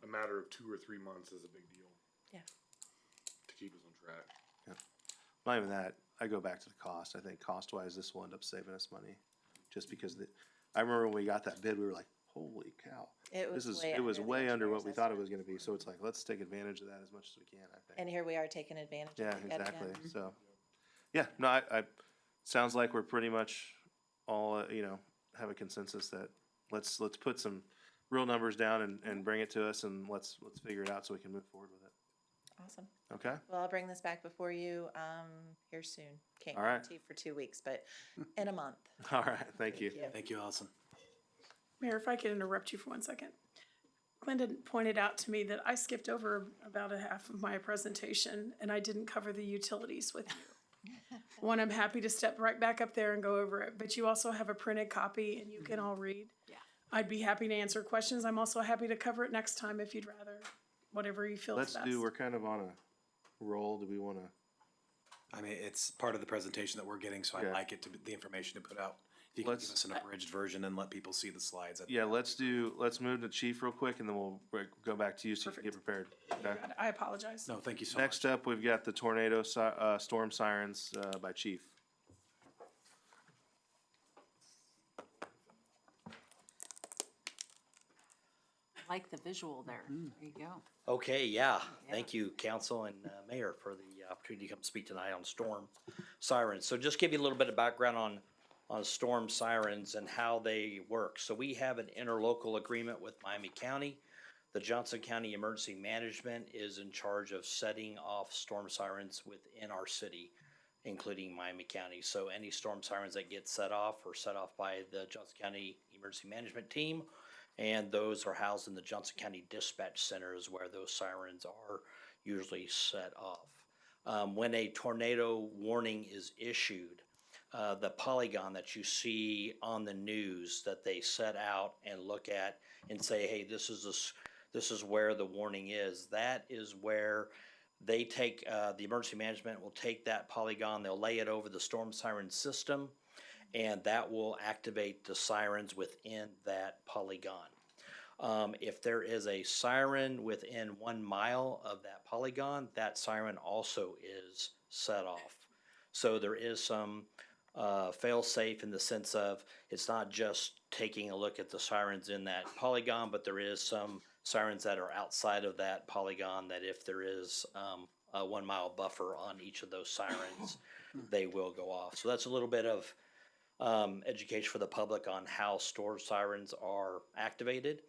a matter of 2 or 3 months is a big deal. Yeah. To keep us on track. Not even that, I go back to the cost. I think cost-wise, this will end up saving us money. Just because I remember when we got that bid, we were like, holy cow. It was It was way under what we thought it engineer's was gonna be, so it's like, let's take advantage of that as much as we can, I think. And here we are taking advantage of Yeah, it yet exactly, again. so, yeah, no, I, sounds like we're pretty much all, have a consensus that let's put some real numbers down and bring it to us and let's figure it out so we can move forward with it, Awesome. okay? Well, I'll bring this back before you, here soon. Can't All right. guarantee for 2 weeks, but in a month. All right, thank you. Thank you, Allison. Mayor, if I could interrupt you for 1 second. Glenda pointed out to me that I skipped over about a half of my presentation and I didn't cover the utilities with you. One, I'm happy to step right back up there and go over it, but you also have a printed copy and you can all read. Yeah. I'd be happy to answer questions. I'm also happy to cover it next time if you'd rather, whatever you feel is best. We're kind of on a roll, do we wanna? I mean, it's part of the presentation that we're getting, so Okay. I like it to, the information to put out. If you can give us an abridged version and let people see the slides. Yeah, let's move to chief real quick and then we'll go back to you so you can get prepared, okay? I apologize. No, thank you so much. Next up, we've got the tornado storm sirens, by chief. Like the visual there. There you go. Okay, yeah. Thank you, council and mayor, for the opportunity to come speak tonight on storm sirens. So just give you a little bit of background on storm sirens and how they work. So we have an interlocal agreement with Miami County. The Johnson County Emergency Management is in charge of setting off storm sirens within our city, including Miami County. So any storm sirens that get set off are set off by the Johnson County Emergency Management team. And those are housed in the Johnson County Dispatch Centers where those sirens are usually set off. When a tornado warning is issued, the polygon that you see on the news that they set out and look at and say, hey, this is where the warning is. That is where they take, the emergency management will take that polygon, they'll lay it over the storm siren system, and that will activate the sirens within that polygon. If there is a siren within 1 mile of that polygon, that siren also is set off. So there is some fail-safe in the sense of it's not just taking a look at the sirens in that polygon, but there is some sirens that are outside of that polygon that if there is a 1 mile buffer on each of those sirens, they will go off. So that's a little bit of education for the public on how storm sirens are activated.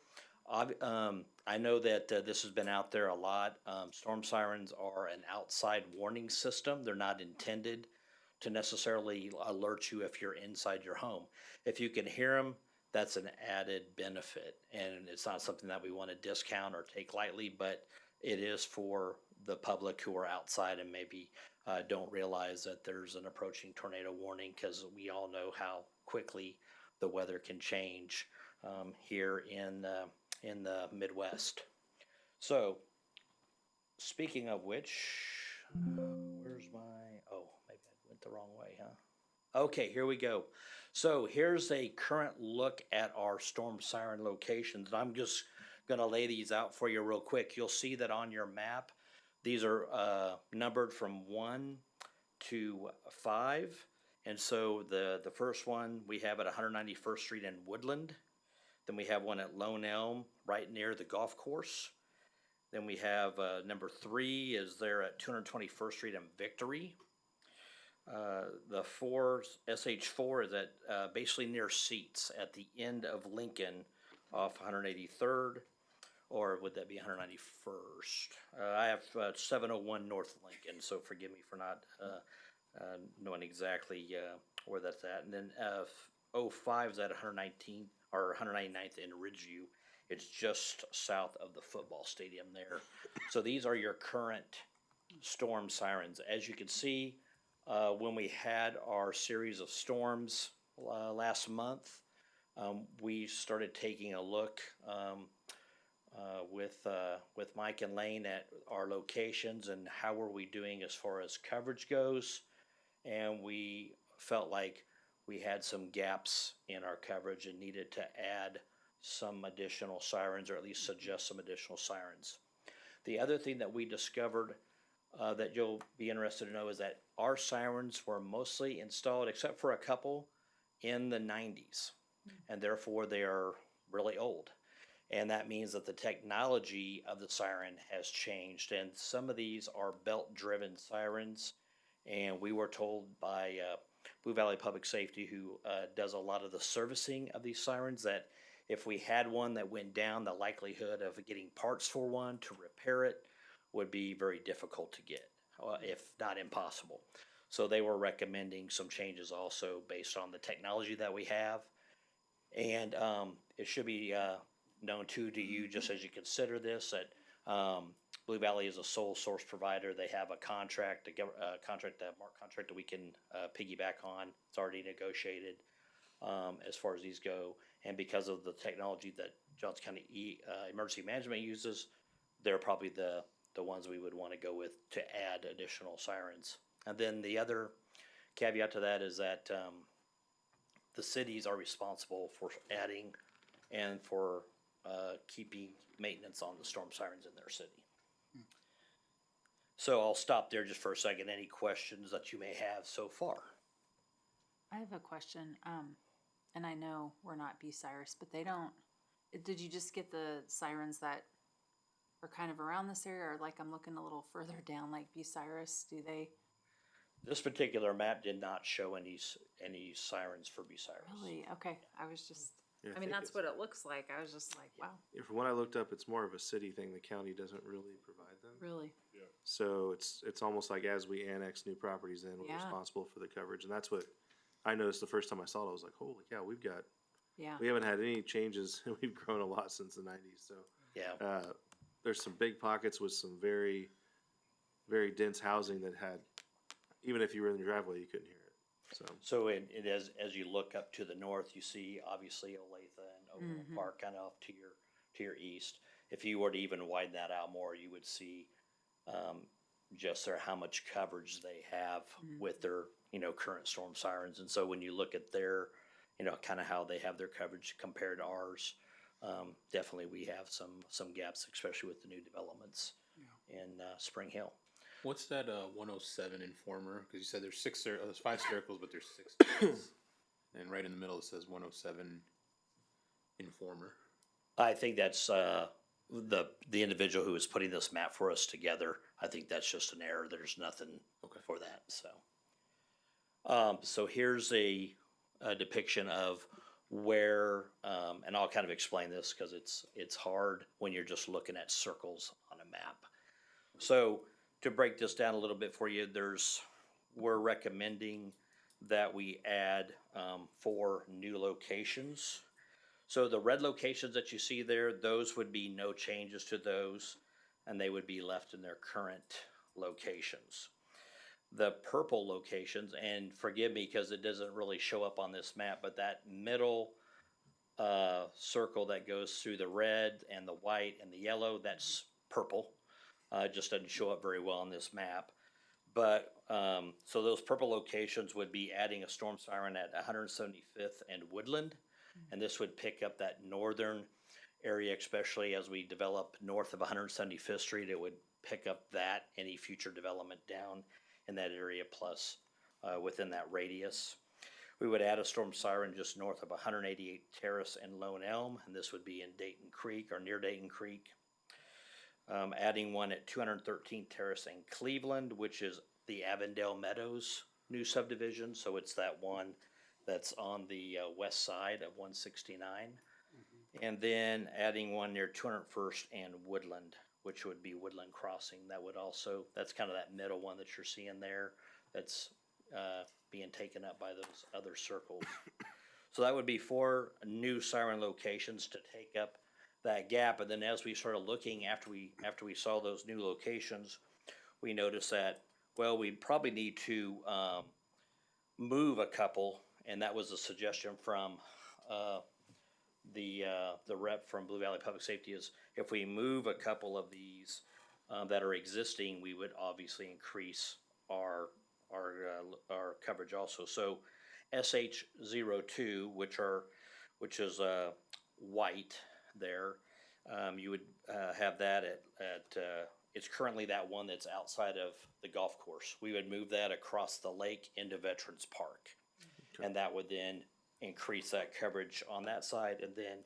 I know that this has been out there a lot. Storm sirens are an outside warning system. They're not intended to necessarily alert you if you're inside your home. If you can hear them, that's an added benefit, and it's not something that we want to discount or take lightly, but it is for the public who are outside and maybe don't realize that there's an approaching tornado warning, because we all know how quickly the weather can change here in the Midwest. So, speaking of which, where's my, oh, maybe I went the wrong way, huh? Okay, here we go. So here's a current look at our storm siren locations. I'm just gonna lay these out for you real quick. You'll see that on your map, these are numbered from 1 to 5. And so the first one we have at 191st Street in Woodland. Then we have one at Lone Elm, right near the golf course. Then we have number 3 is there at 221st Street in Victory. The SH4 is at basically near Seats at the end of Lincoln off 183rd, or would that be 191st? I have 701 North Lincoln, so forgive me for not knowing exactly where that's at. And then 05 is at 119 or 199th in Ridgeview. It's just south of the football stadium there. So these are your current storm sirens. As you can see, when we had our series of storms last month, we started taking a look with Mike and Lane at our locations and how are we doing as far as coverage goes. And we felt like we had some gaps in our coverage and needed to add some additional sirens, or at least suggest some additional sirens. The other thing that we discovered that you'll be interested to know is that our sirens were mostly installed, except for a couple, in the 90s, and therefore they are really old. And that means that the technology of the siren has changed, and some of these are belt-driven sirens. And we were told by Blue Valley Public Safety, who does a lot of the servicing of these sirens, that if we had one that went down, the likelihood of getting parts for one to repair it would be very difficult to get, if not impossible. So they were recommending some changes also based on the technology that we have. And it should be known too to you, just as you consider this, that Blue Valley is a sole source provider. They have a contract, a contract that we can piggyback on. It's already negotiated as far as these go. And because of the technology that Johnson County Emergency Management uses, they're probably the ones we would want to go with to add additional sirens. And then the other caveat to that is that the cities are responsible for adding and for keeping maintenance on the storm sirens in their city. So I'll stop there just for a second. Any questions that you may have so far? I have a question, and I know we're not B-Cyrus, but they don't, did you just get the sirens that are kind of around this area, or like I'm looking a little further down, like B-Cyrus, do they? This particular map did not show any sirens for B-Cyrus. Really? Okay, I was just, Yeah, I mean, think that's it's- what it looks like, I was just like, wow, Yeah, from what I looked up, it's more of a city thing. The county doesn't really provide them. really? So it's almost like as we annex new properties in, we're Yeah. responsible for the coverage. And that's what I noticed the first time I saw it. I was like, holy cow, Yeah. we haven't had any changes and we've grown a lot since the 90s. So yeah, there's some big pockets with some very, very dense housing that had, even if you were in the driveway, you couldn't hear it. So it as you look up to the north, you see obviously Olathe and Overland Park kind of off to your east. If you were to even widen that out more, you would see just there how much coverage they have with their current storm sirens. And so when you look at their kind of how they have their coverage compared to ours, definitely we have some gaps, especially with the new developments in Spring Hill. What's that 107 Informer? Because you said there's 5 circles, but there's 6 dots. And right in the middle it says 107 Informer. I think that's the individual who is putting this map for us together. I think that's just an error. There's nothing for that. So here's a depiction of where, and I'll kind of explain this because it's hard when you're just looking at circles on a map. So to break this down a little bit for you, we're recommending that we add 4 new locations. So the red locations that you see there, those would be no changes to those, and they would be left in their current locations. The purple locations, and forgive me because it doesn't really show up on this map, but that middle circle that goes through the red and the white and the yellow, that's purple. It just doesn't show up very well on this map. But, so those purple locations would be adding a storm siren at 175th and Woodland. And this would pick up that northern area, especially as we develop north of 175th Street. It would pick up that, any future development down in that area, plus within that radius. We would add a storm siren just north of 188 Terrace and Lone Elm, and this would be in Dayton Creek or near Dayton Creek. Adding one at 213 Terrace in Cleveland, which is the Avondale Meadows new subdivision. So it's that one that's on the west side of 169. And then adding one near 201st and Woodland, which would be Woodland Crossing. That's kind of that middle one that you're seeing there that's being taken up by those other circles. So that would be 4 new siren locations to take up that gap. And then as we started looking after we saw those new locations, we noticed that, well, we probably need to move a couple, and that was a suggestion from the rep from Blue Valley Public Safety is if we move a couple of these that are existing, we would obviously increase our coverage also. So SH02, which is white there, you would have that at it's currently that one that's outside of the golf course. We would move that across the lake into Veterans Park. And that would then increase that coverage on that side. And then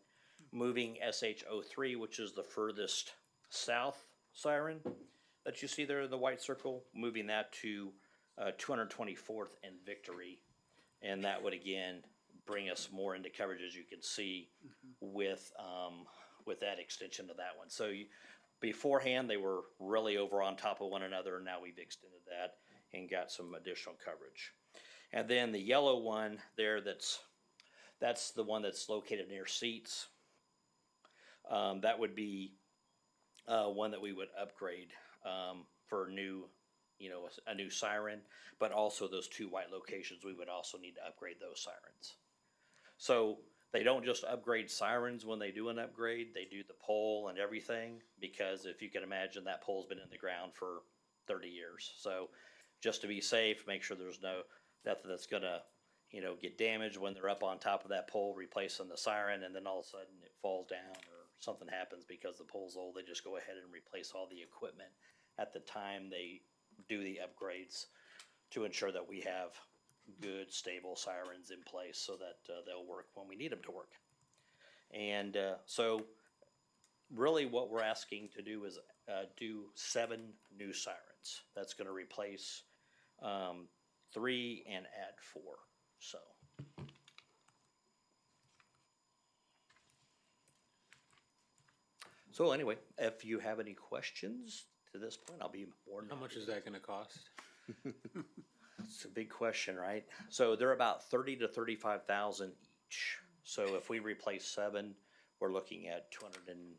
moving SH03, which is the furthest south siren that you see there in the white circle, moving that to 224th and Victory. And that would again bring us more into coverage, as you can see with that extension of that one. So beforehand, they were really over on top of one another, and now we've extended that and got some additional coverage. And then the yellow one there, that's the one that's located near seats. That would be one that we would upgrade for a new siren, but also those two white locations, we would also need to upgrade those sirens. So they don't just upgrade sirens when they do an upgrade, they do the pole and everything, because if you can imagine, that pole's been in the ground for 30 years. So just to be safe, make sure there's nothing that's gonna, get damaged when they're up on top of that pole replacing the siren, and then all of a sudden it falls down or something happens because the pole's old. They just go ahead and replace all the equipment at the time they do the upgrades to ensure that we have good, stable sirens in place so that they'll work when we need them to work. And so really what we're asking to do is do 7 new sirens. That's going to replace 3 and add 4. So anyway, if you have any questions to this point, I'll be more than How much is that gonna cost? It's a big question, right? So they're about 30 to 35,000 each. So if we replace 7, we're looking at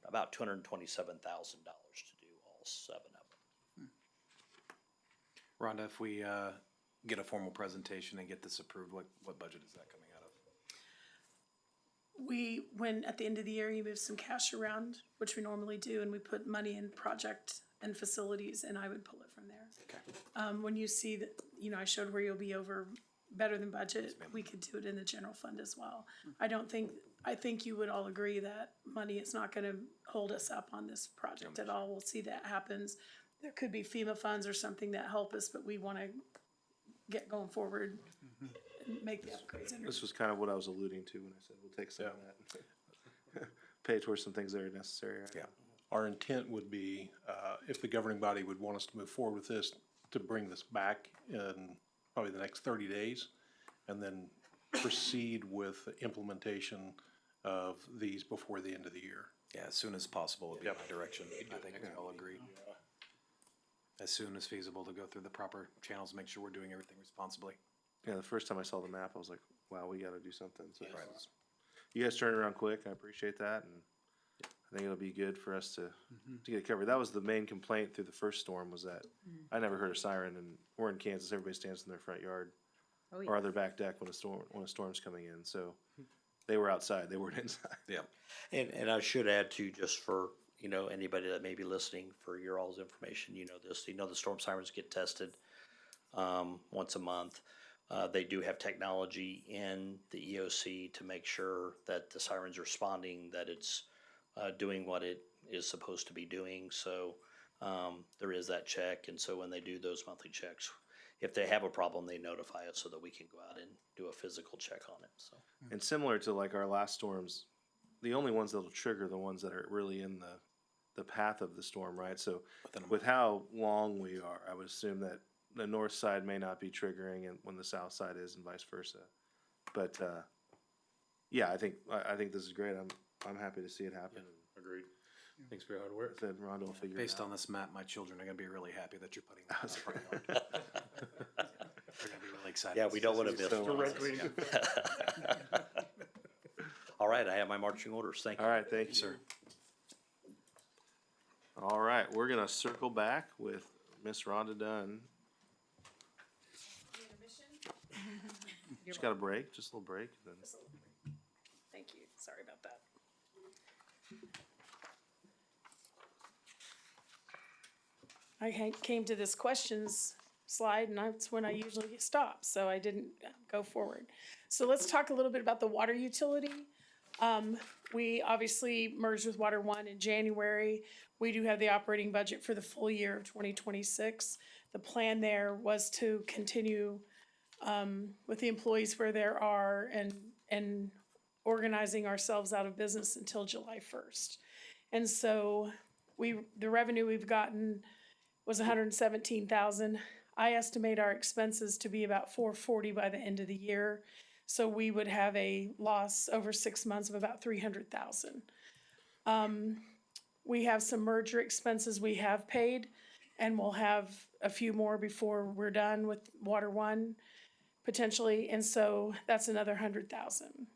about $227,000 to do all 7 of them. Rhonda, if we get a formal presentation and get this approved, what budget is that coming out of? When at the end of the year, you move some cash around, which we normally do, and we put money in project and facilities, and I would pull it from there. Okay. When you see that, I showed where you'll be over better than budget, we could do it in the general fund as well. I think you would all agree that money is not gonna hold us up on this project at all. We'll see that happens. There could be FEMA funds or something that help us, but we wanna get going forward and make the upgrades. This was kind of what I was alluding to when I said we'll take some of that. Pay towards some things that are necessary. Right? Yeah. Our intent would be, if the governing body would want us to move forward with this, to bring this back in probably the next 30 days, and then proceed with the implementation of these before the end of the year. Yeah, as soon as possible would be my direction. I think we all agree. As soon as feasible to go through the proper channels, make sure we're doing everything responsibly. Yeah, the first time I saw the map, I was like, wow, we gotta do something. So you guys turned around quick. I appreciate that, and I think it'll be good for us to get it covered. That was the main complaint through the first storm, was that I never heard a siren, and we're in Kansas, everybody stands in their front yard or their back deck when a storm's coming in. So they were outside, they weren't inside. Yeah. And I should add too, just for, anybody that may be listening, for your all's information, this, the storm sirens get tested once a month. They do have technology in the EOC to make sure that the siren's responding, that it's doing what it is supposed to be doing. So there is that check. And so when they do those monthly checks, if they have a problem, they notify us so that we can go out and do a physical check on it. So. And similar to like our last storms, the only ones that'll trigger the ones that are really in the path of the storm, right? So with how long we are, I would assume that the north side may not be triggering, and when the south side is, and vice versa. But yeah, I think this is great. I'm happy to see it happen. Yeah, agreed. Thanks for your hard work. Said Rhonda will figure it out. Based on this map, my children are gonna be really happy that you're putting that in the front yard. They're gonna be really excited. Yeah, we don't want to miss So directly. All right, I have my marching orders. Thank you. All right, thank you, sir. All right, we're gonna circle back with Miss Rhonda Dunn. Just got a break, just a little break. Then. Thank Thank you, sorry about that. Came to this questions slide and that's when I usually get stopped, so I didn't go forward. So let's talk a little bit about the water utility. We obviously merged with Water One in January. We do have the operating budget for the full year of 2026. The plan there was to continue with the employees where there are and organizing ourselves out of business until July 1st. And so the revenue we've gotten was 117,000. I estimate our expenses to be about 440 by the end of the year. So we would have a loss over 6 months of about 300,000. We have some merger expenses we have paid, and we'll have a few more before we're done with Water One, potentially, and so that's another 100,000.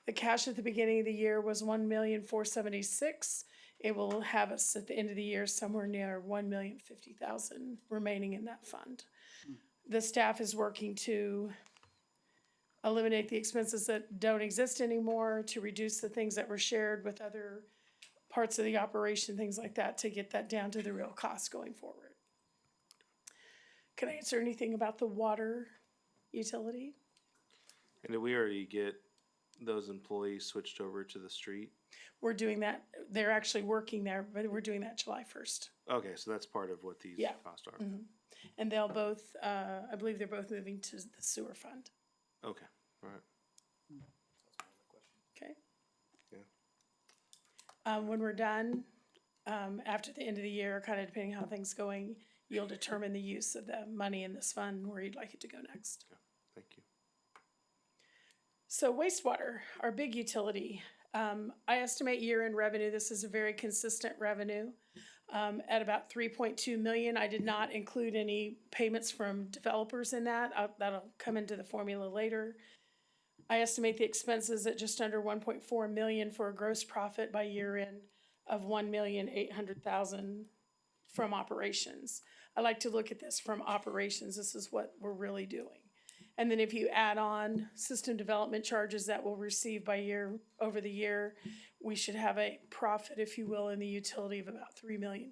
The cash at the beginning of the year was 1,476,000. It will have us at the end of the year somewhere near 1,050,000 remaining in that fund. The staff is working to eliminate the expenses that don't exist anymore, to reduce the things that were shared with other parts of the operation, things like that, to get that down to the real cost going forward. Can I answer anything about the water utility? And did we already get those employees switched over to the street? We're doing that. They're actually working there, but we're doing that July 1st. Okay, so that's part of what these costs are. Mm-hmm. And they'll both, I believe they're both moving to the sewer fund. Okay, all right. Okay. Yeah. When we're done, after the end of the year, kind of depending how things going, you'll determine the use of the money in this fund, where you'd like it to go next. Okay, thank you. So wastewater, our big utility. I estimate year-end revenue, this is a very consistent revenue, at about 3.2 million. I did not include any payments from developers in that. That'll come into the formula later. I estimate the expenses at just under 1.4 million for a gross profit by year-end of 1,800,000 from operations. I like to look at this from operations. This is what we're really doing. And then if you add on system development charges that we'll receive by year, over the year, we should have a profit, if you will, in the utility of about $3 million.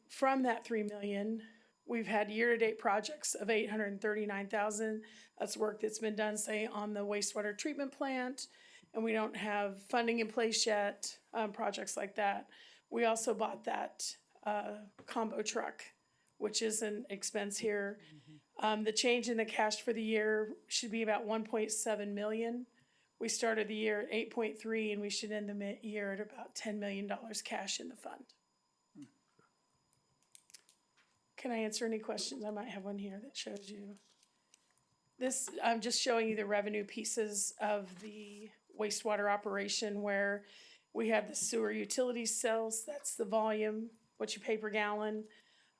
From that $3 million, we've had year-to-date projects of 839,000. That's work that's been done, say, on the wastewater treatment plant, and we don't have funding in place yet, projects like that. We also bought that combo truck, which is an expense here. The change in the cash for the year should be about 1.7 million. We started the year at 8.3, and we should end the year at about $10 million cash in the fund. Can I answer any questions? I might have one here that shows you. This, I'm just showing you the revenue pieces of the wastewater operation, where we have the sewer utility sales, that's the volume, what you pay per gallon.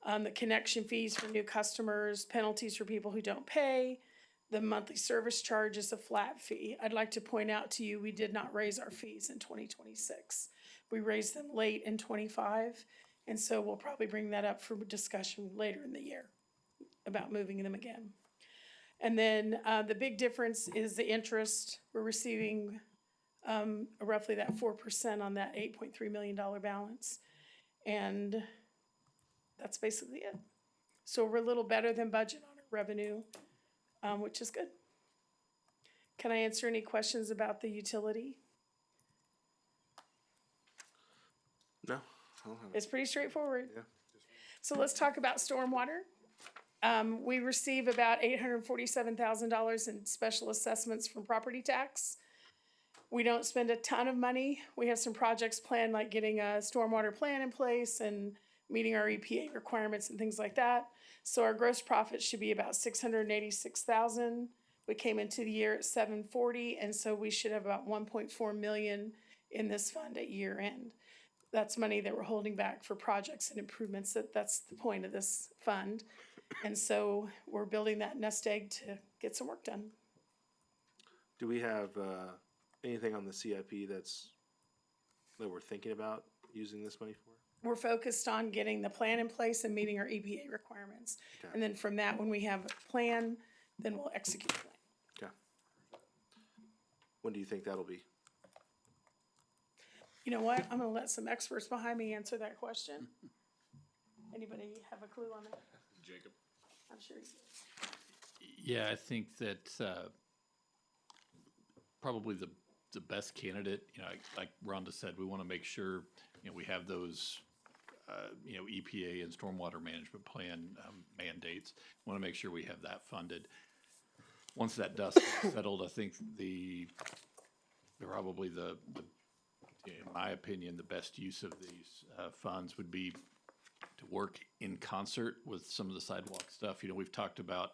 The connection fees for new customers, penalties for people who don't pay. The monthly service charge is a flat fee. I'd like to point out to you, we did not raise our fees in 2026. We raised them late in 25, and so we'll probably bring that up for discussion later in the year about moving them again. And then the big difference is the interest. We're receiving roughly that 4% on that $8.3 million balance. And that's basically it. So we're a little better than budget on our revenue, which is good. Can I answer any questions about the utility? No, I don't have it. It's pretty straightforward. Yeah. So let's talk about stormwater. We receive about $847,000 in special assessments from property tax. We don't spend a ton of money. We have some projects planned, like getting a stormwater plan in place and meeting our EPA requirements and things like that. So our gross profit should be about 686,000. We came into the year at 740, and so we should have about 1.4 million in this fund at year end. That's money that we're holding back for projects and improvements. That's the point of this fund. And so we're building that nest egg to get some work done. Do we have anything on the CIP that we're thinking about using this money for? We're focused on getting the plan in place and meeting our EPA requirements. Okay. And then from that, when we have a plan, then we'll execute the plan. Okay. When do you think that'll be? You know what? I'm gonna let some experts behind me answer that question. Anybody have a clue on that? Jacob? I'm sure he's. Yeah, I think that probably the best candidate, you know, like Rhonda said, we want to make sure, you know, we have those, you know, EPA and stormwater management plan mandates. Want to make sure we have that funded. Once that dust is settled, I think probably in my opinion, the best use of these funds would be to work in concert with some of the sidewalk stuff. You know, we've talked about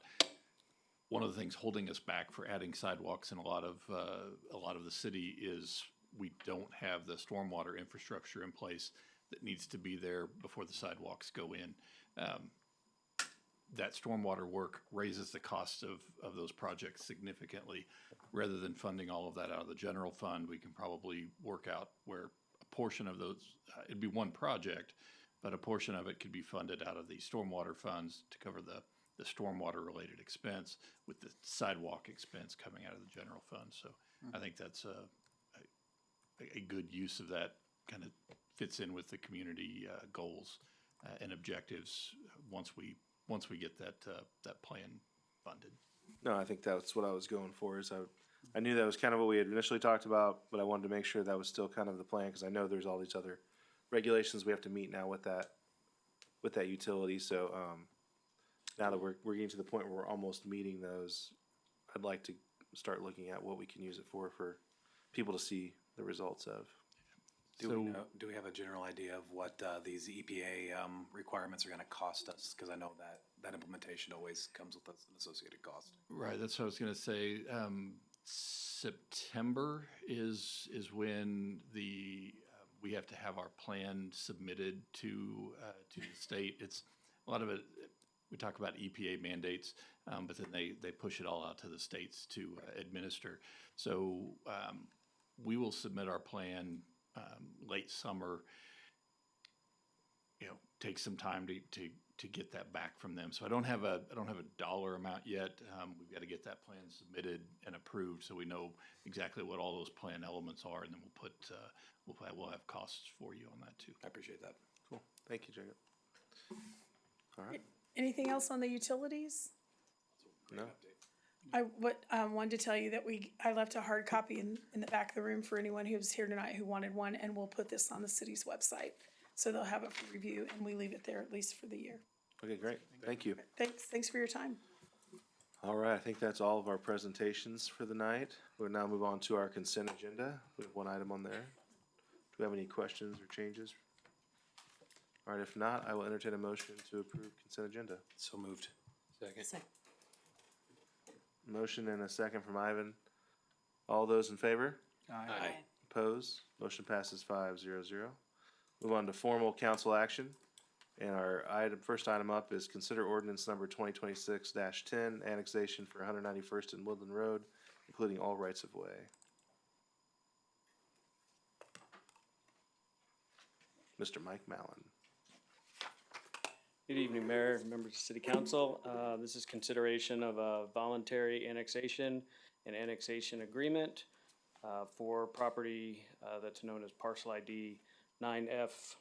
one of the things holding us back for adding sidewalks in a lot of the city is we don't have the stormwater infrastructure in place that needs to be there before the sidewalks go in. That stormwater work raises the cost of those projects significantly. Rather than funding all of that out of the general fund, we can probably work out where a portion of those, it'd be one project, but a portion of it could be funded out of the stormwater funds to cover the stormwater related expense, with the sidewalk expense coming out of the general fund. So I think that's a good use of that, kind of fits in with the community goals and objectives once we get that plan funded. No, I think that's what I was going for. Is I knew that was kind of what we had initially talked about, but I wanted to make sure that was still kind of the plan, because I know there's all these other regulations we have to meet now with that utility. So now that we're getting to the point where we're almost meeting those, I'd like to start looking at what we can use it for people to see the results of. Do we have a general idea of what these EPA requirements are going to cost us? Because I know that implementation always comes with an associated cost. Right, that's what I was gonna say. September is when we have to have our plan submitted to the state. It's a lot of it. We talk about EPA mandates, but then they push it all out to the states to administer. So we will submit our plan late summer. You know, take some time to get that back from them. So I don't have a dollar amount yet. We've got to get that plan submitted and approved, so we know exactly what all those plan elements are, and then we'll have costs for you on that too. I appreciate that. Cool. Thank you, Jacob. All right. Anything else on the utilities? No. I wanted to tell you that I left a hard copy in the back of the room for anyone who was here tonight who wanted one, and we'll put this on the city's website. So they'll have it for review, and we leave it there at least for the year. Okay, great. Thank you. Thanks for your time. All right, I think that's all of our presentations for the night. We'll now move on to our consent agenda. We have one item on there. Do we have any questions or changes? All right, if not, I will entertain a motion to approve consent agenda. So moved. Second. Motion and a second from Ivan. All those in favor? Aye. Opposed? Motion passes 5-0-0. Move on to formal council action. And our first item up is consider ordinance number 2026-10, annexation for 191st and Woodland Road, including all rights of way. Mr. Mike Mallon. Good evening, Mayor, members of City Council. This is consideration of a voluntary annexation and annexation agreement for property that's known as parcel ID 9F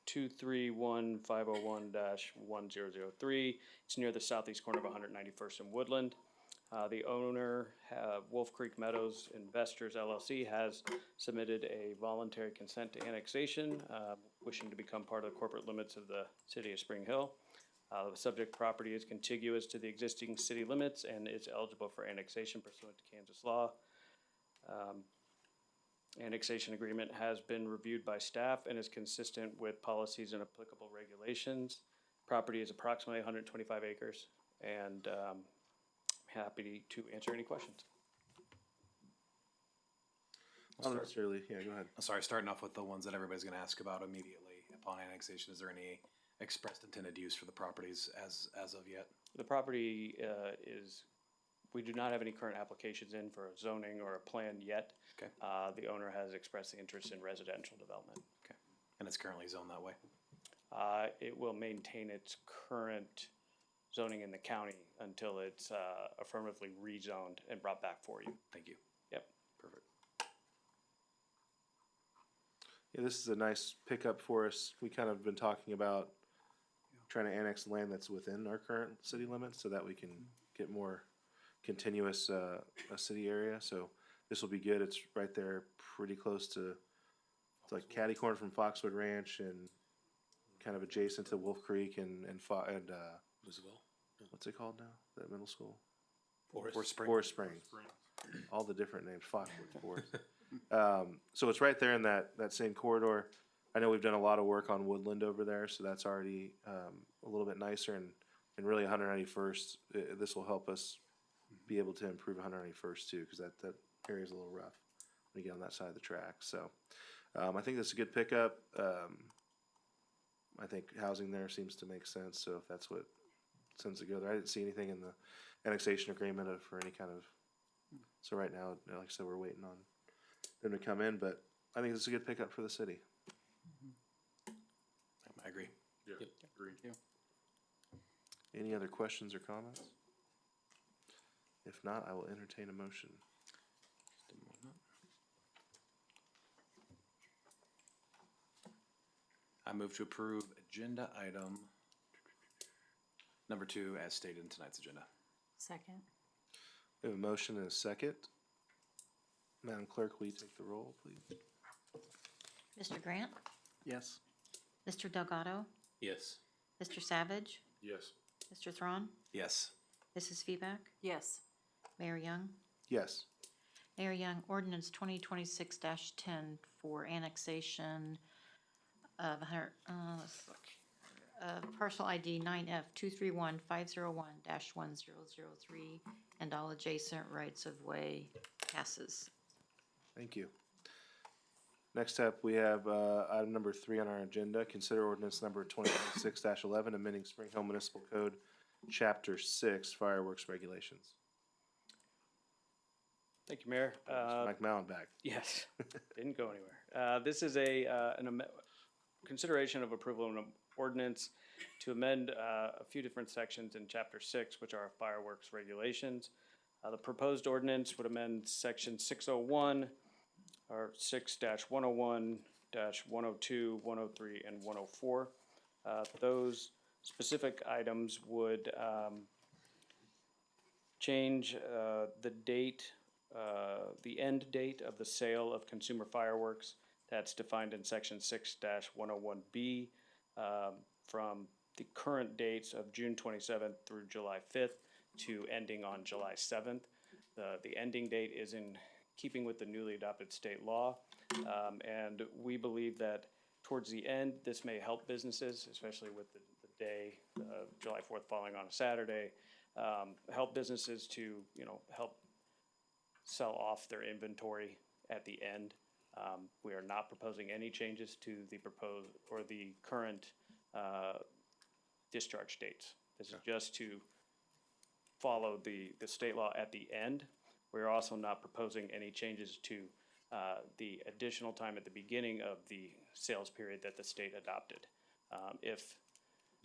231501-1003. It's near the southeast corner of 191st and Woodland. The owner, Wolf Creek Meadows Investors LLC, has submitted a voluntary consent to annexation, wishing to become part of the corporate limits of the city of Spring Hill. The subject property is contiguous to the existing city limits and is eligible for annexation pursuant to Kansas law. Annexation agreement has been reviewed by staff and is consistent with policies and applicable regulations. Property is approximately 125 acres, and happy to answer any questions. Not necessarily. Yeah, go ahead. Sorry, starting off with the ones that everybody's going to ask about immediately upon annexation. Is there any expressed intended use for the properties as of yet? The property we do not have any current applications in for a zoning or a plan yet. Okay. The owner has expressed the interest in residential development. Okay. And it's currently zoned that way? It will maintain its current zoning in the county until it's affirmatively rezoned and brought back for you. Thank you. Yep. Perfect. Yeah, this is a nice pickup for us. We kind of been talking about trying to annex land that's within our current city limits so that we can get more continuous, a city area. So this will be good. It's right there, pretty close to, it's like catty corner from Foxwood Ranch and kind of adjacent to Wolf Creek and Roosevelt. what's it called now? That middle school? Forest Springs. All the different names, Foxwood, Forest. So it's right there in that same corridor. I know we've done a lot of work on Woodland over there, so that's already, a little bit nicer and really 191st, this will help us be able to improve 191st too, cause that area's a little rough when you get on that side of the track, so. I think that's a good pickup. I think housing there seems to make sense, so if that's what sends it together. I didn't see anything in the annexation agreement for any kind of, so right now, like I said, we're waiting on them to come in, but I think it's a good pickup for the city. I agree. Yeah, agreed. Any other questions or comments? If not, I will entertain a motion. I move to approve agenda item number 2 as stated in tonight's agenda. Second. We have a motion and a second. Madam Clerk, will you take the roll, please? Mr. Grant? Yes. Mr. Delgado? Yes. Mr. Savage? Yes. Mr. Thron? Yes. Mrs. Feback? Yes. Mayor Young? Yes. Mayor Young, ordinance 2026-10 for annexation of let's look, parcel ID 9F 231-501-1003 and all adjacent rights of way passes. Thank you. Next up, we have item number 3 on our agenda. Consider ordinance number 2026-11, amending Spring Hill Municipal Code, Chapter 6, fireworks regulations. Thank you, Mayor. Mike Mallon back. Yes, didn't go anywhere. This is consideration of approval of an ordinance to amend a few different sections in Chapter 6, which are fireworks regulations. The proposed ordinance would amend Section 601, or 6-101, -102, 103, and 104. Those specific items would change the date, the end date of the sale of consumer fireworks. That's defined in Section 6-101B from the current dates of June 27th through July 5th to ending on July 7th. The ending date is in keeping with the newly adopted state law, and we believe that towards the end, this may help businesses, especially with the day, July 4th falling on a Saturday, help businesses to, help sell off their inventory at the end. We are not proposing any changes to the proposed or the current discharge dates. This is just to follow the state law at the end. We're also not proposing any changes to the additional time at the beginning of the sales period that the state adopted. If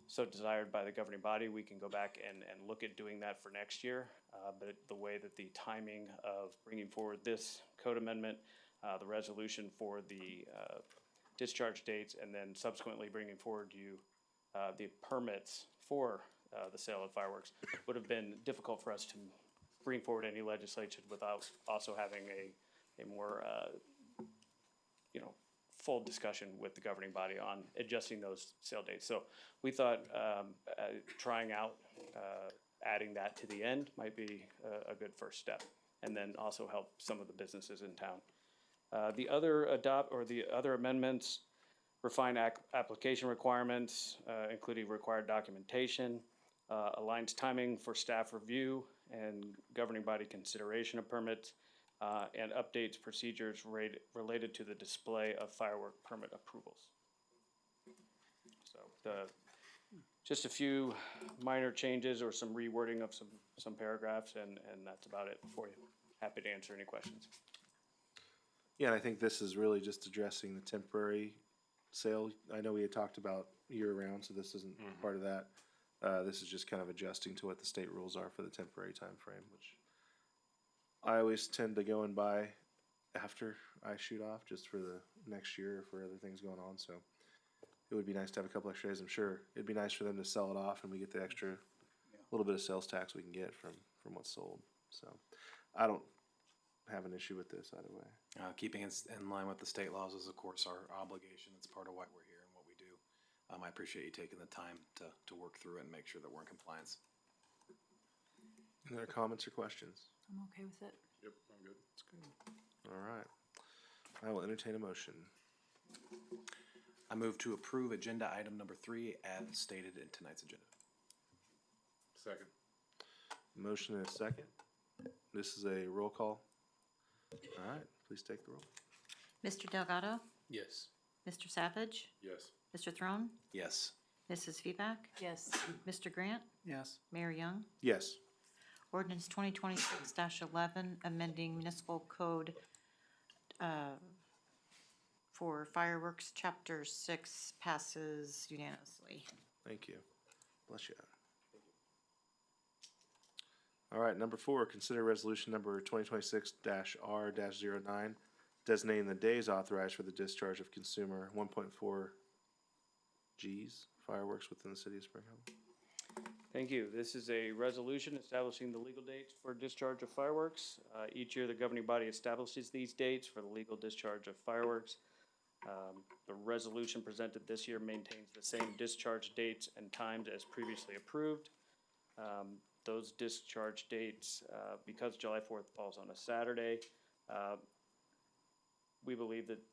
so desired by the governing body, we can go back and look at doing that for next year. But the way that the timing of bringing forward this code amendment, the resolution for the discharge dates, and then subsequently bringing forward the permits for the sale of fireworks would have been difficult for us to bring forward any legislation without also having a more full discussion with the governing body on adjusting those sale dates. So we thought trying out adding that to the end might be a good first step, and then also help some of the businesses in town. The other amendments refine application requirements, including required documentation, aligns timing for staff review and governing body consideration of permits, and updates procedures related to the display of firework permit approvals. So just a few minor changes or some rewording of some paragraphs, and that's about it for you. Happy to answer any questions. Yeah, and I think this is really just addressing the temporary sale. I know we had talked about year-round, so this isn't part of that. This is just kind of adjusting to what the state rules are for the temporary time frame, which I always tend to go and buy after I shoot off, just for the next year for other things going on. So it would be nice to have a couple extra days. I'm sure it'd be nice for them to sell it off, and we get the extra little bit of sales tax we can get from what's sold. So I don't have an issue with this either way. Keeping in line with the state laws is, of course, our obligation. It's part of why we're here and what we do. I appreciate you taking the time to work through it and make sure that we're in compliance. Any other comments or questions? I'm okay with it. Yep, I'm good. That's good. All right. I will entertain a motion. I move to approve agenda item number 3 as stated in tonight's agenda. Second. Motion and a second. This is a roll call. All right, please take the roll. Mr. Delgado, Yes. Mr. Savage, Yes. Mr. Throne, Yes. Mrs. Feback, Yes. Mr. Grant, Yes. Mayor Young. Yes. Ordinance 2026-11, amending municipal code for fireworks, chapter 6 passes unanimously. Thank you. Bless you. All right, number 4, consider resolution number 2026-R-09, designating the days authorized for the discharge of consumer 1.4 Gs fireworks within the city of Spring Hill. Thank you. This is a resolution establishing the legal dates for discharge of fireworks. Each year, the governing body establishes these dates for the legal discharge of fireworks. The resolution presented this year maintains the same discharge dates and times as previously approved. Those discharge dates, because July 4th falls on a Saturday, we believe that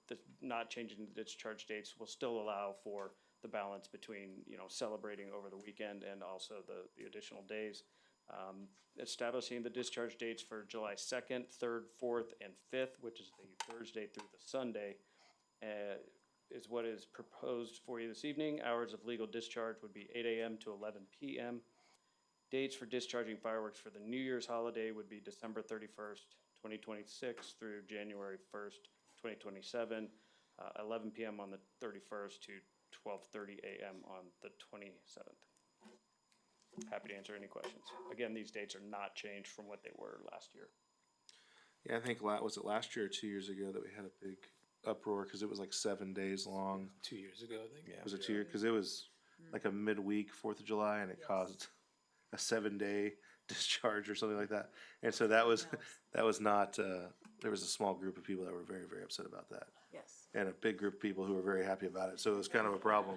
not changing the discharge dates will still allow for the balance between, celebrating over the weekend and also the additional days. Establishing the discharge dates for July 2nd, 3rd, 4th, and 5th, which is the Thursday through the Sunday, is what is proposed for you this evening. Hours of legal discharge would be 8 a.m. to 11 p.m. Dates for discharging fireworks for the New Year's holiday would be December 31st, 2026 through January 1st, 2027, 11 p.m. on the 31st to 12:30 a.m. on the 27th. Happy to answer any questions. Again, these dates are not changed from what they were last year. Yeah, I think, was it last year or 2 years ago that we had a big uproar because it was like 7 days long? 2 years ago, I think. Yeah. Was it 2 years? Because it was like a midweek 4th of July, and it caused a 7-day discharge or something like that. And so that was not, there was a small group of people that were very, very upset about that. Yes. And a big group of people who were very happy about it. So it was kind of a problem.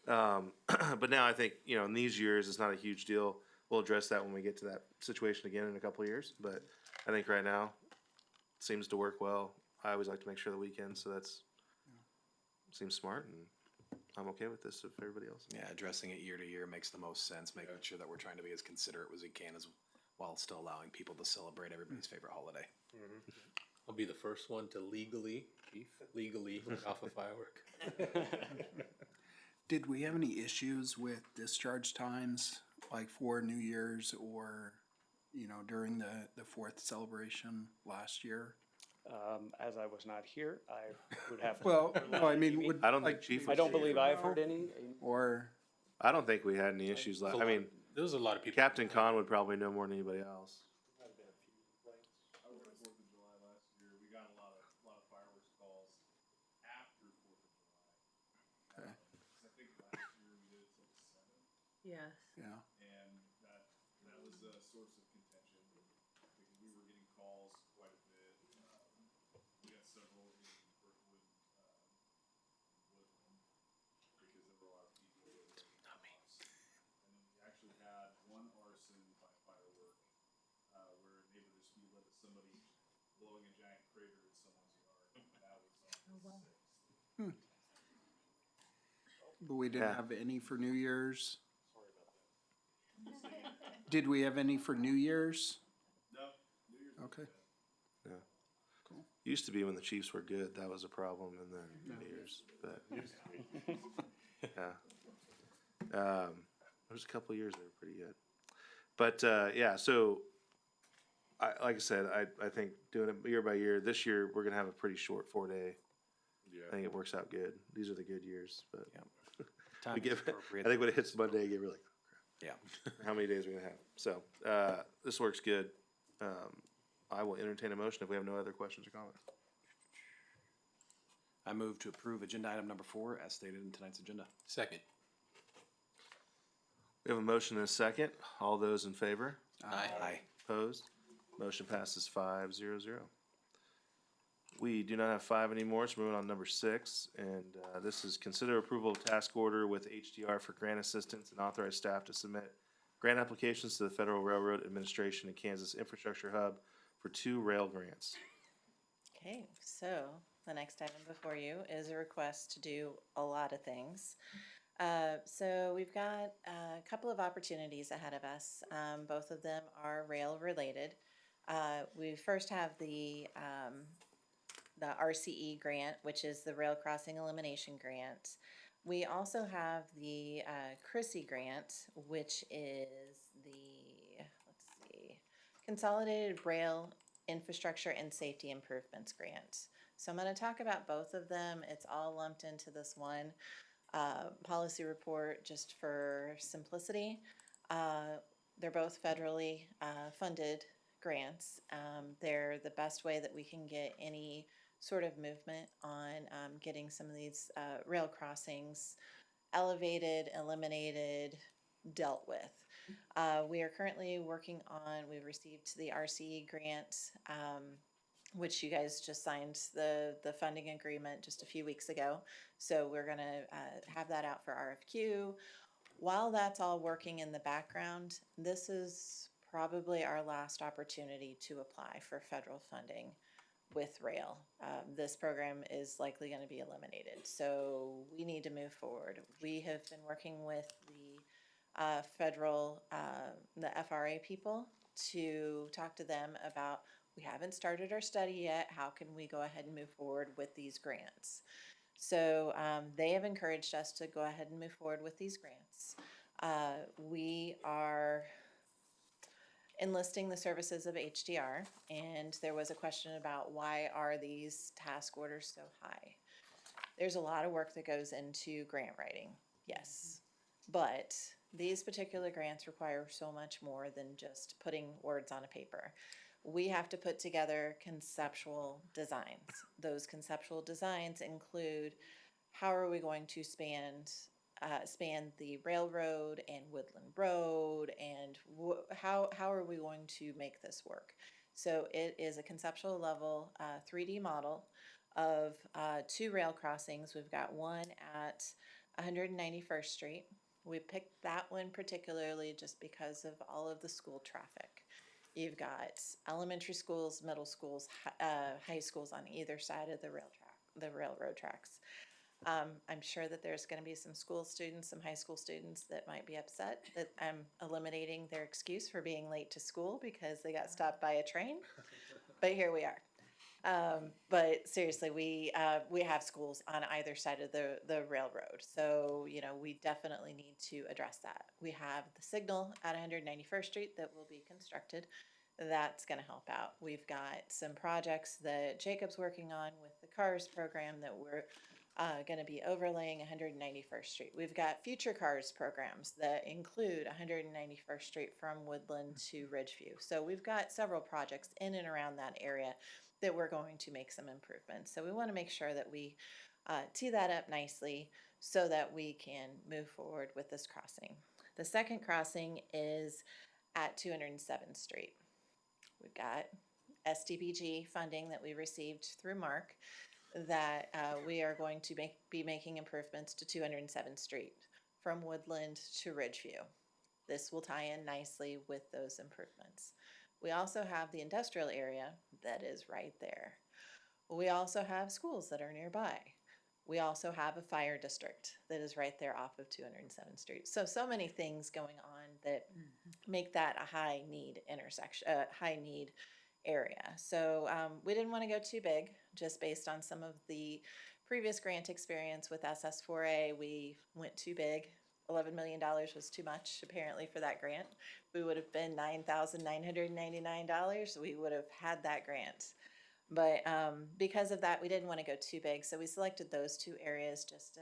But now I think, in these years, it's not a huge deal. We'll address that when we get to that situation again in a couple of years. But I think right now, it seems to work well. I always like to make sure the weekend, so seems smart, and I'm okay with this if everybody else. Yeah, addressing it year to year makes the most sense, making sure that we're trying to be as considerate as we can while still allowing people to celebrate everybody's favorite holiday. I'll be the first one to legally let off a firework. Did we have any issues with discharge times, like for New Year's or, during the 4th celebration last year? As I was not here, I would have to. Well, no, I mean, I don't think Chief. I don't believe I've heard any. Or, I don't think we had any issues. There was a lot of people. Captain Khan would probably know more than anybody else. I worked 4th of July last year. We got a lot of fireworks calls after 4th of July. Okay. I think last year we did it till 7. Yes. yeah, And that was a source of contention because we were getting calls quite a bit. We got several in Brookwood, Woodland, because there were a lot of people that were not me. And then we actually had one arson by firework, where a neighbor dispute led to somebody blowing a giant crater in someone's yard. And that was on the 6th. but we didn't Yeah. have any for New Year's. Did we have any for New Year's? No, New Year's. Okay. Yeah. Used to be when the Chiefs were good, that was a problem in the New Year's, but. Yeah. There was a couple of years that were pretty good. But, so, like I said, I think doing it year by year, this year, we're gonna have a pretty short 4-day. Yeah. I think it works out good. These are the good years, but. Time We is give, appropriate. I think when it hits Monday, you get really, Yeah. how many days are we gonna have? So, this works good. I will entertain a motion if we have no other questions or comments. I move to approve agenda item number 4 as stated in tonight's agenda. Second. We have a motion and a second. All those in favor? Aye. Opposed? Motion passes 5-0. We do not have 5 anymore, so moving on to number 6. And this is consider approval of task order with HDR for grant assistance and authorize staff to submit grant applications to the Federal Railroad Administration and Kansas Infrastructure Hub for 2 rail grants. Okay, so the next item before you is a request to do a lot of things. So we've got a couple of opportunities ahead of us. Both of them are rail related. We first have the RCE grant, which is the Rail Crossing Elimination Grant. We also have the CRISI grant, which is the, let's see, Consolidated Rail Infrastructure and Safety Improvements Grant. So I'm going to talk about both of them. It's all lumped into this one policy report just for simplicity. They're both federally funded grants. They're the best way that we can get any sort of movement on getting some of these rail crossings elevated, eliminated, dealt with. We are currently working on, we received the RCE grant, which you guys just signed the funding agreement just a few weeks ago. So we're going to have that out for RFQ. While that's all working in the background, this is probably our last opportunity to apply for federal funding with rail. This program is likely going to be eliminated, so we need to move forward. We have been working with the federal, the FRA people to talk to them about, we haven't started our study yet, how can we go ahead and move forward with these grants? So they have encouraged us to go ahead and move forward with these grants. We are enlisting the services of HDR, and there was a question about why are these task orders so high? There's a lot of work that goes into grant writing, yes, but these particular grants require so much more than just putting words on a paper. We have to put together conceptual designs. Those conceptual designs include how are we going to span the railroad and Woodland Road, and how are we going to make this work? So it is a conceptual level 3D model of 2 rail crossings. We've got one at 191st Street. We picked that one particularly just because of all of the school traffic. You've got elementary schools, middle schools, high schools on either side of the railroad tracks. I'm sure that there's going to be some school students, some high school students that might be upset that I'm eliminating their excuse for being late to school because they got stopped by a train. But here we are. But seriously, we have schools on either side of the railroad. So, you know, we definitely need to address that. We have the signal at 191st Street that will be constructed. That's going to help out. We've got some projects that Jacob's working on with the CARS program that we're going to be overlaying 191st Street. We've got future CARS programs that include 191st Street from Woodland to Ridgeview. So we've got several projects in and around that area that we're going to make some improvements. So we want to make sure that we tee that up nicely so that we can move forward with this crossing. The second crossing is at 207th Street. We've got STPG funding that we received through Mark that we are going to be making improvements to 207th Street from Woodland to Ridgeview. This will tie in nicely with those improvements. We also have the industrial area that is right there. We also have schools that are nearby. We also have a fire district that is right there off of 207th Street. So many things going on that make that a high need intersection, high need area. So we didn't want to go too big, just based on some of the previous grant experience with SS4A. We went too big. $11 million was too much, apparently, for that grant. We would have been $9,999. We would have had that grant. But because of that, we didn't want to go too big. So we selected those 2 areas just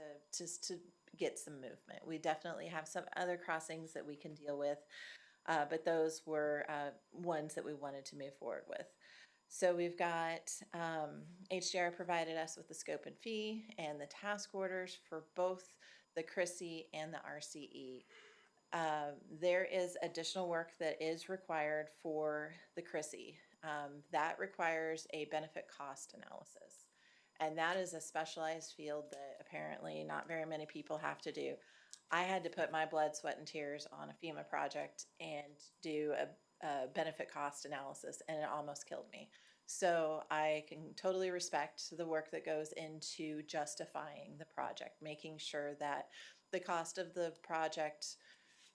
to get some movement. We definitely have some other crossings that we can deal with. But those were ones that we wanted to move forward with. So we've got, HDR provided us with the scope and fee and the task orders for both the CRISI and the RCE. There is additional work that is required for the CRISI. That requires a benefit cost analysis. And that is a specialized field that apparently not very many people have to do. I had to put my blood, sweat, and tears on a FEMA project and do a benefit cost analysis, and it almost killed me. So I can totally respect the work that goes into justifying the project, making sure that the cost of the project,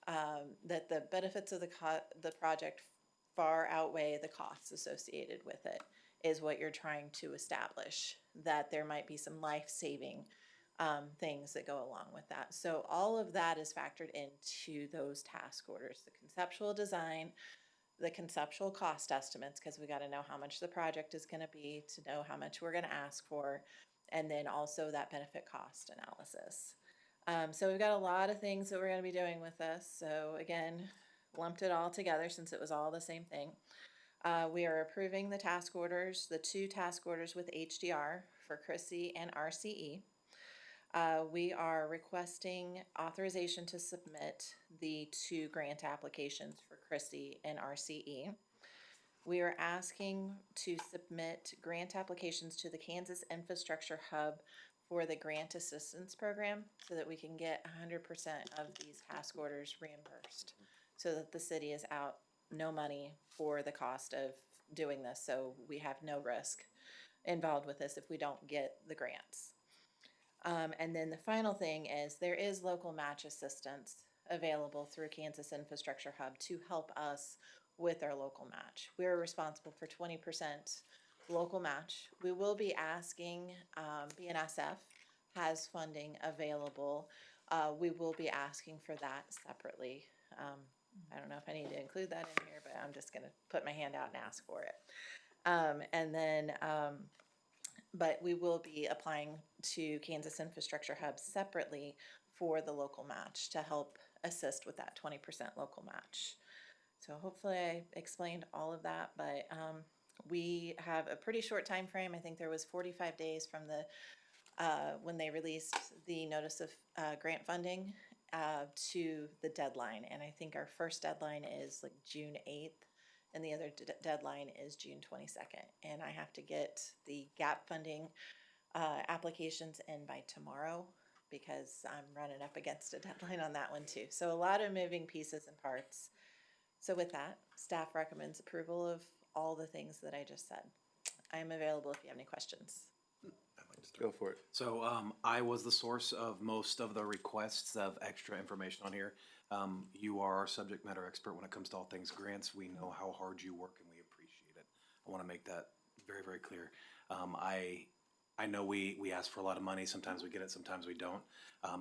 that the benefits of the project far outweigh the costs associated with it, is what you're trying to establish. That there might be some life-saving things that go along with that. So all of that is factored into those task orders: the conceptual design, the conceptual cost estimates, because we got to know how much the project is going to be to know how much we're going to ask for, and then also that benefit cost analysis. So we've got a lot of things that we're going to be doing with this. So again, lumped it all together since it was all the same thing. We are approving the task orders, the 2 task orders with HDR for CRISI and RCE. We are requesting authorization to submit the 2 grant applications for CRISI and RCE. We are asking to submit grant applications to the Kansas Infrastructure Hub for the grant assistance program so that we can get 100% of these task orders reimbursed, so that the city is out no money for the cost of doing this, so we have no risk involved with this if we don't get the grants. And then the final thing is there is local match assistance available through Kansas Infrastructure Hub to help us with our local match. We're responsible for 20% local match. We will be asking, BNSF has funding available. We will be asking for that separately. I don't know if I need to include that in here, but I'm just gonna put my hand out and ask for it. And then, but we will be applying to Kansas Infrastructure Hub separately for the local match to help assist with that 20% local match. So hopefully I explained all of that, but we have a pretty short time frame. I think there was 45 days from the when they released the notice of grant funding to the deadline, and I think our first deadline is like June 8th. And the other deadline is June 22nd. And I have to get the gap funding applications in by tomorrow because I'm running up against a deadline on that one too. So a lot of moving pieces and parts. So with that, staff recommends approval of all the things that I just said. I am available if you have any questions. Go for it. So I was the source of most of the requests of extra information on here. You are our subject matter expert when it comes to all things grants. We know how hard you work and we appreciate it. I want to make that very, very clear. I know we ask for a lot of money. Sometimes we get it, sometimes we don't.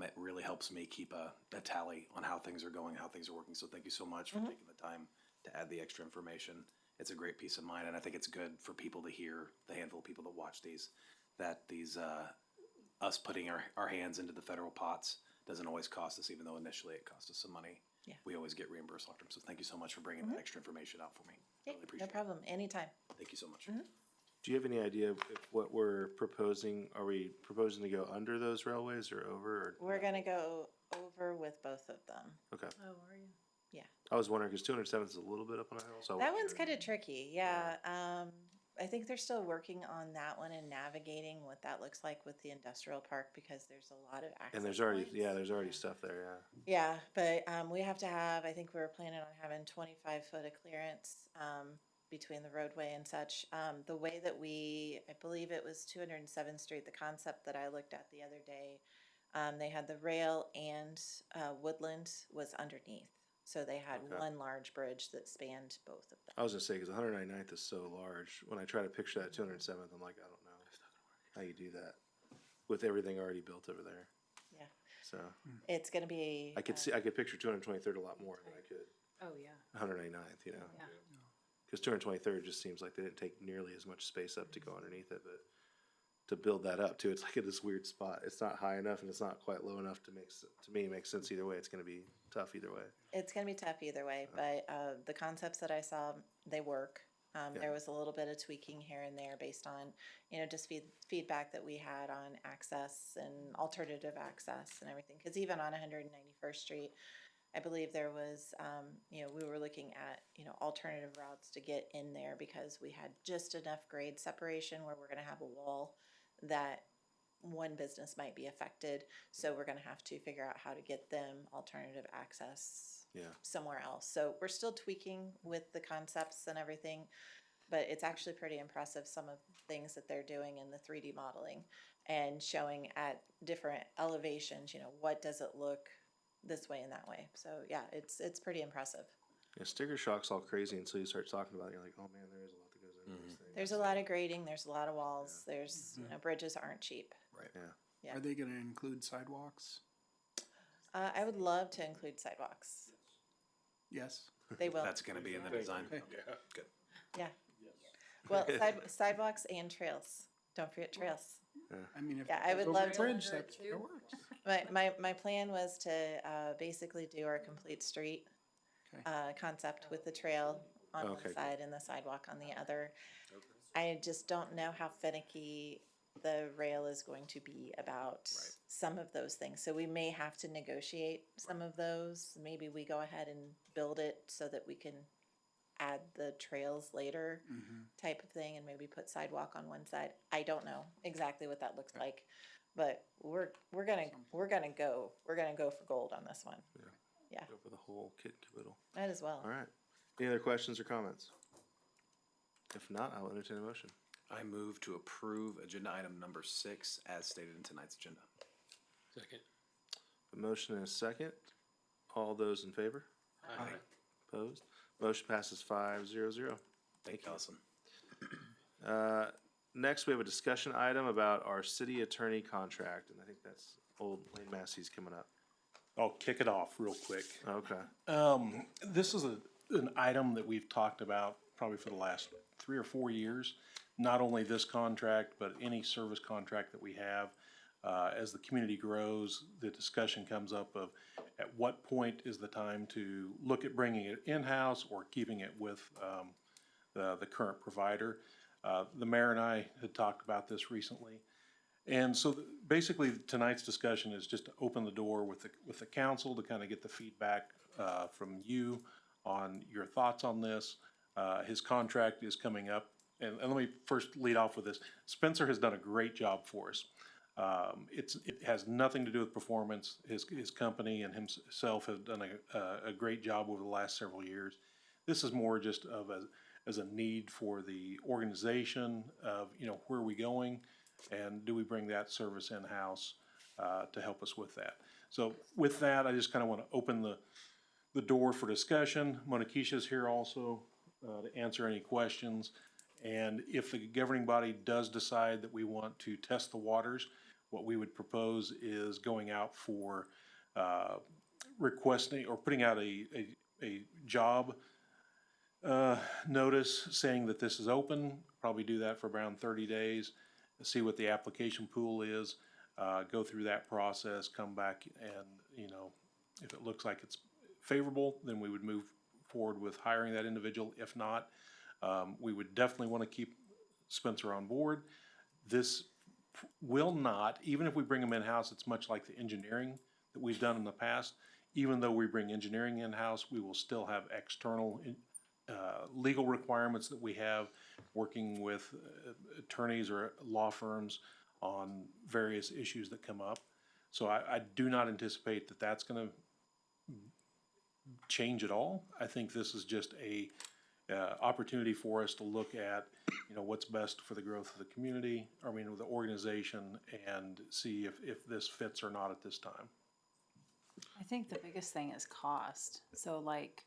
It really helps me keep a tally on how things are going, how things are working. So thank you so much for taking the time to add the extra information. It's a great peace of mind, and I think it's good for people to hear, the handful of people that watch these, that these us putting our hands into the federal pots doesn't always cost us, even though initially it cost us some money. Yeah. We always get reimbursed long term. So thank you so much for bringing that extra information out for me. Yeah, Really appreciate no problem. Anytime. it. Thank you so much. Do you have any idea if what we're proposing, are we proposing to go under those railways or over? Or? We're gonna go over with both of them. Okay. Oh, are you? Yeah. I was wondering, because 207 is a little bit up on a hill, so. That one's kind of tricky, yeah. I think they're still working on that one and navigating what that looks like with the industrial park because there's a lot of access And there's already, points. yeah, there's already stuff there, yeah. Yeah, but we have to have, I think we were planning on having 25 foot of clearance between the roadway and such. The way that I believe it was 207th Street, the concept that I looked at the other day, they had the rail and woodland was underneath. So they had one large bridge that spanned both of them. I was gonna say, because 199th is so large, when I try to picture that 207th, I'm like, I don't know how you do that with everything already built over there. Yeah. So. It's gonna be. I could picture 223rd a lot more than I could Oh, yeah. 199th, you know? Yeah. Because 223rd just seems like they didn't take nearly as much space up to go underneath it, but to build that up too, it's like in this weird spot. It's not high enough and it's not quite low enough to make sense either way. It's gonna be tough either way. It's gonna be tough either way, but the concepts that I saw, they work. Yeah. There was a little bit of tweaking here and there based on, you know, just feedback that we had on access and alternative access and everything. Cause even on 191st Street, I believe there was, you know, we were looking at, you know, alternative routes to get in there because we had just enough grade separation where we're gonna have a wall that one business might be affected. So we're gonna have to figure out how to get them alternative access Yeah. somewhere else. So we're still tweaking with the concepts and everything, but it's actually pretty impressive, some of the things that they're doing in the 3D modeling and showing at different elevations, you know, what does it look this way and that way. So yeah, it's pretty impressive. Yeah, sticker shock's all crazy until you start talking about it. You're like, oh man, there is a lot that goes into this thing. There's a lot of grading, there's a lot of walls, there's, you know, bridges aren't cheap. Right. Yeah. Yeah. Are they gonna include sidewalks? I would love to include sidewalks. Yes. They will. That's gonna be in the design. Okay. Good. Yeah. Well, sidewalks and trails. Don't forget trails. I mean, if Yeah, I would over love the to. bridge, that works. My plan was to basically do our complete street concept with the trail on Okay. one side and the sidewalk on the other. I just don't know how finicky the rail is going to be about some of those things. So we may have to negotiate some of those. Maybe we go ahead and build it so that we can add the trails later type of thing and maybe put sidewalk on one side. I don't know exactly what that looks like, but we're gonna go for gold on this one. Yeah. Go for the whole kit and caboodle. Might as well. All right. Any other questions or comments? If not, I will entertain a motion. I move to approve agenda item number 6 as stated in tonight's agenda. Second. A motion and a second. All those in favor? Aye. Opposed? Motion passes 5-0-0. Thank you, Allison. Next, we have a discussion item about our city attorney contract, and I think that's old Lane Massey's coming up. I'll kick it off real quick. Okay. This is an item that we've talked about probably for the last 3 or 4 years. Not only this contract, but any service contract that we have. As the community grows, the discussion comes up of at what point is the time to look at bringing it in-house or keeping it with the current provider. The mayor and I had talked about this recently. And so basically tonight's discussion is just to open the door with the council to kind of get the feedback from you on your thoughts on this. His contract is coming up. And let me first lead off with this. Spencer has done a great job for us. It has nothing to do with performance. His company and himself have done a great job over the last several years. This is more just as a need for the organization of, you know, where are we going? And do we bring that service in-house to help us with that? So with that, I just kind of want to open the door for discussion. Mona Keisha's here also to answer any questions. And if the governing body does decide that we want to test the waters, what we would propose is going out for requesting or putting out a job notice saying that this is open. Probably do that for around 30 days, see what the application pool is, go through that process, come back and, you know, if it looks like it's favorable, then we would move forward with hiring that individual. If not, we would definitely want to keep Spencer on board. This will not, even if we bring him in-house, it's much like the engineering that we've done in the past. Even though we bring engineering in-house, we will still have external legal requirements that we have working with attorneys or law firms on various issues that come up. So I do not anticipate that that's going to change at all. I think this is just a opportunity for us to look at, you know, what's best for the growth of the community, the organization, and see if this fits or not at this time. I think the biggest thing is cost. So like,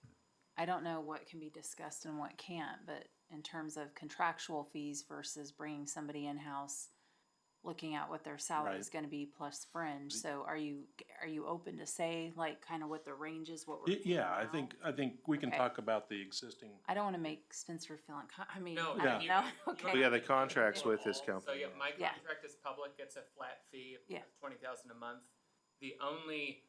I don't know what can be discussed and what can't, but in terms of contractual fees versus bringing somebody in-house, looking at what their salary is going to be plus fringe. So are you open to say like kind of what the range is, what we're Yeah, I think we can talk about the existing. I don't want to make Spencer feel No, I don't know. Okay. But yeah, the contract's with his company. So yeah, my Yeah. contract is public, it's a flat fee of Yeah. $20,000 a month. The only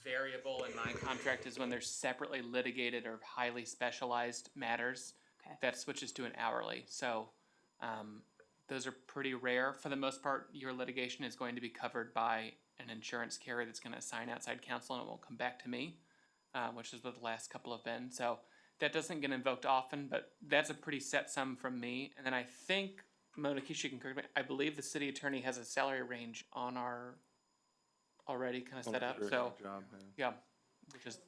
variable in my contract is when there's separately litigated or highly specialized matters. Okay. that switches to an hourly. So those are pretty rare. For the most part, your litigation is going to be covered by an insurance carrier that's going to assign outside counsel, and it won't come back to me, which is what the last couple have been. So that doesn't get invoked often, but that's a pretty set sum from me. And then I think, Mona Keisha can correct me, I believe the city attorney has a salary range on our already kind of set up. So yeah, which is,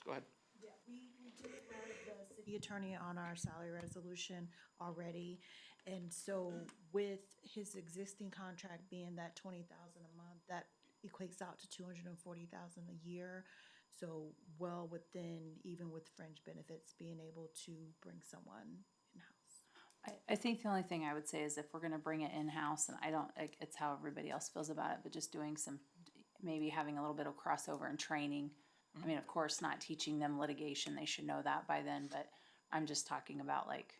go ahead. Yeah, we do have the city attorney on our salary resolution already. And so with his existing contract being that 20,000 a month, that equates out to 240,000 a year. So well within, even with fringe benefits, being able to bring someone in-house. I think the only thing I would say is if we're gonna bring it in-house, and I don't, it's how everybody else feels about it, but just doing some, maybe having a little bit of crossover and training. I mean, of course, not teaching them litigation, they should know that by then, but I'm just talking about like,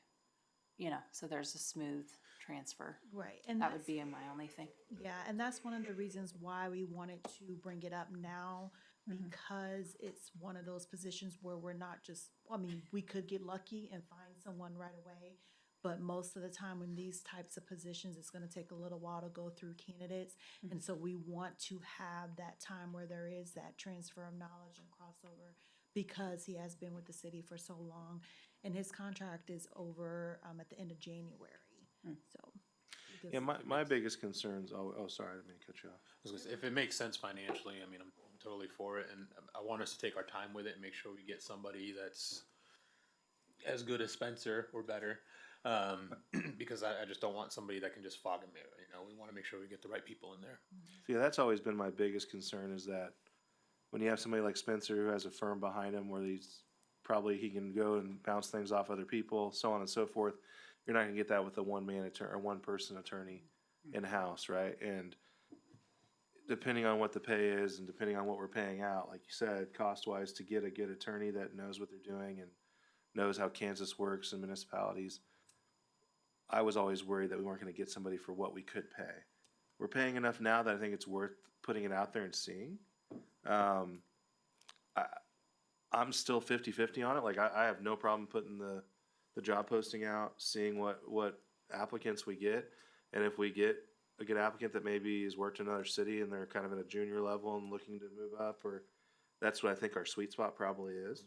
so there's a smooth transfer. Right. And that would be my only thing. Yeah, and that's one of the reasons why we wanted to bring it up now, because it's one of those positions where we're not just, I mean, we could get lucky and find someone right away, but most of the time in these types of positions, it's gonna take a little while to go through candidates. And so we want to have that time where there is that transfer of knowledge and crossover, because he has been with the city for so long, and his contract is over at the end of January. So. Yeah, my biggest concerns, sorry, I didn't mean to cut you off. I was gonna say, if it makes sense financially, I mean, I'm totally for it, and I want us to take our time with it and make sure we get somebody that's as good as Spencer or better, because I just don't want somebody that can just fog him. We want to make sure we get the right people in there. Yeah, that's always been my biggest concern, is that when you have somebody like Spencer who has a firm behind him where he can go and bounce things off other people, so on and so forth, you're not gonna get that with a one-man attorney or one-person attorney in-house, right? And depending on what the pay is and depending on what we're paying out, like you said, cost-wise, to get a good attorney that knows what they're doing and knows how Kansas works and municipalities, I was always worried that we weren't gonna get somebody for what we could pay. We're paying enough now that I think it's worth putting it out there and seeing. I'm still 50-50 on it. Like, I have no problem putting the job posting out, seeing what applicants we get. And if we get a good applicant that maybe has worked in another city and they're kind of at a junior level and looking to move up, or that's what I think our sweet spot probably is.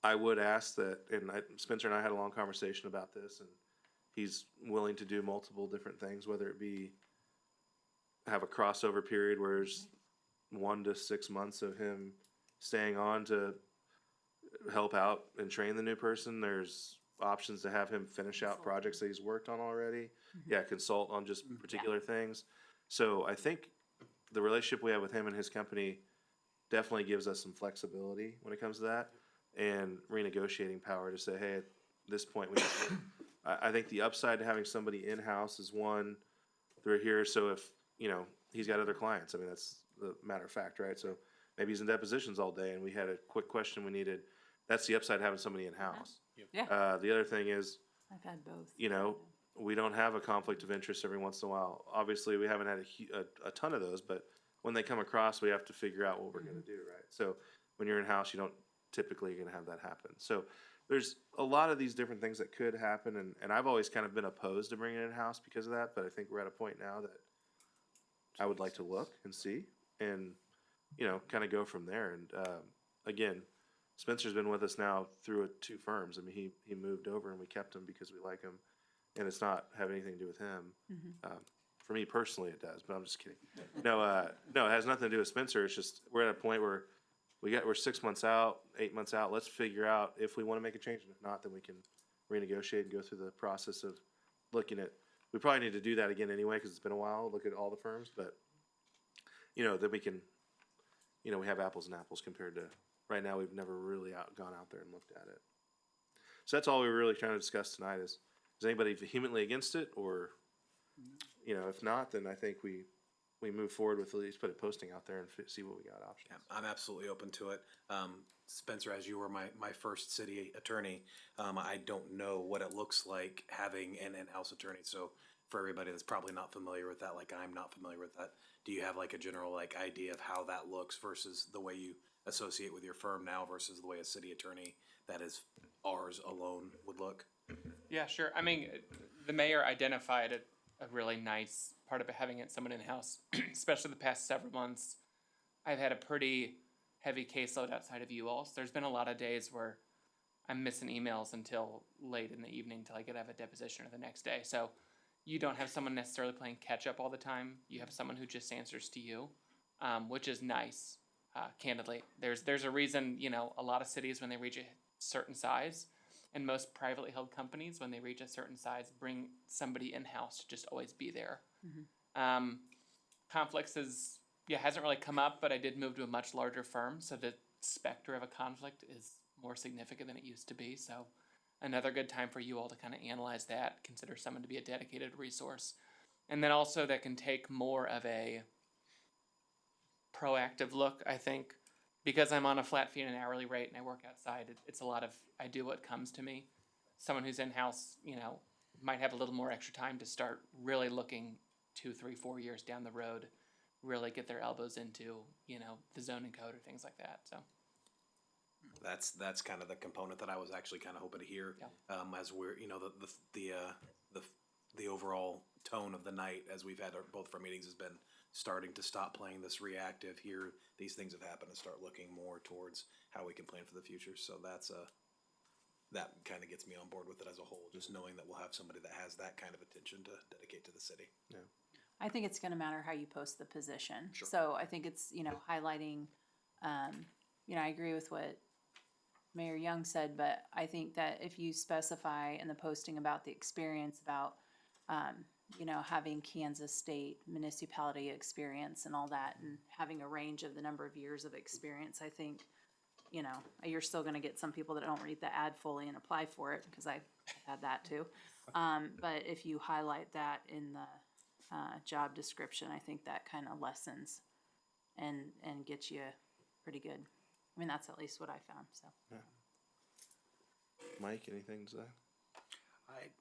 I would ask that, and Spencer and I had a long conversation about this, and he's willing to do multiple different things, whether it be have a crossover period where there's 1 to 6 months of him staying on to help out and train the new person. There's options to have him finish out projects that he's worked on already. Yeah, consult on just particular things. So I think the relationship we have with him and his company definitely gives us some flexibility when it comes to that, and renegotiating power to say, hey, at this point, I think the upside to having somebody in-house is, one, they're here, so if, he's got other clients, I mean, that's the matter of fact, right? So maybe he's in depositions all day and we had a quick question we needed. That's the upside of having somebody in-house. Yeah. The other thing is, I've had both. we don't have a conflict of interest every once in a while. Obviously, we haven't had a ton of those, but when they come across, we have to figure out what we're gonna do, right? So when you're in-house, you don't typically gonna have that happen. So there's a lot of these different things that could happen, and I've always kind of been opposed to bringing it in-house because of that, but I think we're at a point now that I would like to look and see and, kind of go from there. And, again, Spencer's been with us now through 2 firms. I mean, he moved over and we kept him because we like him, and it's not have anything to do with him. For me personally, it does, but I'm just kidding. No, it has nothing to do with Spencer. It's just we're at a point where we're 6 months out, 8 months out. Let's figure out if we want to make a change, and if not, then we can renegotiate and go through the process of looking at. We probably need to do that again anyway because it's been a while. Look at all the firms, but then we can. We have apples and apples compared to right now. We've never really gone out there and looked at it. So that's all we were really trying to discuss tonight. Is anybody vehemently against it, or if not, then I think we move forward with at least put a posting out there and see what we got options. Yeah, I'm absolutely open to it. Spencer, as you were my first city attorney, I don't know what it looks like having an in-house attorney. So for everybody that's probably not familiar with that, like I'm not familiar with that, do you have like a general idea of how that looks versus the way you associate with your firm now versus the way a city attorney that is ours alone would look? Yeah, sure. I mean, the mayor identified a really nice part of it, having it someone in-house, especially the past several months. I've had a pretty heavy caseload outside of you all. So there's been a lot of days where I'm missing emails until late in the evening till I get to have a deposition or the next day. So you don't have someone necessarily playing catch up all the time. You have someone who just answers to you, which is nice. Candidly, there's a reason, you know, a lot of cities when they reach a certain size, and most privately held companies when they reach a certain size bring somebody in house to just always be there. Conflicts hasn't really come up, but I did move to a much larger firm, so the specter of a conflict is more significant than it used to be. So another good time for you all to kind of analyze that, consider someone to be a dedicated resource. And then also that can take more of a proactive look, I think, because I'm on a flat fee and an hourly rate and I work outside, it's a lot of, I do what comes to me. Someone who's in-house, you know, might have a little more extra time to start really looking 2, 3, 4 years down the road, really get their elbows into, you know, the zoning code or things like that, so. That's kind of the component that I was actually kind of hoping to hear, as we're, you know, the overall tone of the night as we've had both of our meetings has been starting to stop playing this reactive here. These things have happened and start looking more towards how we can plan for the future. So that kind of gets me on board with it as a whole, just knowing that we'll have somebody that has that kind of attention to dedicate to the city. Yeah. I think it's gonna matter how you post the position. Sure. So I think it's, you know, highlighting, you know, I agree with what Mayor Young said, but I think that if you specify in the posting about the experience about, you know, having Kansas State municipality experience and all that, and having a range of the number of years of experience, I think, you know, you're still gonna get some people that don't read the ad fully and apply for it, because I've had that too. But if you highlight that in the job description, I think that kind of lessens and gets you pretty good. I mean, that's at least what I found, so. Yeah. Mike, anything to say?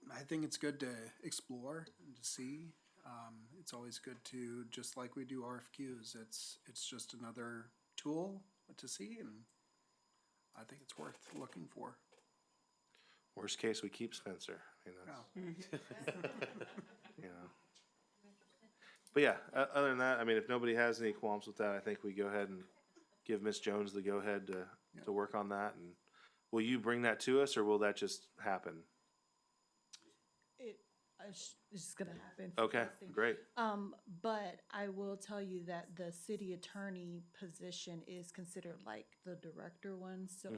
I think it's good to explore and to see. It's always good to, just like we do RFQs, it's just another tool to see, and I think it's worth looking for. Worst case, we keep Spencer, you know. You know. But yeah, other than that, I mean, if nobody has any qualms with that, I think we go ahead and give Ms. Jones the go-ahead to work on that. And will you bring that to us, or will that just happen? It's just gonna happen. Okay, great. But I will tell you that the city attorney position is considered like the director one, so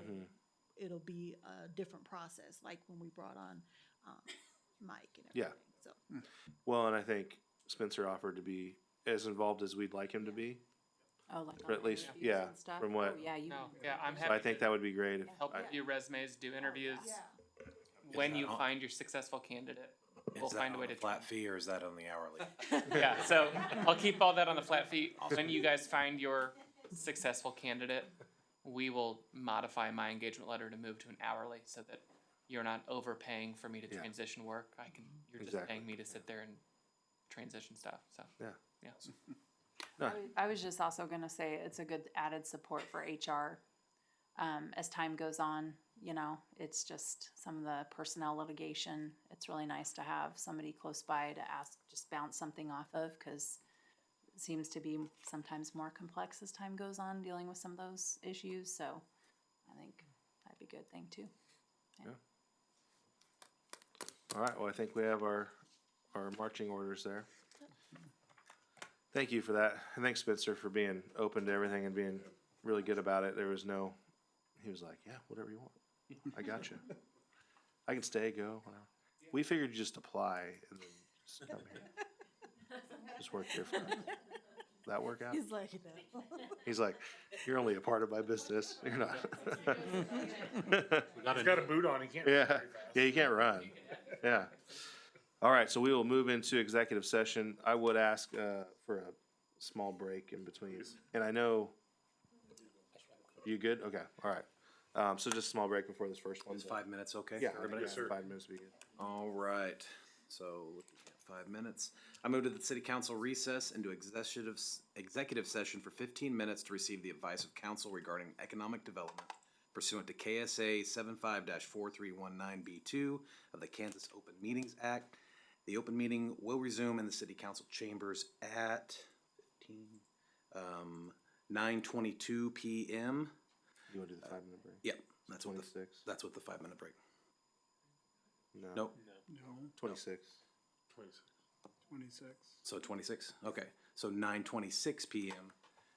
it'll be a different process, like when we brought on, Mike and everything, so. Well, and I think Spencer offered to be as involved as we'd like him to be. Oh, like Or on at least, interviews yeah, and stuff? from what. Oh, yeah, you. No, yeah, I'm So happy I think that would be great if. help review resumes, do interviews. When you find your successful candidate, we'll find a way to. Flat fee, or is that on the hourly? Yeah, so I'll keep all that on the flat fee. When you guys find your successful candidate, we will modify my engagement letter to move to an hourly so that you're not overpaying for me to transition work. You're just Exactly. paying me to sit there and transition stuff, so. Yeah. Yeah. I was just also gonna say it's a good added support for HR. As time goes on, you know, it's just some of the personnel litigation. It's really nice to have somebody close by to ask, just bounce something off of, because it seems to be sometimes more complex as time goes on, dealing with some of those issues, so I think that'd be a good thing too. Yeah. All right, well, I think we have our marching orders there. Thank you for that. And thanks, Spencer, for being open to everything and being really good about it. There was no, he was like, yeah, whatever you want. I got you. I can stay, go, whatever. We figured you just apply and then just come here. Just work here for us. That work out? He's like, no. He's like, you're only a part of my business. You're not. He's got a boot on, he can't. run Yeah, very fast. yeah, you can't run. Yeah. All right, so we will move into executive session. I would ask for a small break in between. And I know, you good? Okay, all right. So just a small break before this first one. Is 5 minutes okay? Yeah, for everybody? yeah, 5 minutes would be good. All right, so looking at 5 minutes. I move to the city council recess into executive session for 15 minutes to receive the advice of council regarding economic development, pursuant to KSA 75-4319B2 of the Kansas Open Meetings Act. The open meeting will resume in the city council chambers at 9:22 p.m. You wanna do the 5-minute break? Yep, that's what the 26? that's what the 5-minute break. No. Nope. No, 26. 26. So 26. Okay. So 9:26 p.m.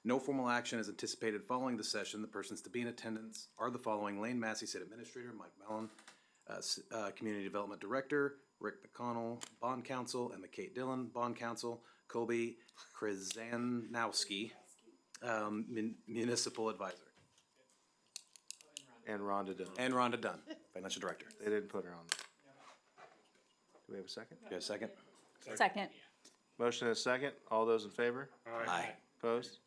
No formal action is anticipated following the session. The persons to be in attendance are the following: Lane Massey, City Administrator; Mike Mellon, Community Development Director; Rick McConnell, Bond Counsel; Emma Kate Dillon, Bond Counsel; Colby Krizanowski, Municipal Advisor; And Rhonda Dunn. and Rhonda Dunn, Financial Director. They didn't put her on there. Do we have a second? You have a second? Second. Motion and a second. All those in favor? Aye. Opposed?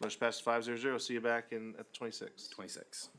Motion passes 5-0. See you back at the 26th. 26.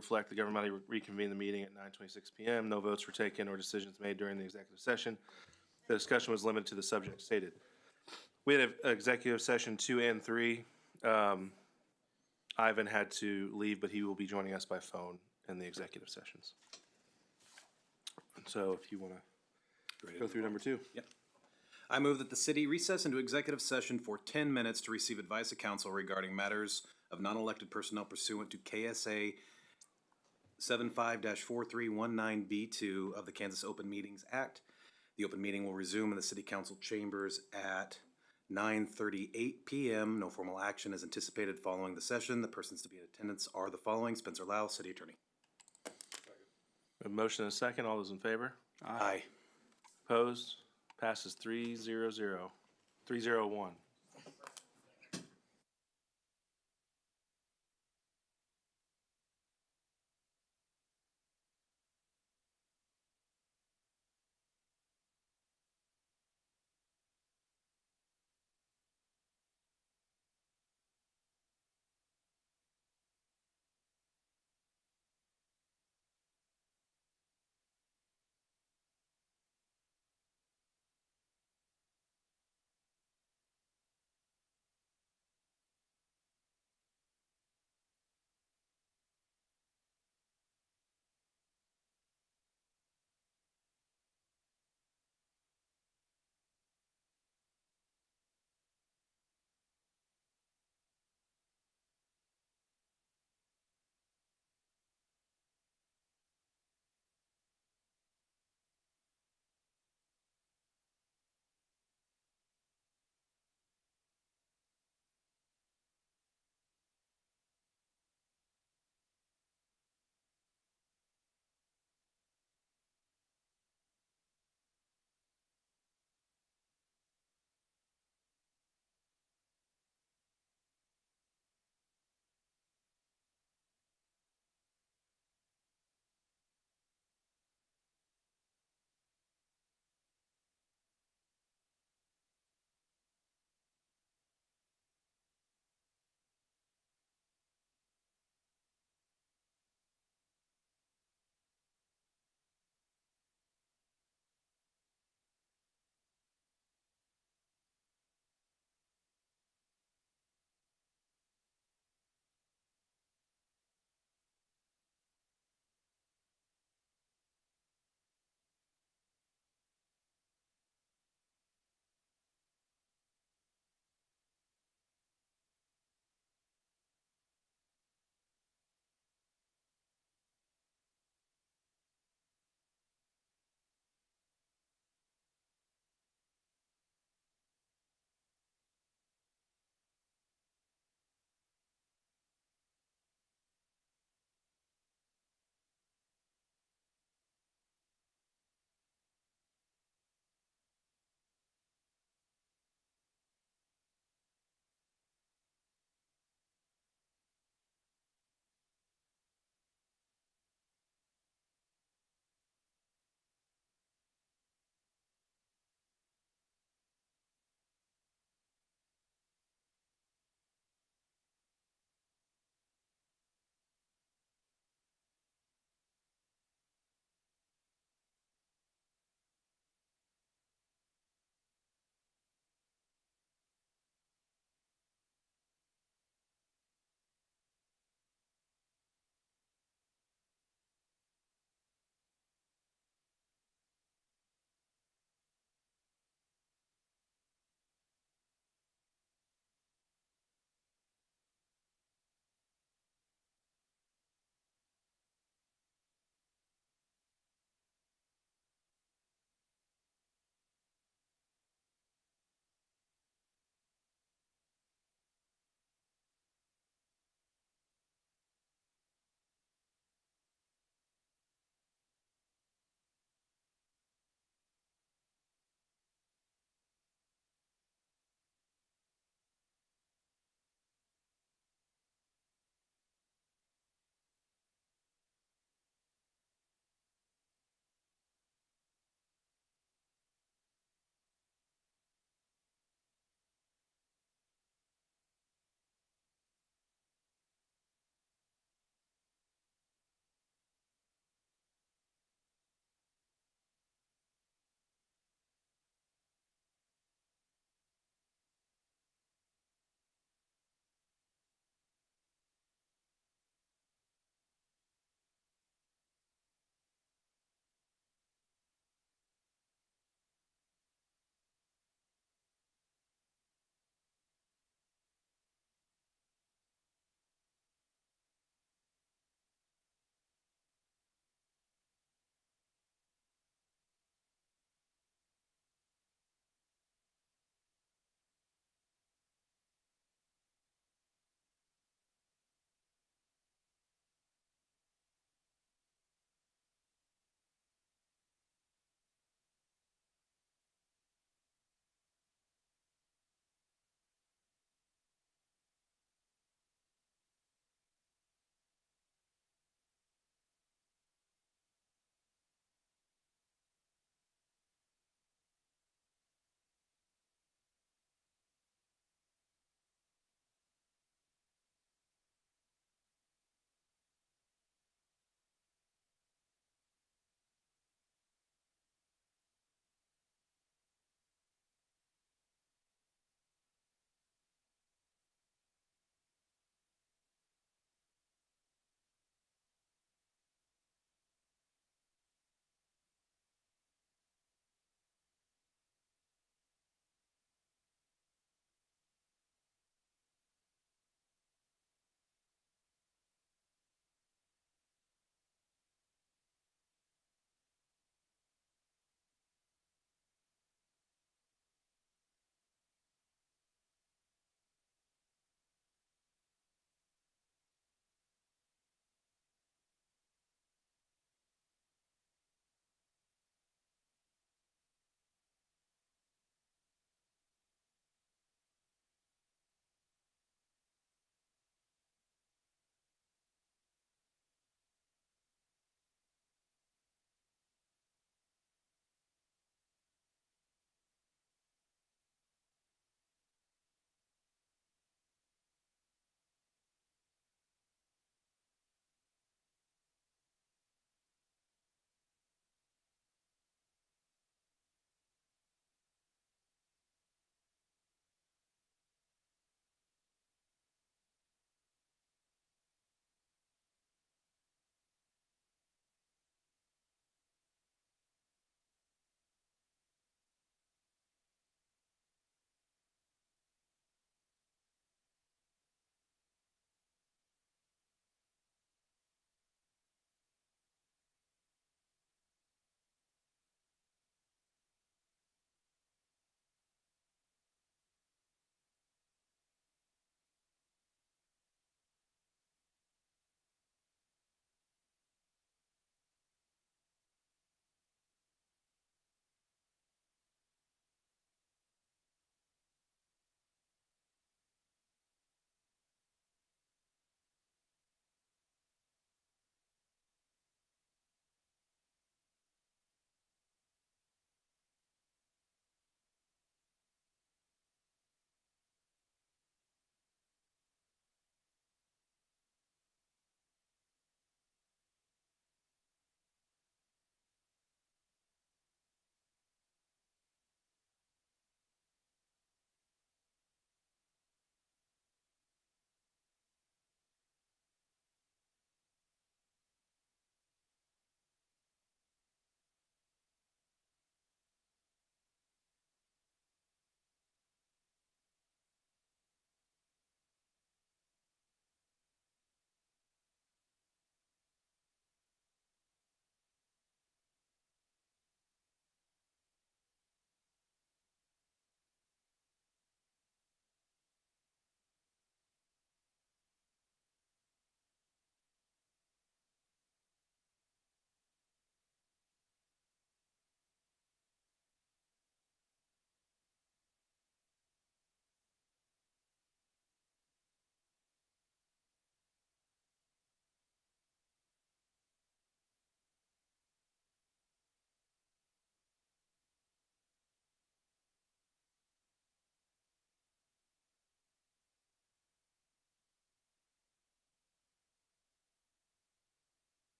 reflect the government body reconvened the meeting at 9:26 PM. No votes were taken or decisions made during the executive session. The discussion was limited to the subject stated. We had an executive session 2 and 3. Ivan had to leave, but he will be joining us by phone in the executive sessions. So if you want to go through number 2. Yep. I move that the city recess into executive session for 10 minutes to receive advice of counsel regarding matters of non-elected personnel pursuant to KSA 75-4319B2 of the Kansas Open Meetings Act. The open meeting will resume in the city council chambers at 9:38 PM. No formal action is anticipated following the session. The persons to be in attendance are the following: Spencer Lau, city attorney. A motion and a second. All those in favor? Aye. Opposed? Passes 3-0-0. 3-0-1.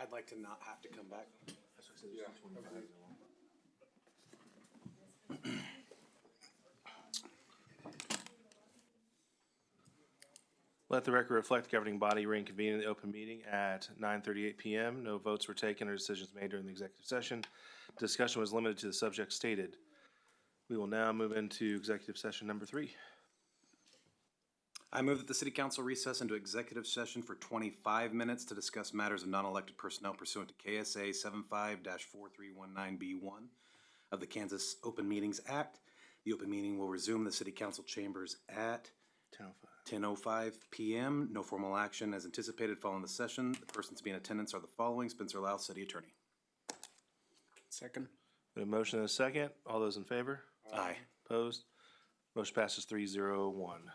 I'd like to not have to come back. Let the record reflect the governing body reconvened in the open meeting at 9:38 PM. No votes were taken or decisions made during the executive session. Discussion was limited to the subject stated. We will now move into executive session number 3. I move that the city council recess into executive session for 25 minutes to discuss matters of non-elected personnel pursuant to KSA 75-4319B1 of the Kansas Open Meetings Act. The open meeting will resume the city council chambers at 10:05 PM. No formal action as anticipated following the session. The persons to be in attendance are the following: Spencer Lau, city attorney. Second. We have a motion and a second. All those in favor? Aye. Opposed? Motion passes 3-0-1.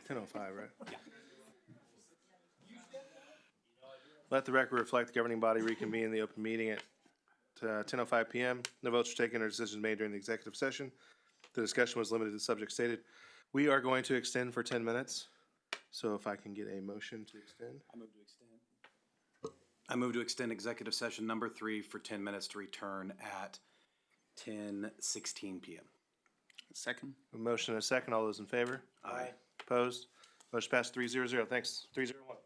10:05, right? Yeah. Let the record reflect the governing body reconvene the open meeting at 10:05 PM. No votes were taken or decisions made during the executive session. The discussion was limited to the subject stated. We are going to extend for 10 minutes. So if I can get a motion to extend. I move to extend executive session number 3 for 10 minutes to return at 10:16 PM. Second. A motion and a second. All those in favor? Aye. Opposed? Motion passed 3-0. Thanks. 301.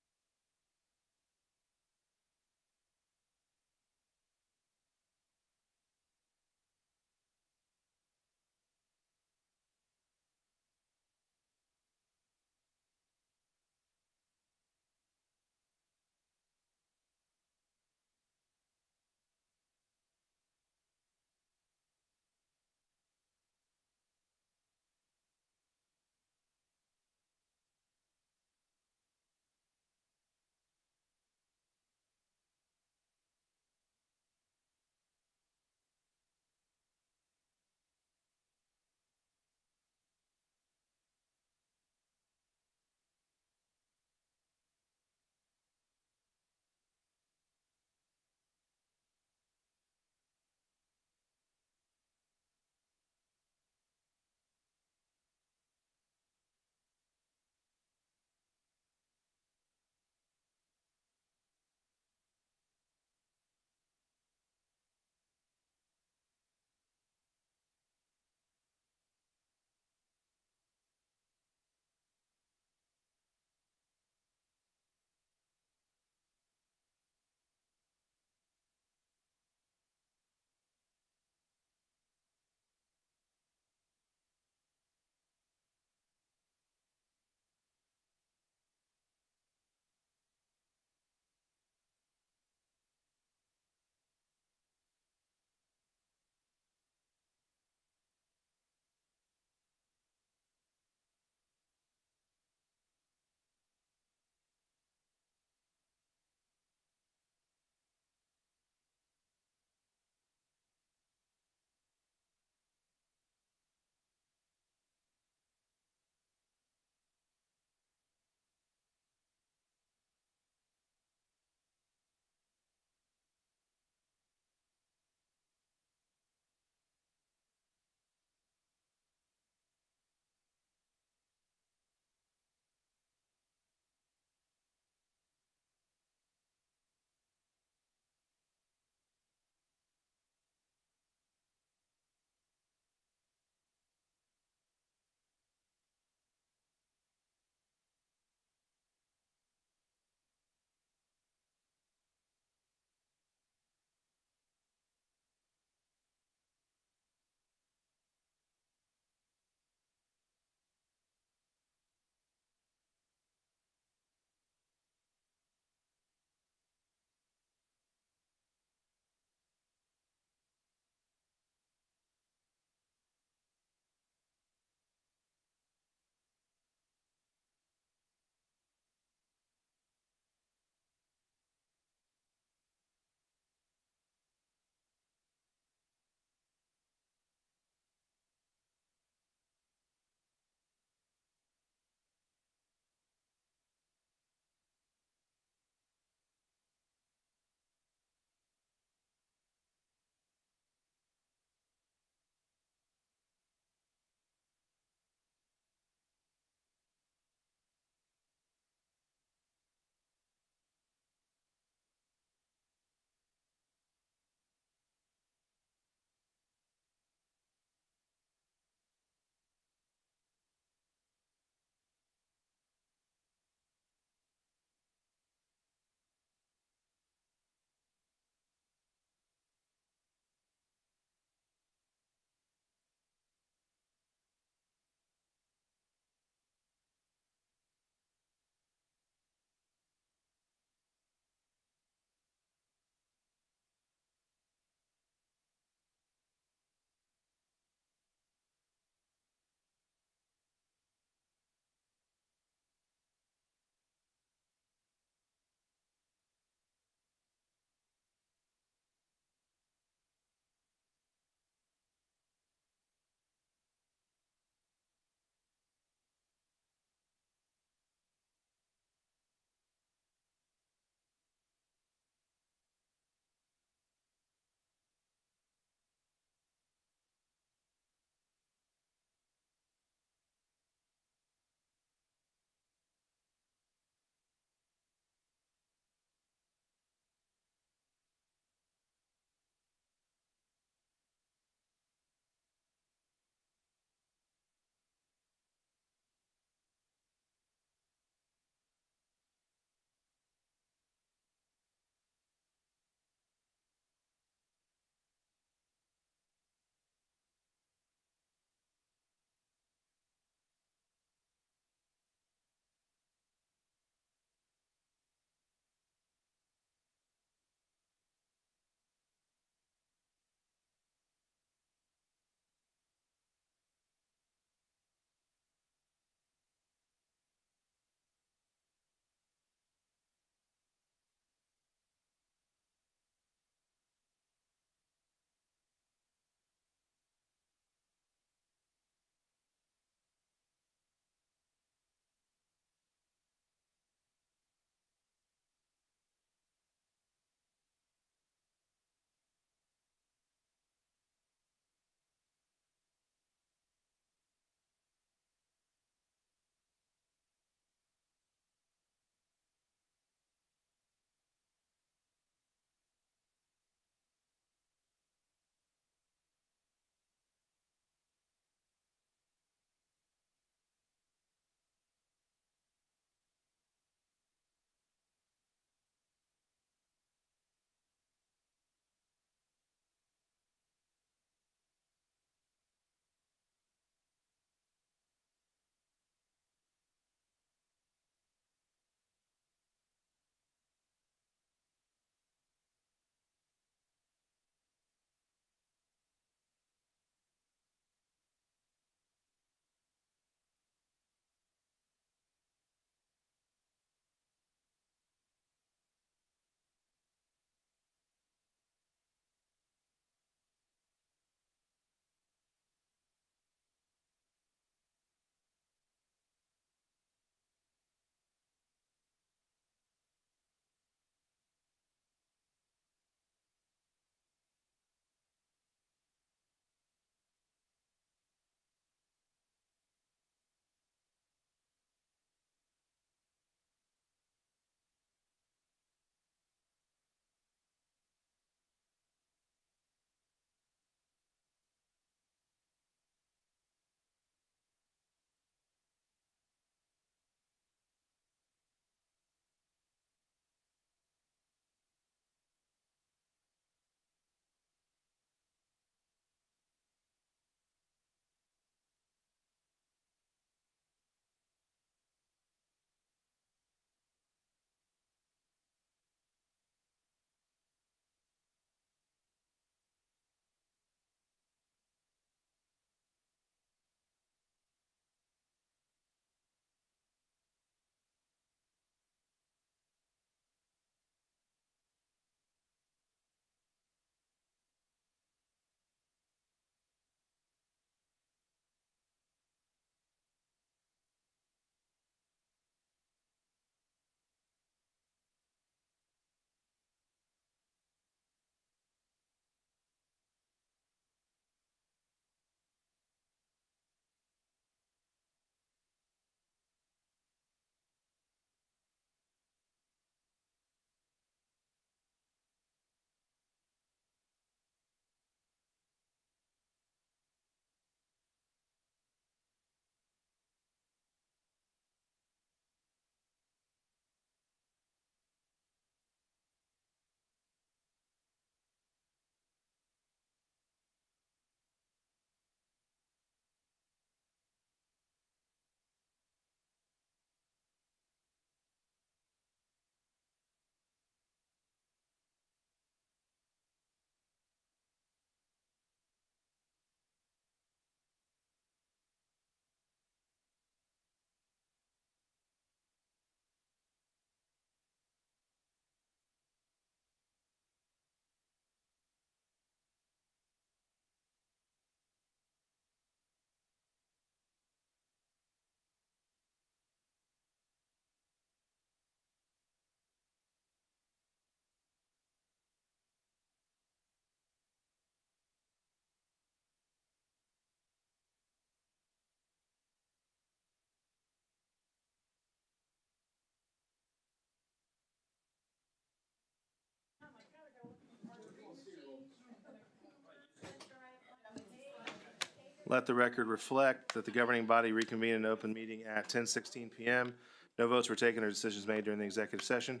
Let the record reflect that the governing body reconvened an open meeting at 10:16 PM. No votes were taken or decisions made during the executive session.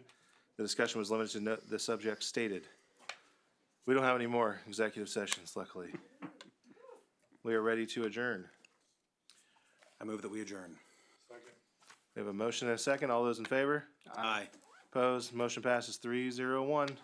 The discussion was limited to the subject stated. We don't have any more executive sessions, luckily. We are ready to adjourn. I move that we adjourn. We have a motion and a second. All those in favor? Aye. Opposed? Motion passes 3-0-1.